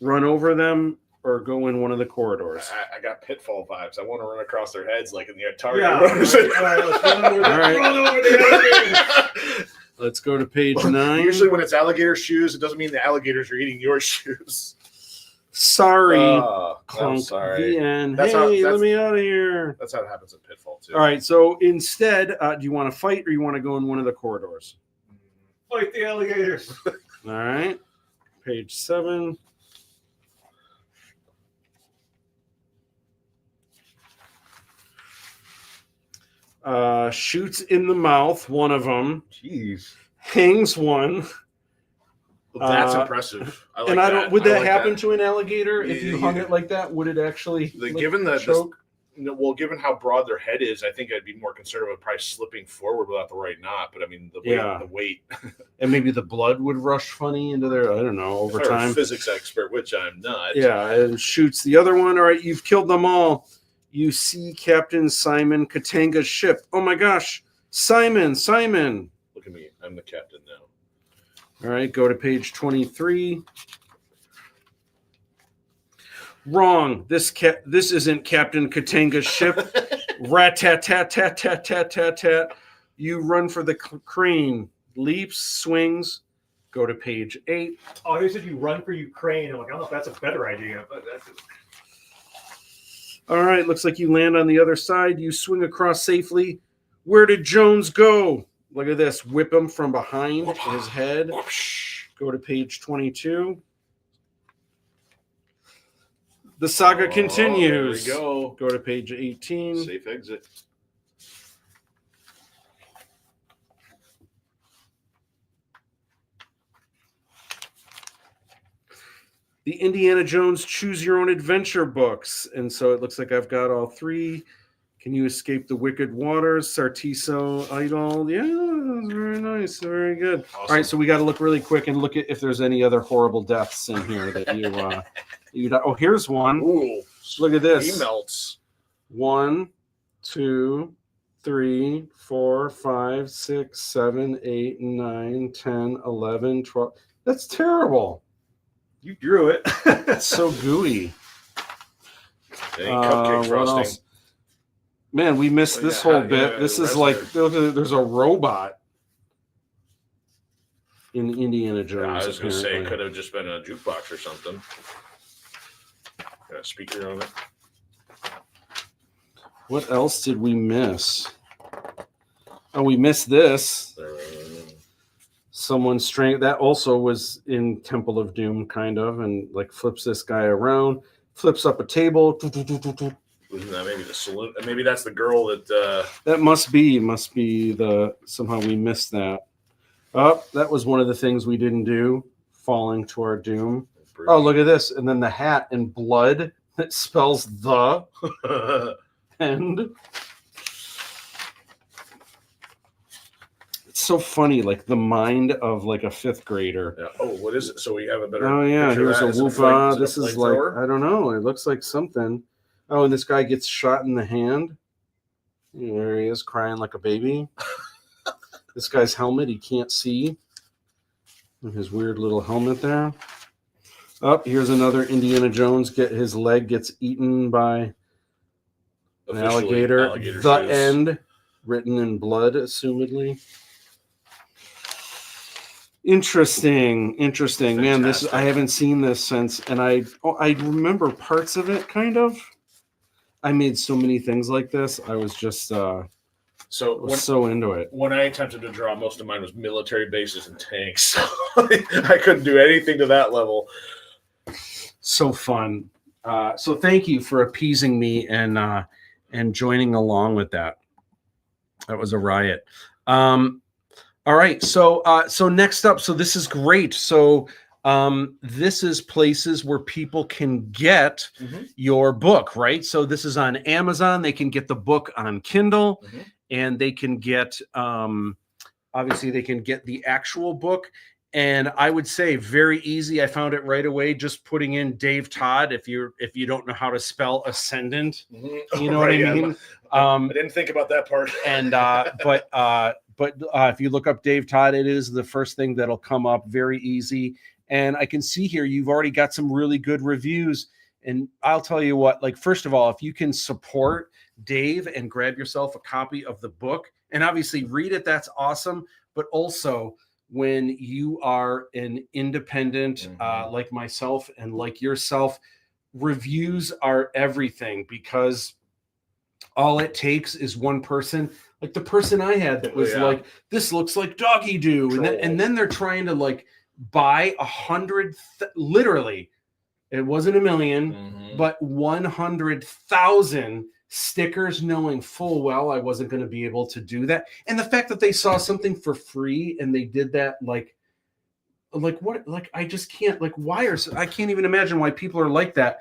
run over them, or go in one of the corridors.
I got Pitfall vibes. I want to run across their heads like in the Atari.
Yeah. All right. Run over the alligators.
Let's go to page 9.
Usually when it's alligator shoes, it doesn't mean the alligators are eating your shoes.
Sorry.
I'm sorry.
The end. Hey, let me out of here.
That's how it happens in Pitfall, too.
All right, so instead, do you want to fight or you want to go in one of the corridors?
Fight the alligators.
All right. Page 7. Shoots in the mouth, one of them.
Jeez.
Hangs one.
Well, that's impressive. I like
and I don't.
that.
Would
I
that
like
happen
that.
to an alligator if you hung it like that? Would it actually?
Given the
choke?
given how broad their head is, I think I'd be more concerned about probably slipping forward without the right knot. But I mean, the weight,
and maybe the blood would rush funny into there. I don't know. Over
if I were
time,
a physics expert, which I'm not.
Yeah, and shoots the other one. All right, you've killed them all. You see Captain Simon Katanga's ship. Oh my gosh, Simon.
Look at me. I'm the captain now.
All right, go to page 23. Wrong. This isn't Captain Katanga's ship. Rat-tat-tat-tat-tat-tat-tat-tat. You run for the crane. Leaps, swings. Go to page 8.
Oh, he said you run for Ukraine. I'm like, I don't know if that's a better idea, but that's.
All right, looks like you land on the other side. You swing across safely. Where did Jones go? Look at this. Whip him from behind his head. Go to page 22. The saga continues.
There we go.
Go to page 18.
Safe exit.
The Indiana Jones Choose Your Own Adventure books. And so it looks like I've got all 3. Can you escape the wicked waters? Sartiso Idol. Yeah, very nice. Very good.
Awesome.
All right, so we got to look really quick and look at if there's any other horrible deaths in here that you oh, here's one.
Ooh,
look at this.
He melts.
1, 2, 3, 4, 5, 6, 7, 8, 9, 10, 11, 12. That's terrible.
You drew it.
It's so gooey.
Cupcake frosting.
Man, we missed this whole bit. This is like there's a robot in Indiana Jones.
Yeah, I was going to say it could have just been a jukebox or something. Got a speaker on it.
What else did we miss? Oh, we missed this. Someone strength that also was in Temple of Doom, kind of, and like flips this guy around, flips up a table.
Isn't that maybe the saloon? Maybe that's the girl that.
That must be the somehow we missed that. Oh, that was one of the things we didn't do. Falling to our doom. Oh, look at this, and then the hat in blood that spells the end. It's so funny, like the mind of like a 5th grader.
Yeah. Oh, what is it? So we have a better.
Oh yeah, here's a whoopah. This is like
thrower?
I don't know. It looks like something. Oh, and this guy gets shot in the hand. There he is, crying like a baby. This guy's helmet, he can't see. And his weird little helmet there. Oh, here's another Indiana Jones. His leg gets eaten by an alligator. The end, written in blood, assumedly. Interesting.
Fantastic.
Man, this I haven't seen this since, and I remember parts of it, kind of. I made so many things like this. I was just so into it.
When I attempted to draw, most of mine was military bases and tanks. I couldn't do anything to that level.
So fun. So thank you for appeasing me and joining along with that. That was a riot. All right. So next up. So this is great. So this is places where people can get your book, right? So this is on Amazon. They can get the book on Kindle, and they can get obviously they can get the actual book. And I would say very easy. I found it right away. Just putting in Dave Todd. If you don't know how to spell Ascendant, you know what I mean.
I didn't think about that part.
And but if you look up Dave Todd, it is the first thing that'll come up. Very easy. And I can see here you've already got some really good reviews. And I'll tell you what. Like, first of all, if you can support Dave and grab yourself a copy of the book, and obviously read it, that's awesome. But also, when you are an independent like myself and like yourself, reviews are everything, because all it takes is one person, like the person I had that was like, this looks like doggy do, and then they're trying to like buy 100 literally, it wasn't a million, but 100,000 stickers knowing full well I wasn't going to be able to do that. And the fact that they saw something for free and they did that, like what, like, I just can't, like, I can't even imagine why people are like that.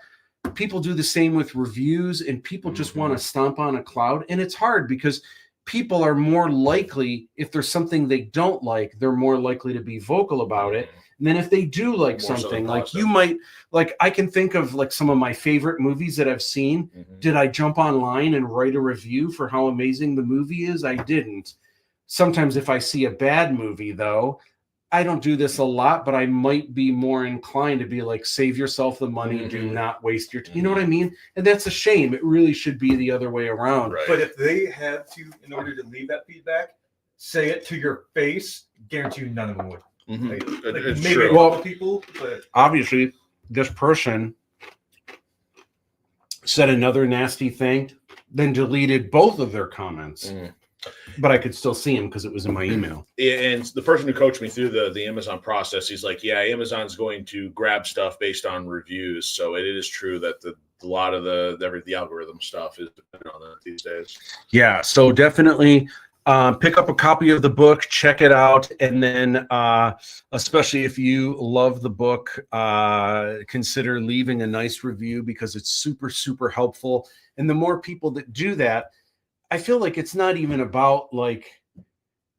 People do the same with reviews, and people just want to stomp on a cloud. And it's hard because people are more likely, if there's something they don't like, they're more likely to be vocal about it. And then if they do like something, like you might, like, I can think of like some of my favorite movies that I've seen. Did I jump online and write a review for how amazing the movie is? I didn't. Sometimes if I see a bad movie, though, I don't do this a lot, but I might be more inclined to be like, save yourself the money, do not waste your time. You know what I mean? And that's a shame. It really should be the other way around.
Right. But if they had to, in order to leave that feedback, say it to your face, guarantee you none of them would. Like
It's
maybe
true.
a couple people, but
Obviously, this person said another nasty thing, then deleted both of their comments. But I could still see him because it was in my email.
And the person who coached me through the Amazon process, he's like, yeah, Amazon's going to grab stuff based on reviews. So it is true that a lot of the algorithm stuff is dependent on that these days.
Yeah, so definitely pick up a copy of the book, check it out, and then especially if you love the book, consider leaving a nice review because it's super, super helpful. And the more people that do that, I feel like it's not even about like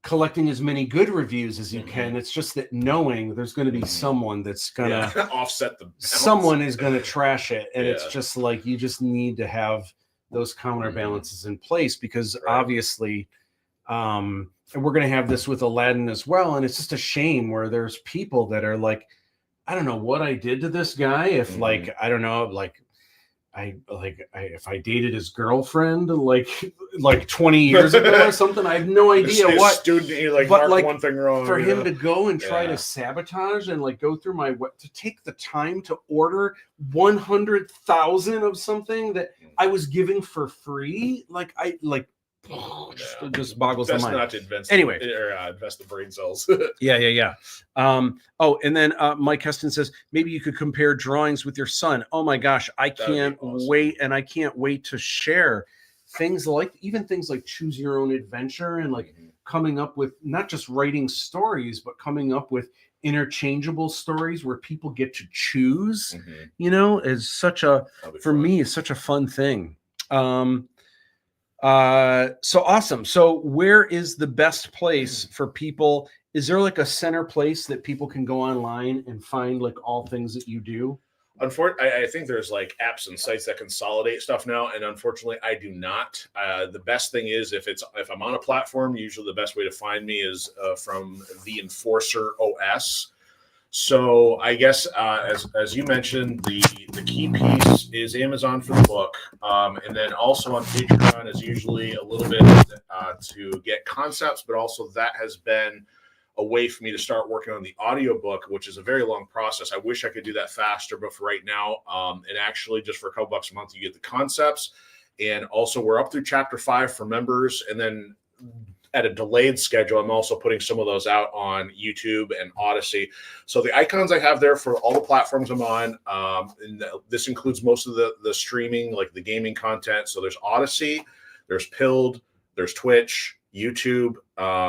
collecting as many good reviews as you can. It's just that knowing there's going to be someone that's going to
offset the balance.
Someone is going to trash it. And it's just like, you just need to have those counterbalances in place because obviously, and we're going to have this with Aladdin as well. And it's just a shame where there's people that are like, I don't know what I did to this guy. If like, I don't know, like, if I dated his girlfriend like 20 years ago or something, I have no idea what
student you like,
but
marked
like
one thing wrong
for him to go and try to sabotage and like go through to take the time to order 100,000 of something that I was giving for free. Like it just boggles the mind.
Not to invest invest the brain cells.
Yeah. Oh, and then Mike Heston says maybe you could compare drawings with your son. Oh my gosh, I can't wait, and I can't wait to share things like choose your own adventure and like coming up with not just writing stories, but coming up with interchangeable stories where people get to choose. You know, is such a me is such a fun thing. So awesome. So where is the best place for people? Is there like a center place that people can go online and find like all things that you do?
Unfortunately, I think there's like apps and sites that consolidate stuff now, and unfortunately, I do not. The best thing is if I'm on a platform, usually the best way to find me is from the Enforcer OS. So I guess as you mentioned, the key piece is Amazon for the book, and then also on Patreon is usually a little bit to get concepts, but also that has been a way for me to start working on the audiobook, which is a very long process. I wish I could do that faster, but for right now, and actually just for a couple bucks a month, you get the concepts, and also we're up through chapter 5 for members, and then at a delayed schedule, I'm also putting some of those out on YouTube and Odyssey. So the icons I have there for all the platforms I'm on, and this includes most of the streaming, like the gaming content. So there's Odyssey, there's Pilled, there's Twitch, YouTube,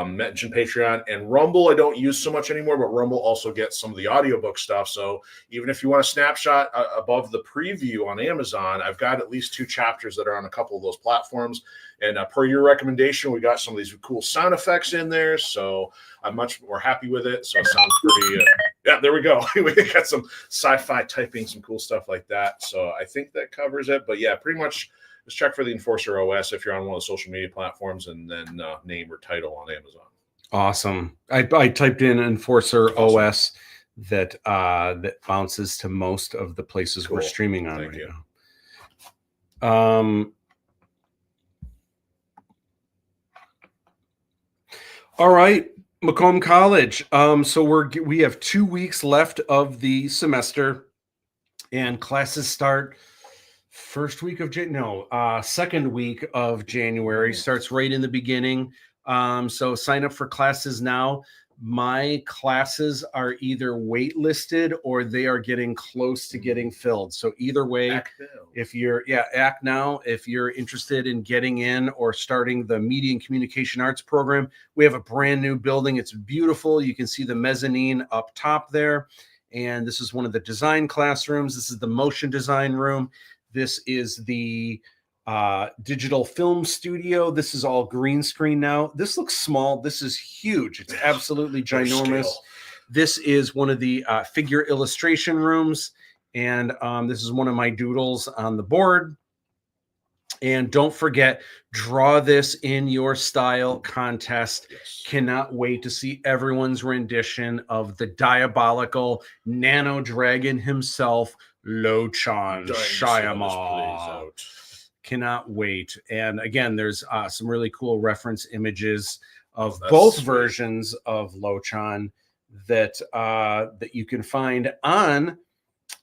mentioned Patreon, and Rumble I don't use so much anymore, but Rumble also gets some of the audiobook stuff. So even if you want a snapshot above the preview on Amazon, I've got at least 2 chapters that are on a couple of those platforms. And per your recommendation, we got some of these cool sound effects in there. So I'm much more happy with it. So it sounds pretty, yeah, there we go. We got some sci-fi typing, some cool stuff like that. So I think that covers it. But yeah, pretty much just check for the Enforcer OS if you're on one of the social media platforms, and then name or title on Amazon.
Awesome. I typed in Enforcer OS that bounces to most of the places we're streaming on right now. All right, Macomb College. So we have 2 weeks left of the semester, and classes start second week of January. Starts right in the beginning. So sign up for classes now. my classes are either waitlisted or they are getting close to getting filled. So either way,
Act now.
if you're act now, if you're interested in getting in or starting the Media and Communication Arts program, we have a brand new building. It's beautiful. You can see the mezzanine up top there. And this is one of the design classrooms. This is the motion design room. This is the digital film studio. This is all green screen now. This looks small. This is huge. It's absolutely ginormous. This is one of the figure illustration rooms. And this is one of my doodles on the board. And don't forget, draw this in your style contest.
Yes.
Cannot wait to see everyone's rendition of the diabolical nano dragon himself, Lochan Shyama. Cannot wait. And again, there's some really cool reference images of both versions of Lochan that you can find on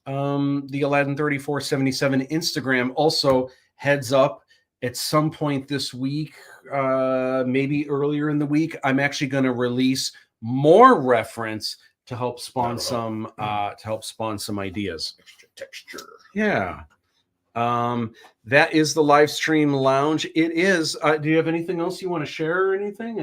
the Aladdin 3477 Instagram. Also, heads up, at some point this week, maybe earlier in the week, I'm actually going to release more reference to help spawn some ideas.
Extra texture.
Yeah. That is the live stream lounge. It is. Do you have anything else you want to share or anything?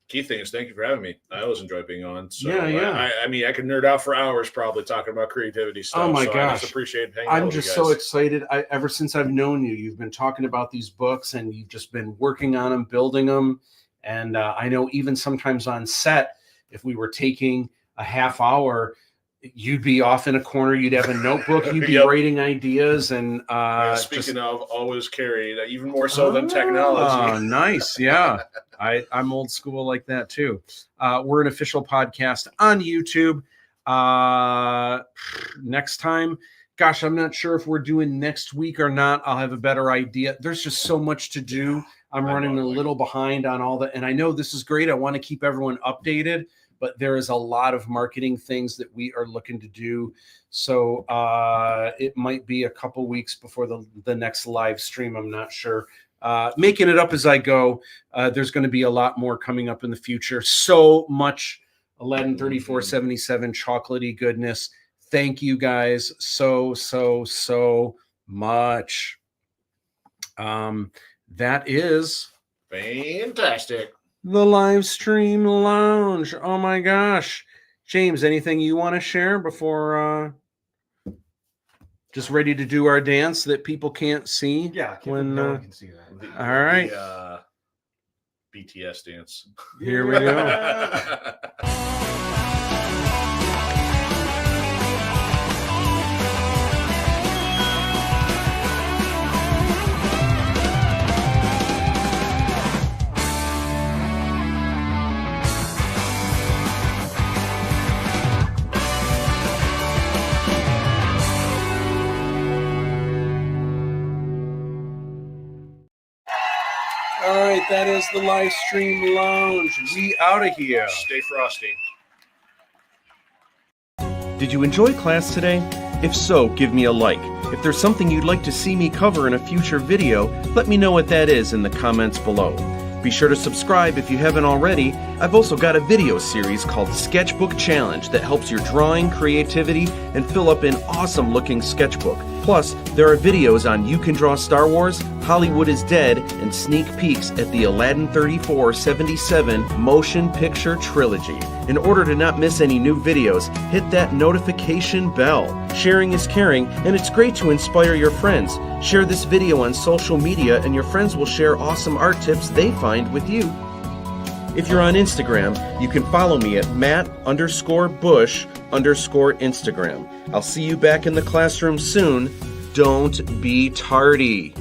Key thing is, thank you for having me. I always enjoy being on. So
Yeah.
I mean, I could nerd out for hours probably talking about creativity stuff.
Oh my
gosh. I just appreciate hanging out
I'm
with
just
you
so
guys.
excited. Ever since I've known you, you've been talking about these books and you've just been working on them, building them. And I know even sometimes on set, if we were taking a half hour, you'd be off in a corner. You'd have a notebook. You'd be writing ideas. And
speaking of, always carry that, even more so than technology.
Oh, nice. Yeah. I'm old school like that too. We're an official podcast on YouTube. Next time, gosh, I'm not sure if we're doing next week or not. I'll have a better idea. There's just so much to do. I'm running a little behind on all that. And I know this is great. I want to keep everyone updated, but there is a lot of marketing things that we are looking to do. So it might be a couple weeks before the next live stream. I'm not sure. Making it up as I go. There's going to be a lot more coming up in the future. So much Aladdin 3477 chocolatey goodness. Thank you guys so much. That is
fantastic.
The live stream lounge. Oh my gosh. James, anything you want to share before just ready to do our dance that people can't see?
Yeah,
when
no one can see that.
All right.
The, BTS dance.
Here we go. All right, that is the live stream lounge. We out of here.
Stay frosty.
Did you enjoy class today? If so, give me a like. If there's something you'd like to see me cover in a future video, let me know what that is in the comments below. Be sure to subscribe if you haven't already. I've also got a video series called Sketchbook Challenge that helps your drawing, creativity, and fill up an awesome looking sketchbook. Plus, there are videos on You Can Draw Star Wars, Hollywood is Dead, and sneak peeks at the Aladdin 3477 Motion Picture Trilogy. In order to not miss any new videos, hit that notification bell. Sharing is caring, and it's great to inspire your friends. Share this video on social media and your friends will share awesome art tips they find with you. If you're on Instagram, you can follow me at Matt_Bush_Instagram. I'll see you back in the classroom soon. Don't be tardy.